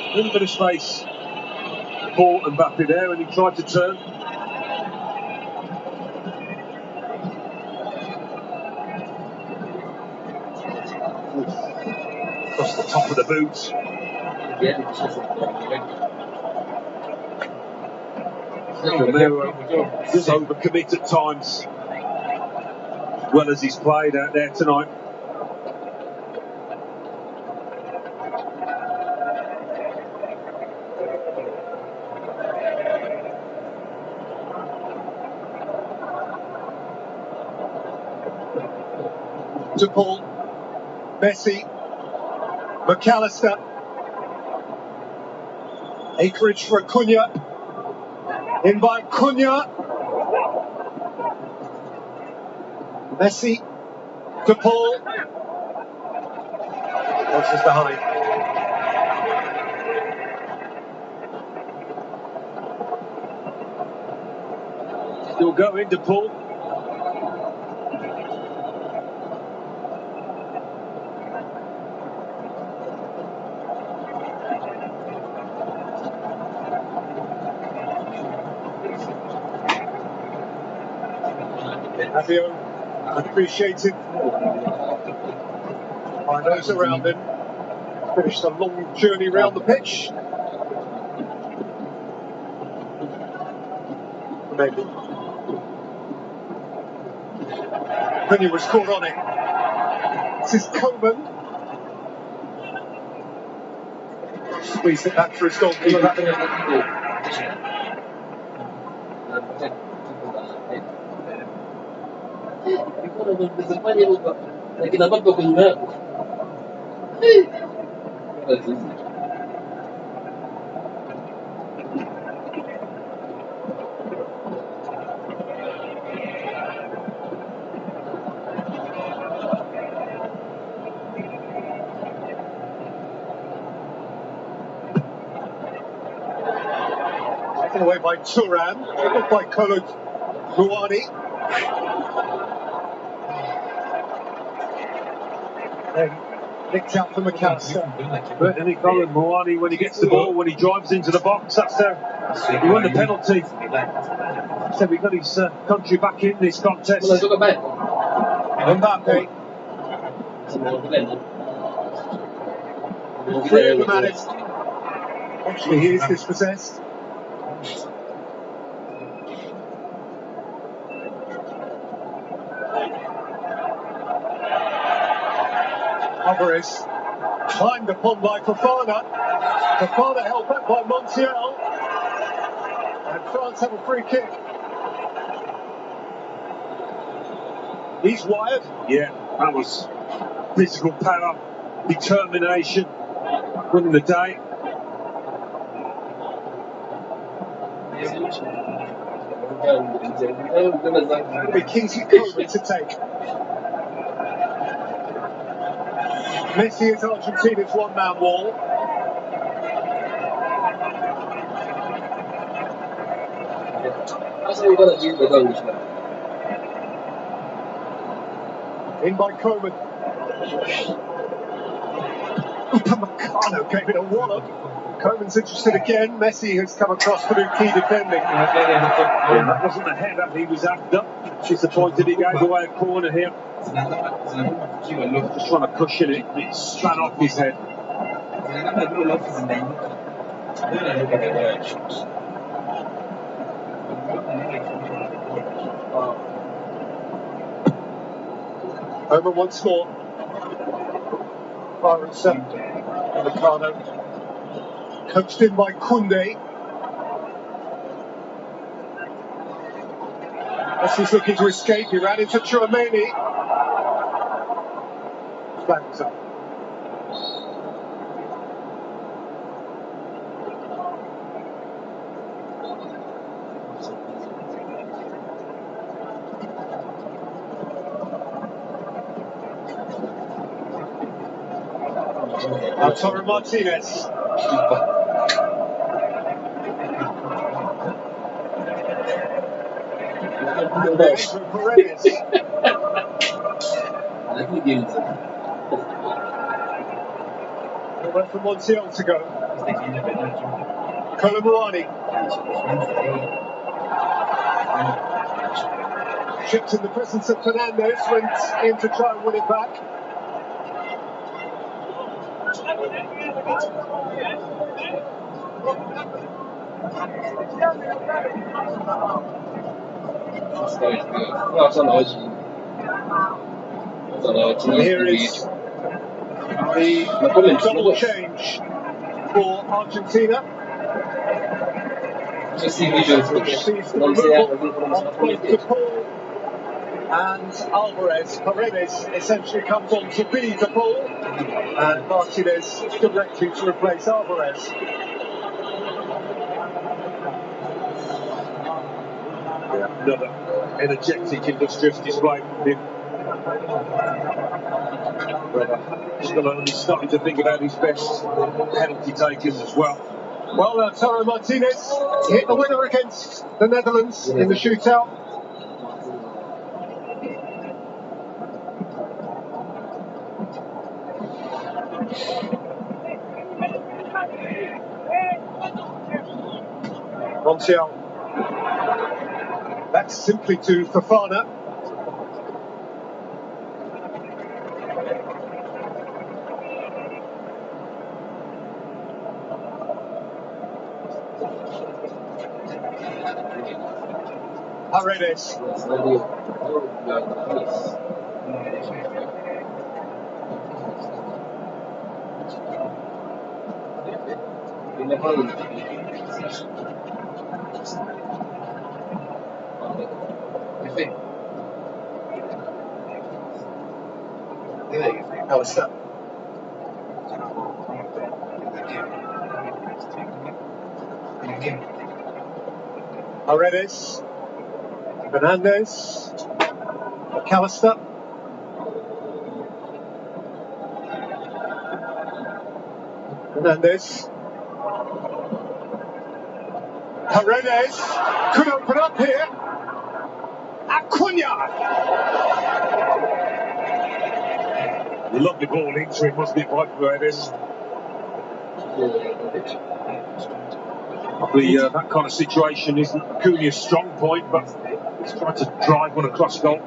A little bit of space for Mbappe there, and he tried to turn. Across the top of the boot. Does overcommit at times, as well as he's played out there tonight. De Paul, Messi, McAllister, acreage for Acuna, in by Acuna, Messi, De Paul, crosses behind. Still going, De Paul. Rabiot appreciated by those around him. Finished a long journey round the pitch. Maybe. Acuna was caught on it. This is Coman. Squeezed it back for his goalkeeper. Taken away by Turan, taken by Kolo Muani. Then nicked out for McAllister. But any Kolo Muani, when he gets the ball, when he drives into the box, that's he won the penalty. So we got his country back in this contest. Mbappe. 3 of them at it. Actually, he is dispossessed. Alvarez climbed upon by Fofana. Fofana held back by Montiel. And France have a free kick. He's wired. Yeah, that was physical power, determination, winning the day. It'll be Kingsley Coman to take. Messi is Argentina's one-man wall. In by Coman. Upamecano gave it a wallop. Coman's interested again. Messi has come across to do key defending. That wasn't the header he was after. Disappointed he gave away a corner here. Just trying to cushion it. It span off his head. Coman once more. Far and set. Upamecano. Coached in by Koundé. Messi's looking to escape. He ran into Tchouaméni. Flags up. Lautaro Martinez. Paredes. Went for Montiel to go. Colomboani. Chipped in the presence of Fernandez, went in to try and win it back. Here is the double change for Argentina. Which sees the removal of both De Paul and Alvarez. Paredes essentially comes on to be De Paul, and Martinez directly to replace Alvarez. Another energetic, industrious display from him. Still only starting to think about his best penalty takers as well. Well, Lautaro Martinez hit the winner against the Netherlands in the shootout. Montiel. That's simply to Fofana. Paredes. Alistair. Paredes. Fernandez. McAllister. Fernandez. Paredes could open up here. Acuna. Lovely ball into it, wasn't it, by Paredes? Probably that kind of situation isn't Acuna's strong point, but he's trying to drive one across goal.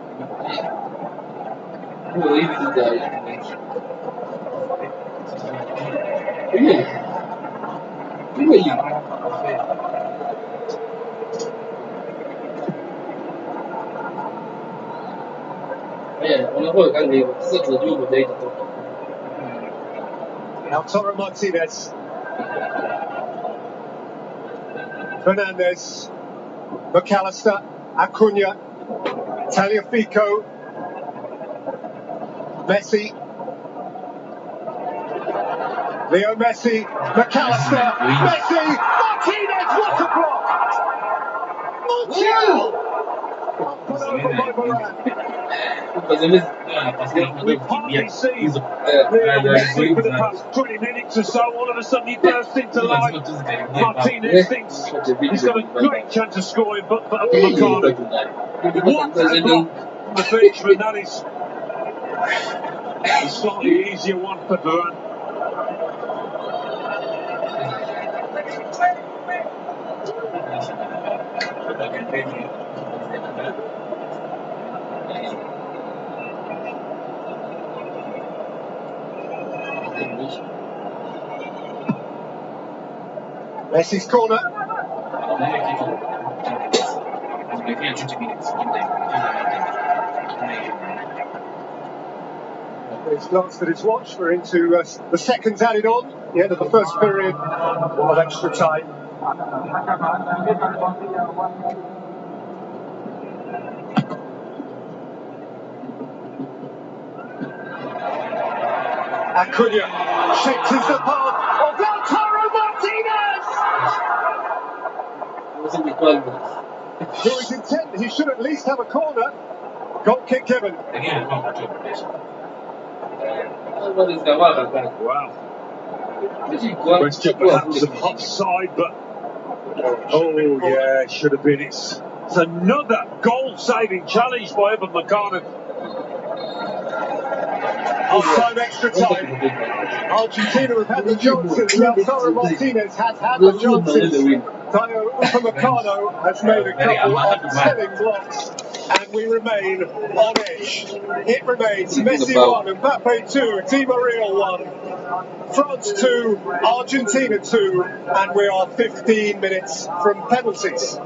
Lautaro Martinez. Fernandez. McAllister. Acuna. Tagliafico. Messi. Leo Messi. McAllister. Messi. Martinez. What a block! Montiel! Put over by Varane. We've hardly seen Lionel Messi for the past 20 minutes or so. All of a sudden he bursts into life. Martinez thinks he's got a great chance of scoring, but for Upamecano. What a block from the benchman. That is a slightly easier one for Varane. Messi's corner. He's glanced at his watch. We're into the seconds added on, the end of the first period of extra time. Acuna changes the path of Lautaro Martinez! Who is intent, he should at least have a corner. Goal kick given. Wow. Question perhaps of offside, but oh yeah, should have been. It's another goal-saving challenge by Upamecano. Half-time extra time. Argentina have had the chances. Lautaro Martinez has had the chances. Tayo Upamecano has made a couple of telling blocks. And we remain on edge. It remains Messi 1, Mbappe 2, Di Maria 1, France 2, Argentina 2, and we are 15 minutes from penalties.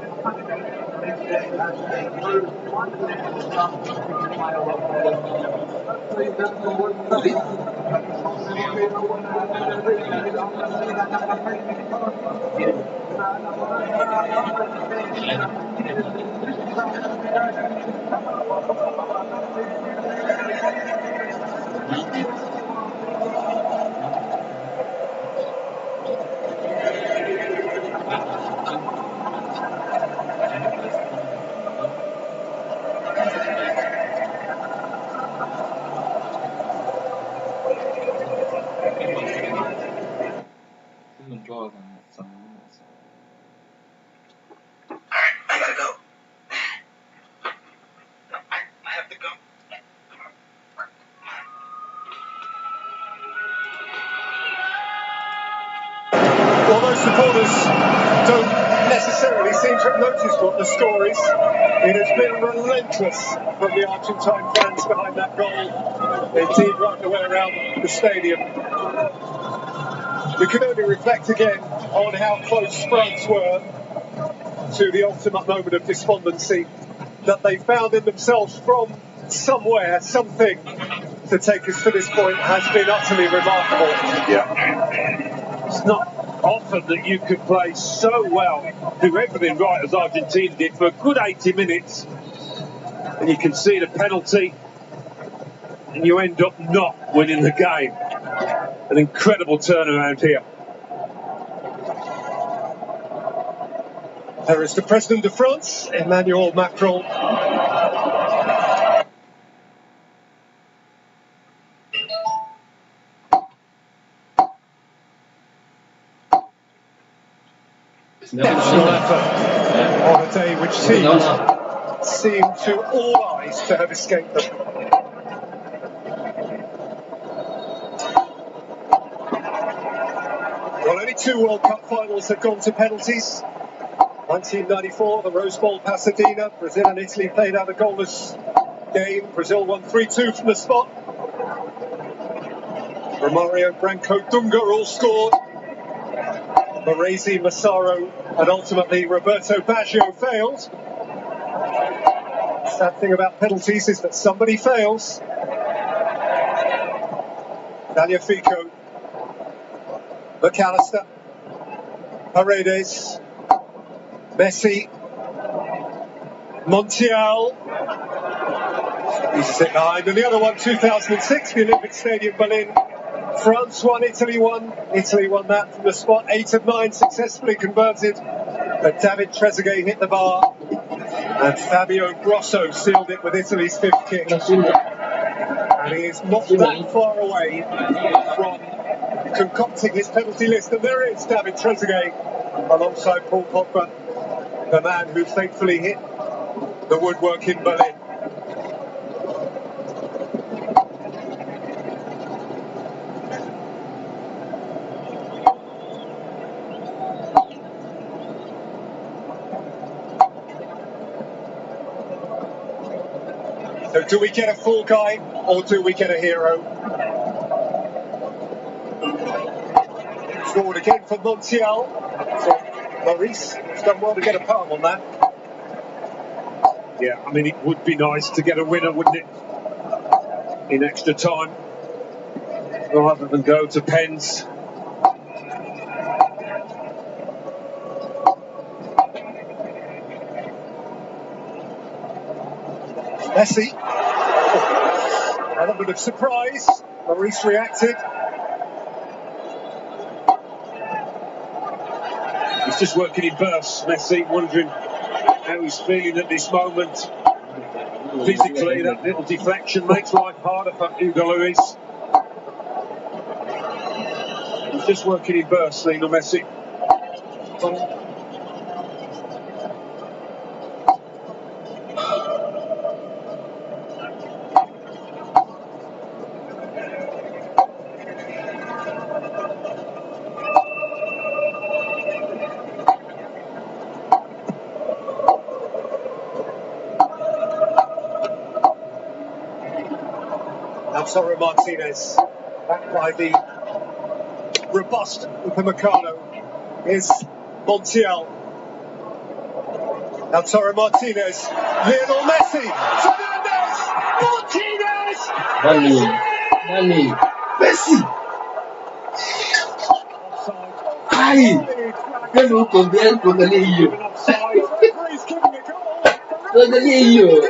Although supporters don't necessarily seem to have noticed what the score is, it has been relentless from the Argentine fans behind that goal. Indeed, right the way around the stadium. We can only reflect again on how close France were to the ultimate moment of despondency that they found in themselves from somewhere, something to take us to this point has been utterly remarkable. Yeah. It's not often that you could play so well, do everything right as Argentina did for a good 80 minutes, and you concede a penalty, and you end up not winning the game. An incredible turnaround here. There is the President of France, Emmanuel Macron. Exceptional effort on a day which seemed to all eyes to have escaped them. Well, only 2 World Cup finals have gone to penalties. 1994, the Rose Bowl, Pasadena. Brazil and Italy played out a goalless game. Brazil won 3-2 from the spot. Romario, Branco, Dunga all scored. Baresi, Massaro, and ultimately Roberto Baggio failed. The sad thing about penalties is that somebody fails. Tagliafico, McAllister, Paredes, Messi, Montiel. He's a sit behind. And the other one, 2006, the Olympic Stadium, Berlin. France won, Italy won. Italy won that from the spot. 8 of 9 successfully converted. But David Trezeguet hit the bar. And Fabio Grosso sealed it with Italy's 5th kick. And he is not that far away from concocting his penalty list. And there is David Trezeguet alongside Paul Pogba, the man who thankfully hit the woodwork in Berlin. So do we get a fall guy or do we get a hero? Scored again for Montiel. So Maurice has done well to get a palm on that. Yeah, I mean, it would be nice to get a winner, wouldn't it? In extra time, rather than go to pens. Messi. Element of surprise. Maurice reacted. He's just working in bursts, Messi, wondering how he's feeling at this moment. Physically, that little deflection makes life harder for Hugo Lloris. He's just working in bursts, Lionel Messi. Lautaro Martinez, backed by the robust Upamecano, is Montiel. Lautaro Martinez, Lionel Messi, Fernandez, Martinez! Nani? Messi! Ai! Eu não tô vendo quando ali eu. Quando ali eu.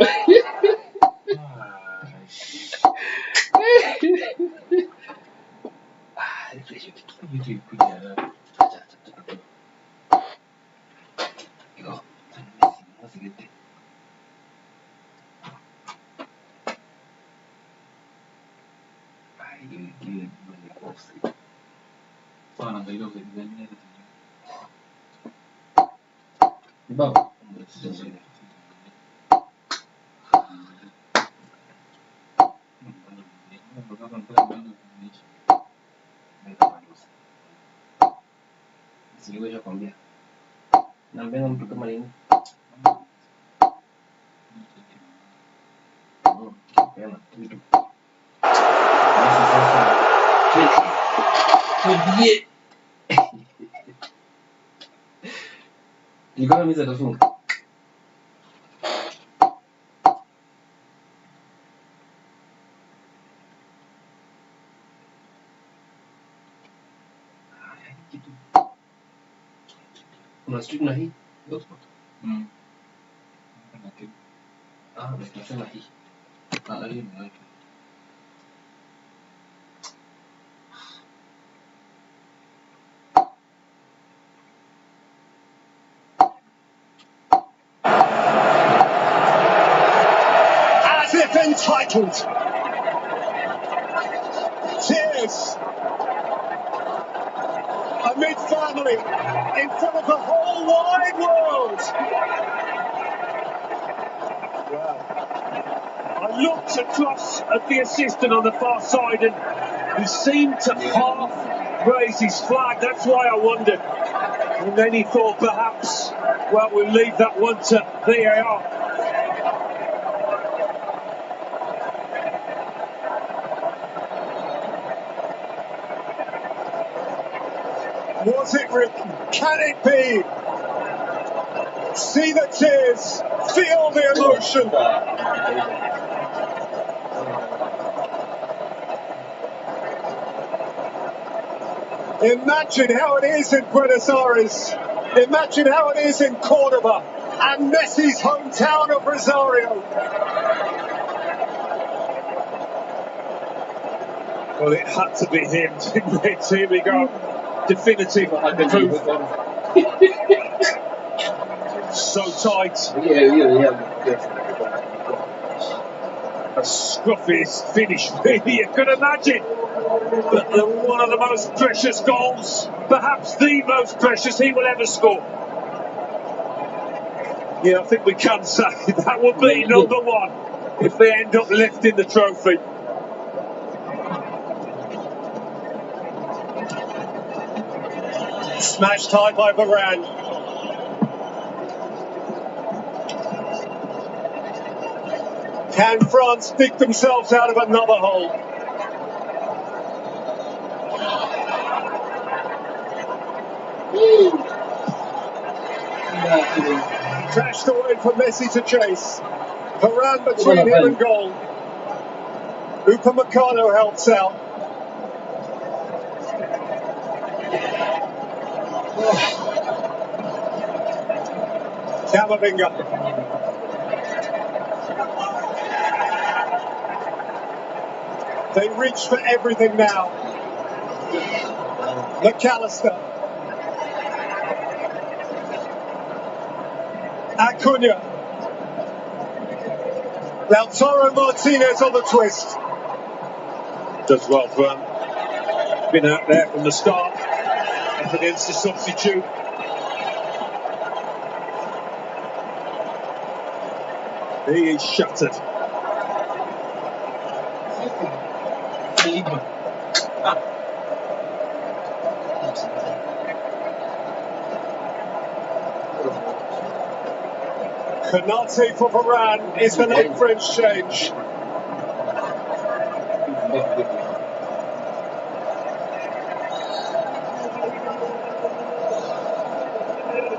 Bom, sijui ya kwambia naambia mtu kama nini pena kitu tulie nilikuwa mimi zatafunga una stream na hii hotspot nasema hii hii ni As if entitled. Tears. Amid family, in front of the whole wide world. Wow. I looked across at the assistant on the far side and he seemed to half raise his flag. That's why I wondered. And then he thought perhaps, well, we'll leave that one to VAR. Was it written? Can it be? See the tears, feel the emotion. Imagine how it is in Buenos Aires. Imagine how it is in Cordoba and Messi's hometown of Rosario. Well, it had to be him, didn't it? Here we go. Definitive proof. So tight. yeah. a scruffy finish, really. You can imagine that one of the most precious goals, perhaps the most precious he will ever score. Yeah, I think we can say that will be number one if they end up lifting the trophy. Smashed high by Varane. Can France dig themselves out of another hole? Crashed away for Messi to chase. Varane between him and goal. Upamecano helps out. Camavinga. They reach for everything now. McAllister. Acuna. Lautaro Martinez on the twist. Does well for him. Been out there from the start. Up against the substitute. He is shattered. Konate for Varane is the next French change.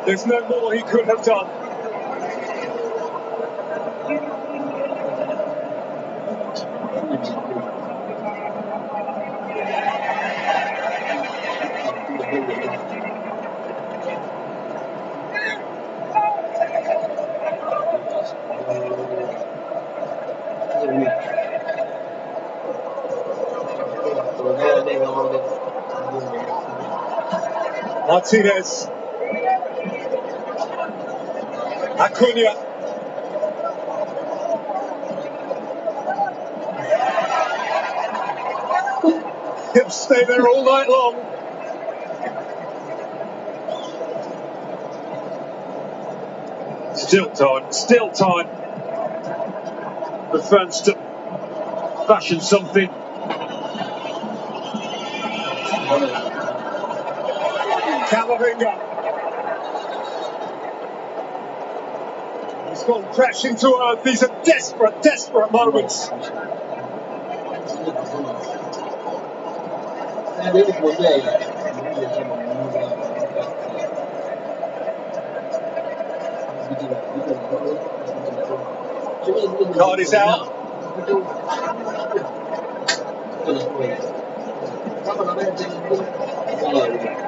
There's no more he could have done. Martinez. Acuna. He'll stay there all night long. Still time for France to fashion something. Camavinga. He's gone crashing to earth. These are desperate, desperate moments. Card is out.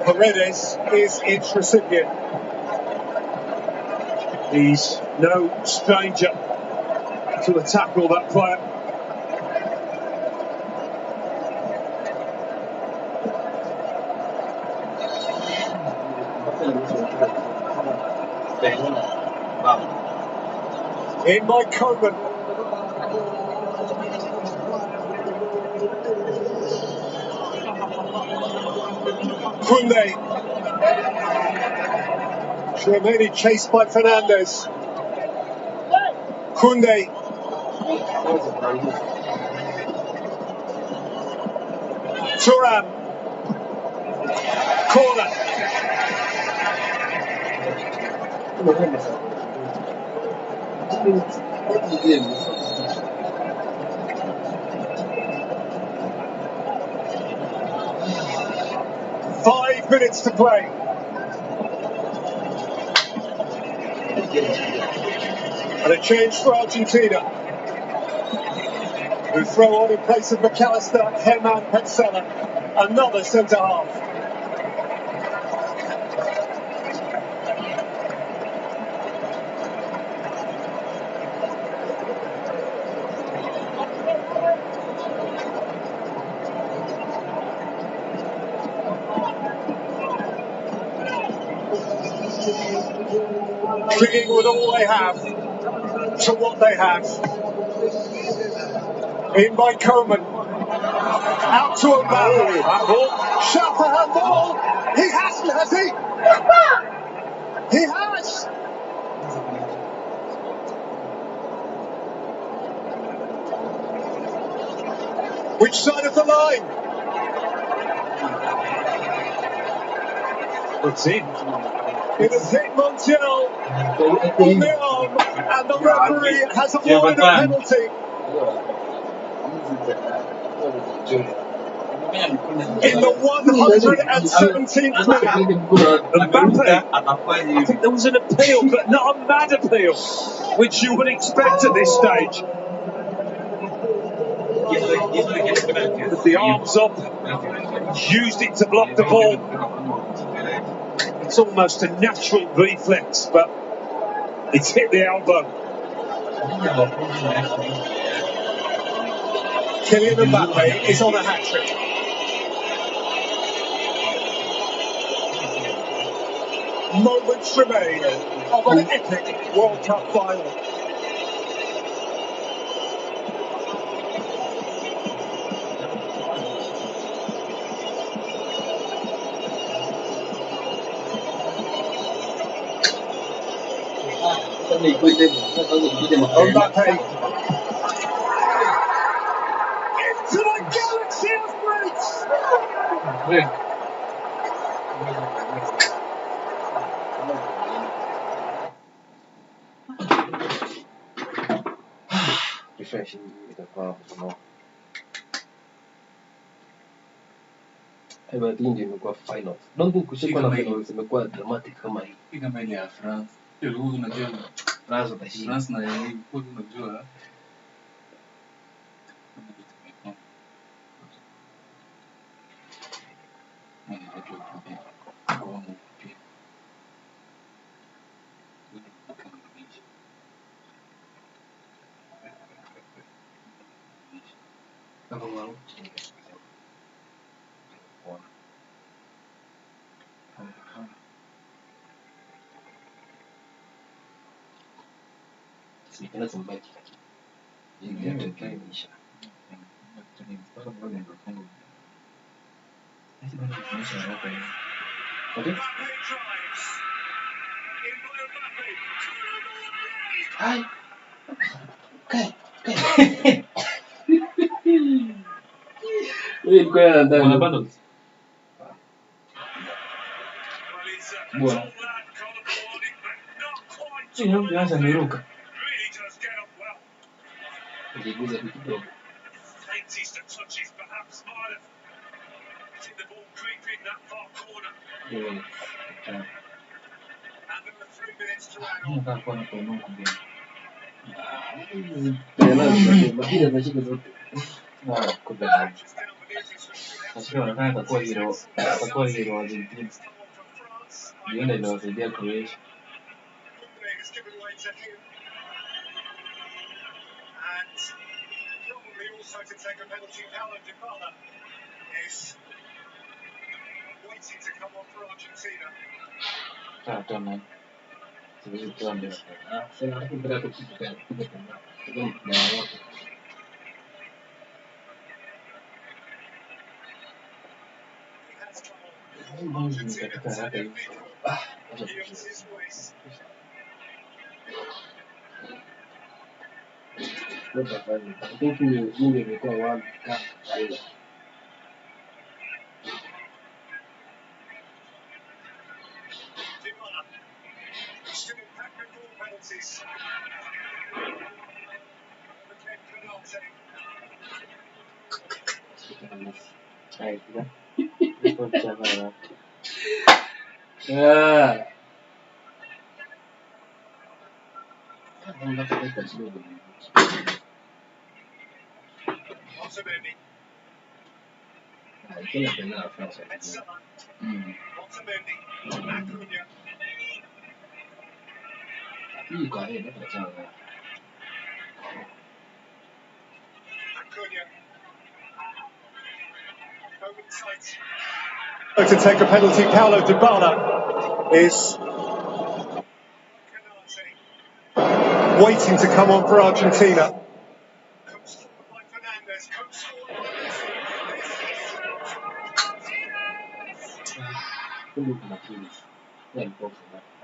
Paredes is its recipient. He's no stranger to a tackle, that player. In by Coman. Koundé. Tchouaméni chased by Fernandes. Koundé. Thuram. Corner. 5 minutes to play. And a change for Argentina, who throw on in place of McAllister, Herman Petzela, another centre half. Clinging with all they have to what they have. In by Coman. Out to mbappe. Handball. Shout for handball. He hasn't, has he? He has. Which side of the line? It's in. It has hit Montiel on the arm, and the referee has awarded a penalty. In the 117th minute. Mbappe, I think there was an appeal, but not a mad appeal, which you would expect at this stage. With the arms up, used it to block the ball. It's almost a natural reflex, but it's hit the elbow. Kylian Mbappe is on a hat-trick. Moments remain of an epic World Cup final. Mbappe into the galaxy of greats. Refreshing itakuwa hapo. But hii ndio imekuwa finals. Don't think kushikwa na finals imekuwa dramatic kama hii. Hii kama ile ya France. Ile unajua France watashinda. France na yeye kwa unajua Sikana zambaki. Hii ndio tukiisha. Okay? Hi. Okay. Wait, kwa nanda. Kuna bundles. Bwana. Sio ndio niruka. Niliguza kidogo. Atakuwa hero Argentina. Nienda inawasaidia Croatia. And probably also to take a penalty, Paulo Dybala is waiting to come on for Argentina. Tamam. Siwezi kuwa mbele. Sasa nataka kitu gani? I think Mungu imekuwa World Cup. Still impact with more penalties. To take a penalty, Paulo Dybala is waiting to come on for Argentina.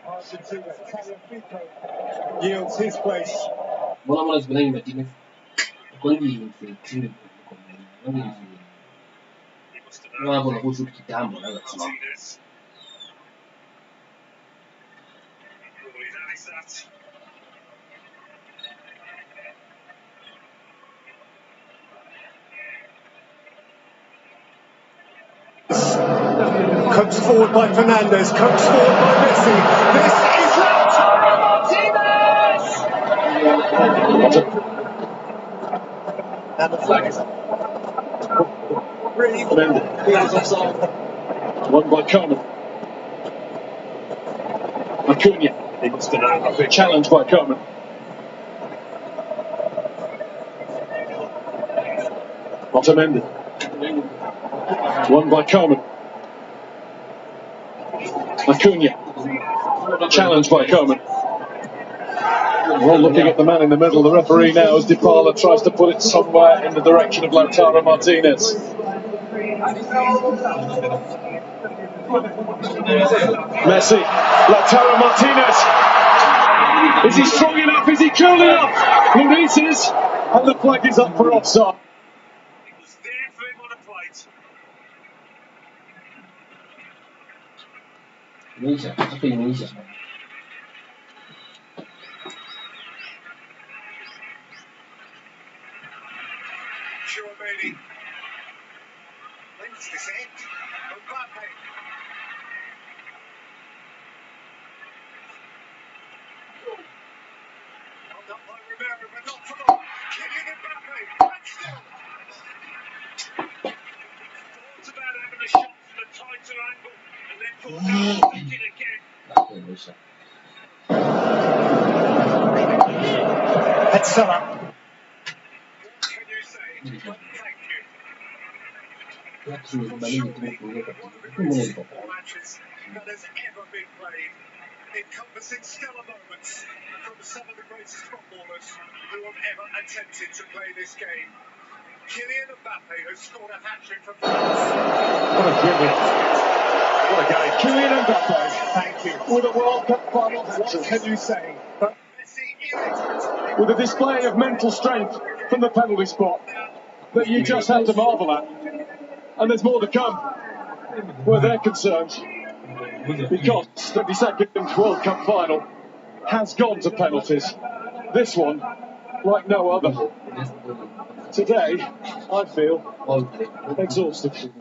Argentina, Tagliafico yields his place. Mbona sipendangi Martinez? Kwa nini msimu kama hapo na kushoot kitambo naweza kusema. Coaxed forward by Fernandes, coaxed forward by Messi. This is Lautaro Martinez! And the flag is up. Really? Fernandes offside. One by Coleman. Acuna. He must have known. A challenge by Coleman. Otamendi. One by Coleman. Acuna. Challenge by Coleman. We're all looking at the man in the middle. The referee now, as Dybala tries to put it somewhere in the direction of Lautaro Martinez. Messi. Lautaro Martinez. Is he strong enough? Is he cool enough? Lloris is. And the flag is up for offside. It was there for him on a plate. Chouameni. When's this end? Mbappe. Held up by Romero, but not for long. Kylian Mbappe. And still. Thought about having a shot from a tighter angle, and then thought, no, take it again. Etsala. Absolutely. One of the greatest football matches that has ever been played, encompassing stellar moments from some of the greatest footballers who have ever attempted to play this game. Kylian Mbappe has scored a hat-trick for France. What a brilliant. What a game. Kylian Mbappe. Thank you. With a World Cup final. What can you say? But Messi in it. With a display of mental strength from the penalty spot that you just have to marvel at. And there's more to come where they're concerned, because the 22nd World Cup final has gone to penalties. This one, like no other. Today, I feel exhausted.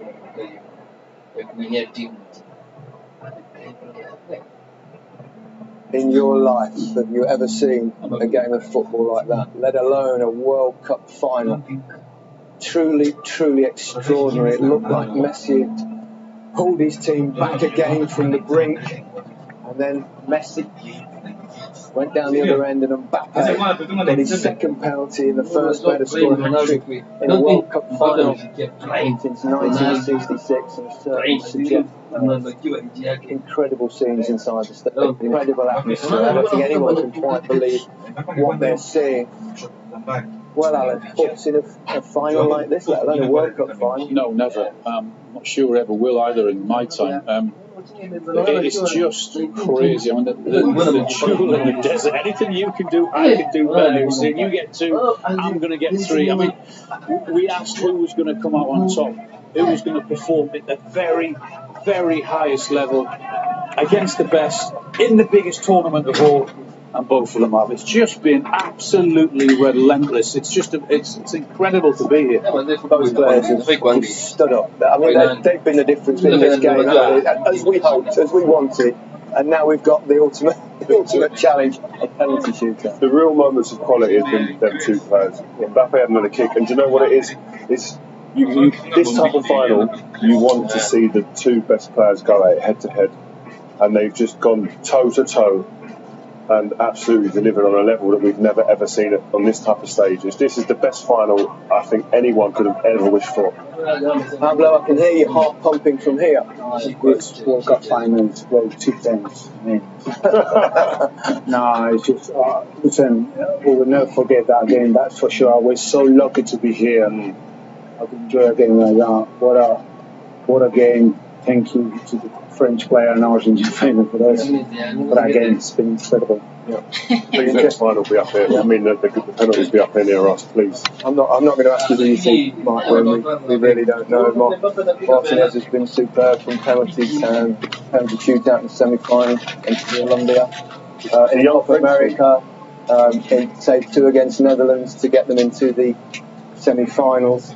In your life, have you ever seen a game of football like that, let alone a World Cup final? Truly, truly extraordinary. It looked like Messi had pulled his team back again from the brink, and then Messi went down the other end, and Mbappe got his second penalty in the first way to score a hat-trick in a World Cup final since 1966, and certainly suggests incredible scenes inside the stadium, incredible atmosphere. I don't think anyone can quite believe what they're seeing. Well, Alex, thoughts in a final like this, let alone a World Cup final? No, never. Not sure ever will either in my time. It's just crazy. I mean, the jewel in the desert. Anything you can do, I can do better. You get two, I'm going to get three. I mean, we asked who was going to come out on top, who was going to perform at the very, very highest level against the best in the biggest tournament of all. And both of them have. It's just been absolutely relentless. It's just, it's incredible to be here. Those players have stood up. I mean, they've been the difference in this game, as we hoped, as we wanted. And now we've got the ultimate challenge, a penalty shootout. The real moments of quality have been them two players. Mbappe had another kick, and do you know what it is? It's this type of final, you want to see the two best players go at it head to head, and they've just gone toe to toe and absolutely delivered on a level that we've never ever seen it on this type of stages. This is the best final I think anyone could have ever wished for. Pablo, I can hear your heart pumping from here. This World Cup finals, well, 2 times. I mean, no, it's just, listen, we will never forget that game, that's for sure. We're so lucky to be here. I've enjoyed a game like that. What a game. thank you to the French player and Argentine fan for that game. It's been incredible. Yeah. Please, next final be up here. I mean, the penalties be up here near us, please. I'm not going to ask you who you think might win. We really don't know. Martinez has been superb from penalties and penalty shootout in the semi-final against Colombia. In Copa America, saved 2 against Netherlands to get them into the semi-finals.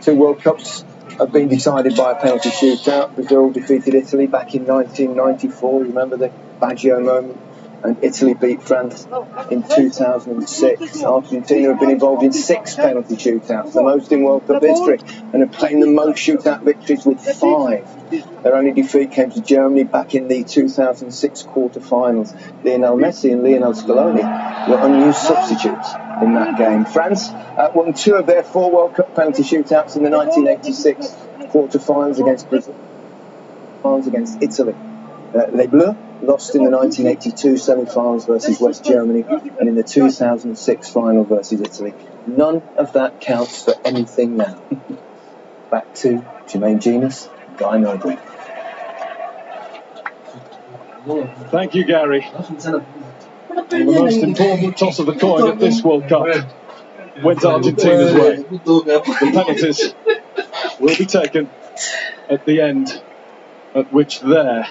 2 World Cups have been decided by a penalty shootout. Brazil defeated Italy back in 1994. Remember the Baggio moment? And Italy beat France in 2006. Argentina have been involved in 6 penalty shootouts, the most in World Cup history, and have claimed the most shootout victories with 5. Their only defeat came to Germany back in the 2006 quarter-finals. Lionel Messi and Lionel Scaloni were unused substitutes in that game. France won 2 of their 4 World Cup penalty shootouts in the 1986 quarter-finals against Brazil, against Italy. Les Bleus lost in the 1982 semi-finals versus West Germany and in the 2006 final versus Italy. None of that counts for anything now. Back to Jermaine Genius, Guy Noble. Thank you, Gary. The most important toss of the coin at this World Cup went Argentina's way. The penalties will be taken at the end, at which their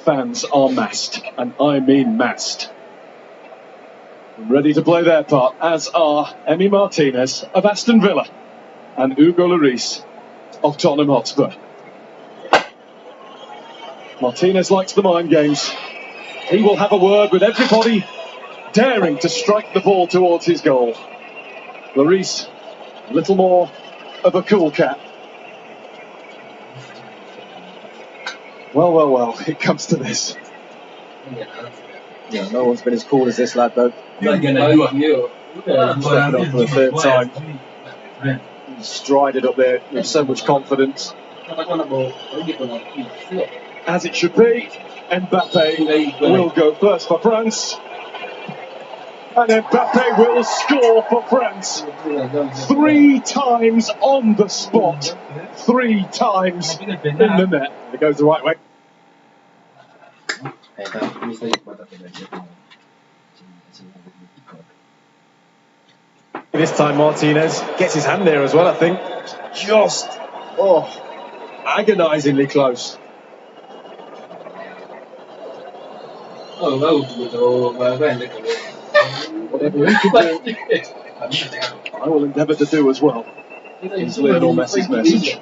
fans are massed, and I mean massed. Ready to play their part, as are Emi Martinez of Aston Villa and Hugo Lloris of Tottenham Hotspur. Martinez likes the mind games. He will have a word with everybody daring to strike the ball towards his goal. Lloris, a little more of a cool cat. Well, it comes to this. Yeah, no one's been as cool as this lad, though. Stepping up for the 3rd time. He strided up there with so much confidence. As it should be, Mbappe will go first for France. And Mbappe will score for France. 3 times on the spot. 3 times in the net. It goes the right way. This time Martinez gets his hand there as well, I think. Just, agonisingly close. Whatever he can do, I will endeavour to do as well. Is Lionel Messi's message.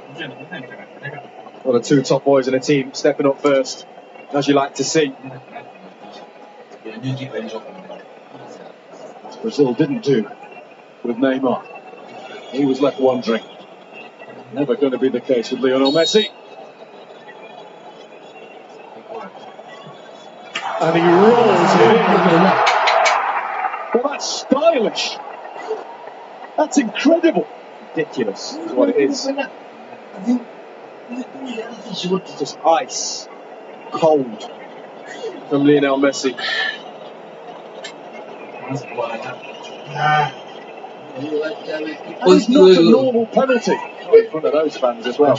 Well, the 2 top boys in a team stepping up first, as you like to see. Brazil didn't do with Neymar. He was left wondering. Never going to be the case with Lionel Messi. And he rolls it in. Well, that's stylish. That's incredible. Ridiculous is what it is. Just ice cold from Lionel Messi. It's not a normal penalty. Not in front of those fans as well.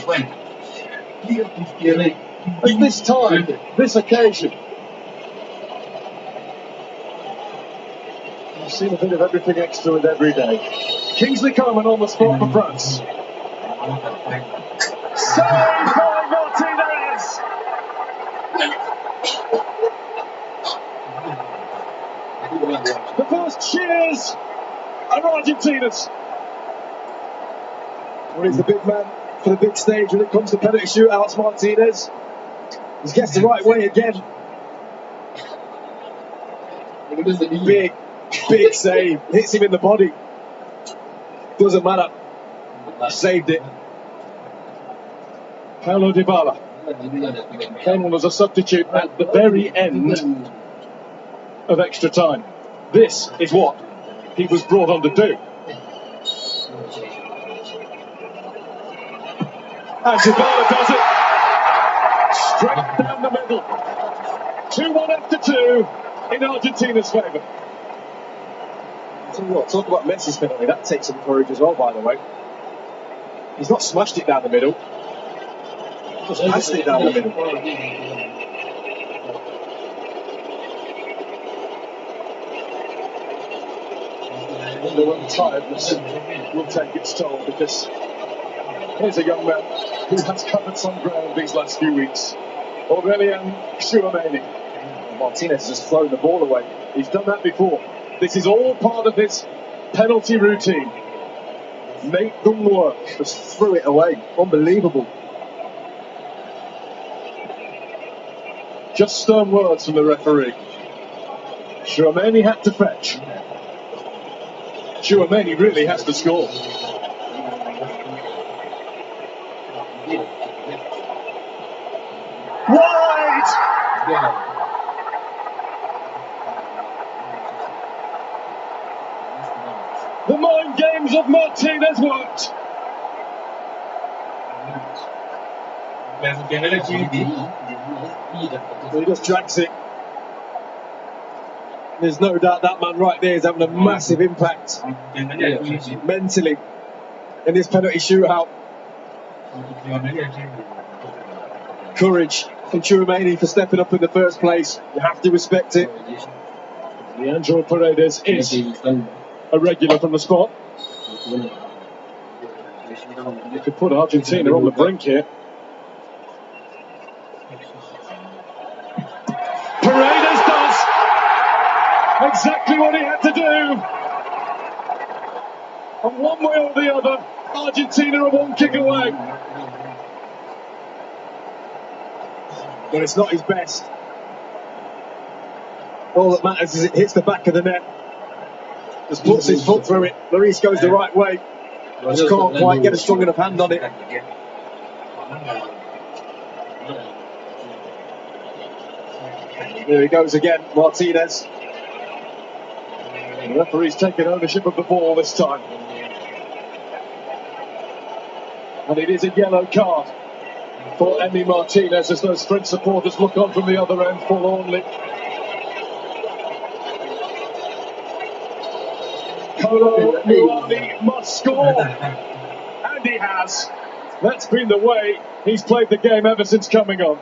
At this time, this occasion, I've seen a bit of everything extra and every day. Kingsley Coman on the spot for France. Saved by Martinez! The first cheers are Argentina's. Well, he's the big man for the big stage when it comes to penalty shootouts, Martinez. He's guessed the right way again. Big save. Hits him in the body. Doesn't matter. Saved it. Paulo Dybala came on as a substitute at the very end of extra time. This is what he was brought on to do. And Dybala does it. Straight down the middle. 2-1 after 2 in Argentina's favour. Talk about Messi's penalty. That takes some courage as well, by the way. He's not smashed it down the middle. Just passed it down the middle. I wonder when tiredness will take its toll, because here's a young man who has covered some ground these last few weeks. Aurelian Chouameni. Martinez has just thrown the ball away. He's done that before. This is all part of his penalty routine. Make them work. Just threw it away. Unbelievable. Just stern words from the referee. Chouameni had to fetch. Chouameni really has to score. Wide! The mind games of Martinez worked. He just drags it. There's no doubt that man right there is having a massive impact mentally in this penalty shootout. Courage from Chouameni for stepping up in the first place. You have to respect it. Leandro Paredes is a regular from the spot. You could put Argentina on the brink here. Paredes does exactly what he had to do. And one way or the other, Argentina are one kick away. But it's not his best. All that matters is it hits the back of the net. Just puts his foot through it. Lloris goes the right way. Just can't quite get a strong enough hand on it. There he goes again, Martinez. The referee's taken ownership of the ball this time. And it is a yellow card for Emi Martinez as those French supporters look on from the other end forlornly. Kolo Muani must score. And he has. That's been the way he's played the game ever since coming on.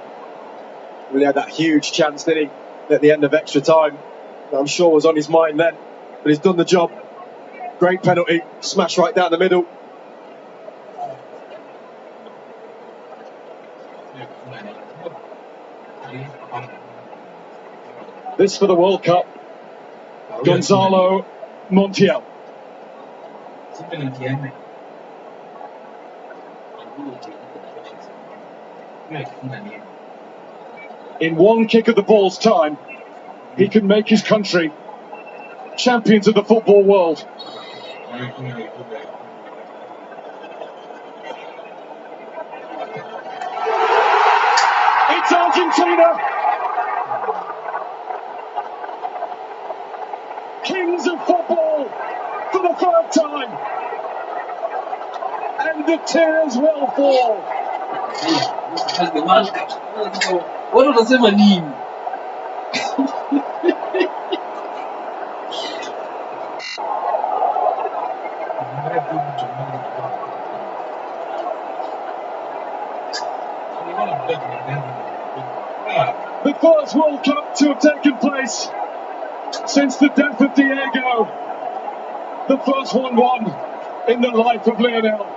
Well, he had that huge chance, didn't he, at the end of extra time. I'm sure was on his mind then. But he's done the job. Great penalty. Smash right down the middle. This for the World Cup. Gonzalo Montiel. In one kick of the ball's time, he can make his country champions of the football world. It's Argentina! Kings of football for the third time! And the tears will fall! What unasema nini? The first World Cup to have taken place since the death of Diego. The first one won in the life of Lionel.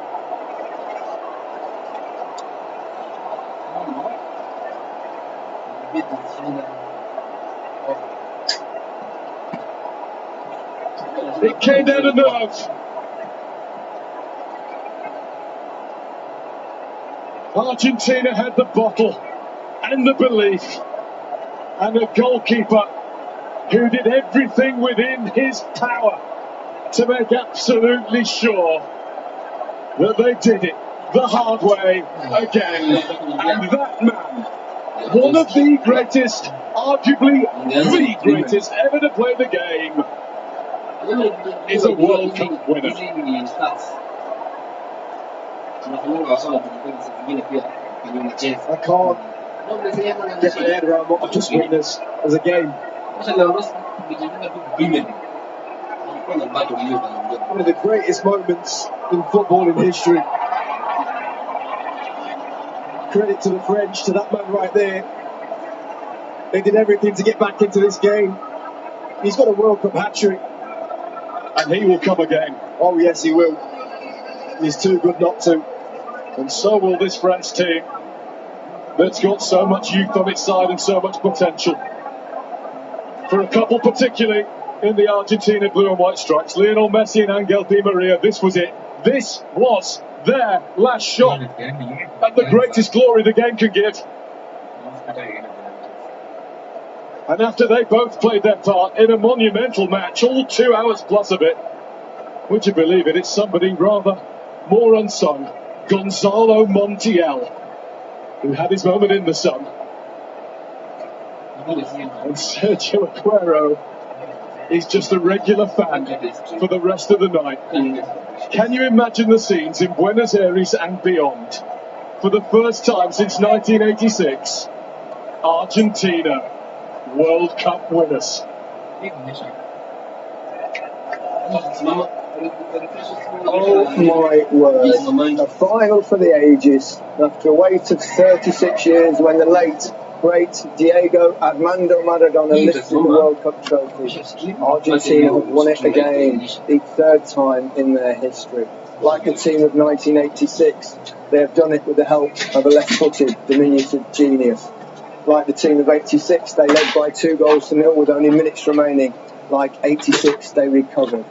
It came down to nerve. Argentina had the bottle and the belief, and a goalkeeper who did everything within his power to make absolutely sure that they did it the hard way again. And that man, one of the greatest, arguably the greatest ever to play the game, is a World Cup winner. I can't get my head around what I've just witnessed as a game. One of the greatest moments in footballing history. credit to the French, to that man right there. They did everything to get back into this game. He's got a World Cup hat-trick. And he will come again. Oh yes, he will. He's too good not to. And so will this French team that's got so much youth on its side and so much potential. For a couple particularly in the Argentina blue and white stripes, Lionel Messi and Angel Di Maria, this was it. This was their last shot at the greatest glory the game can give. And after they both played their part in a monumental match, all 2 hours plus of it, would you believe it, it's somebody rather more unsung, Gonzalo Montiel, who had his moment in the sun. And Sergio Aguero is just a regular fan for the rest of the night. Can you imagine the scenes in Buenos Aires and beyond? For the first time since 1986, Argentina, World Cup winners. Oh my word. A final for the ages. After a wait of 36 years when the late, great Diego Armando Maradona lifted the World Cup trophy, Argentina have won it again, the third time in their history. Like the team of 1986, they have done it with the help of a left-footed, diminutive genius. Like the team of 86, they led by 2-0 with only minutes remaining. Like 86, they recovered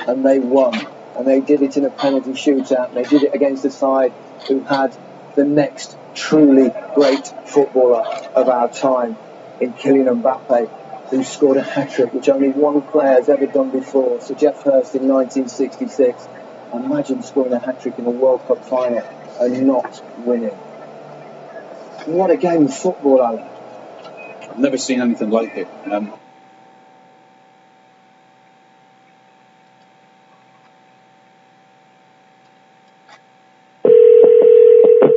and they won. And they did it in a penalty shootout. They did it against a side who had the next truly great footballer of our time in Kylian Mbappe, who scored a hat-trick, which only one player has ever done before. So Jeff Hurst in 1966. Imagine scoring a hat-trick in a World Cup final and not winning. What a game of football, Alan. I've never seen anything like it.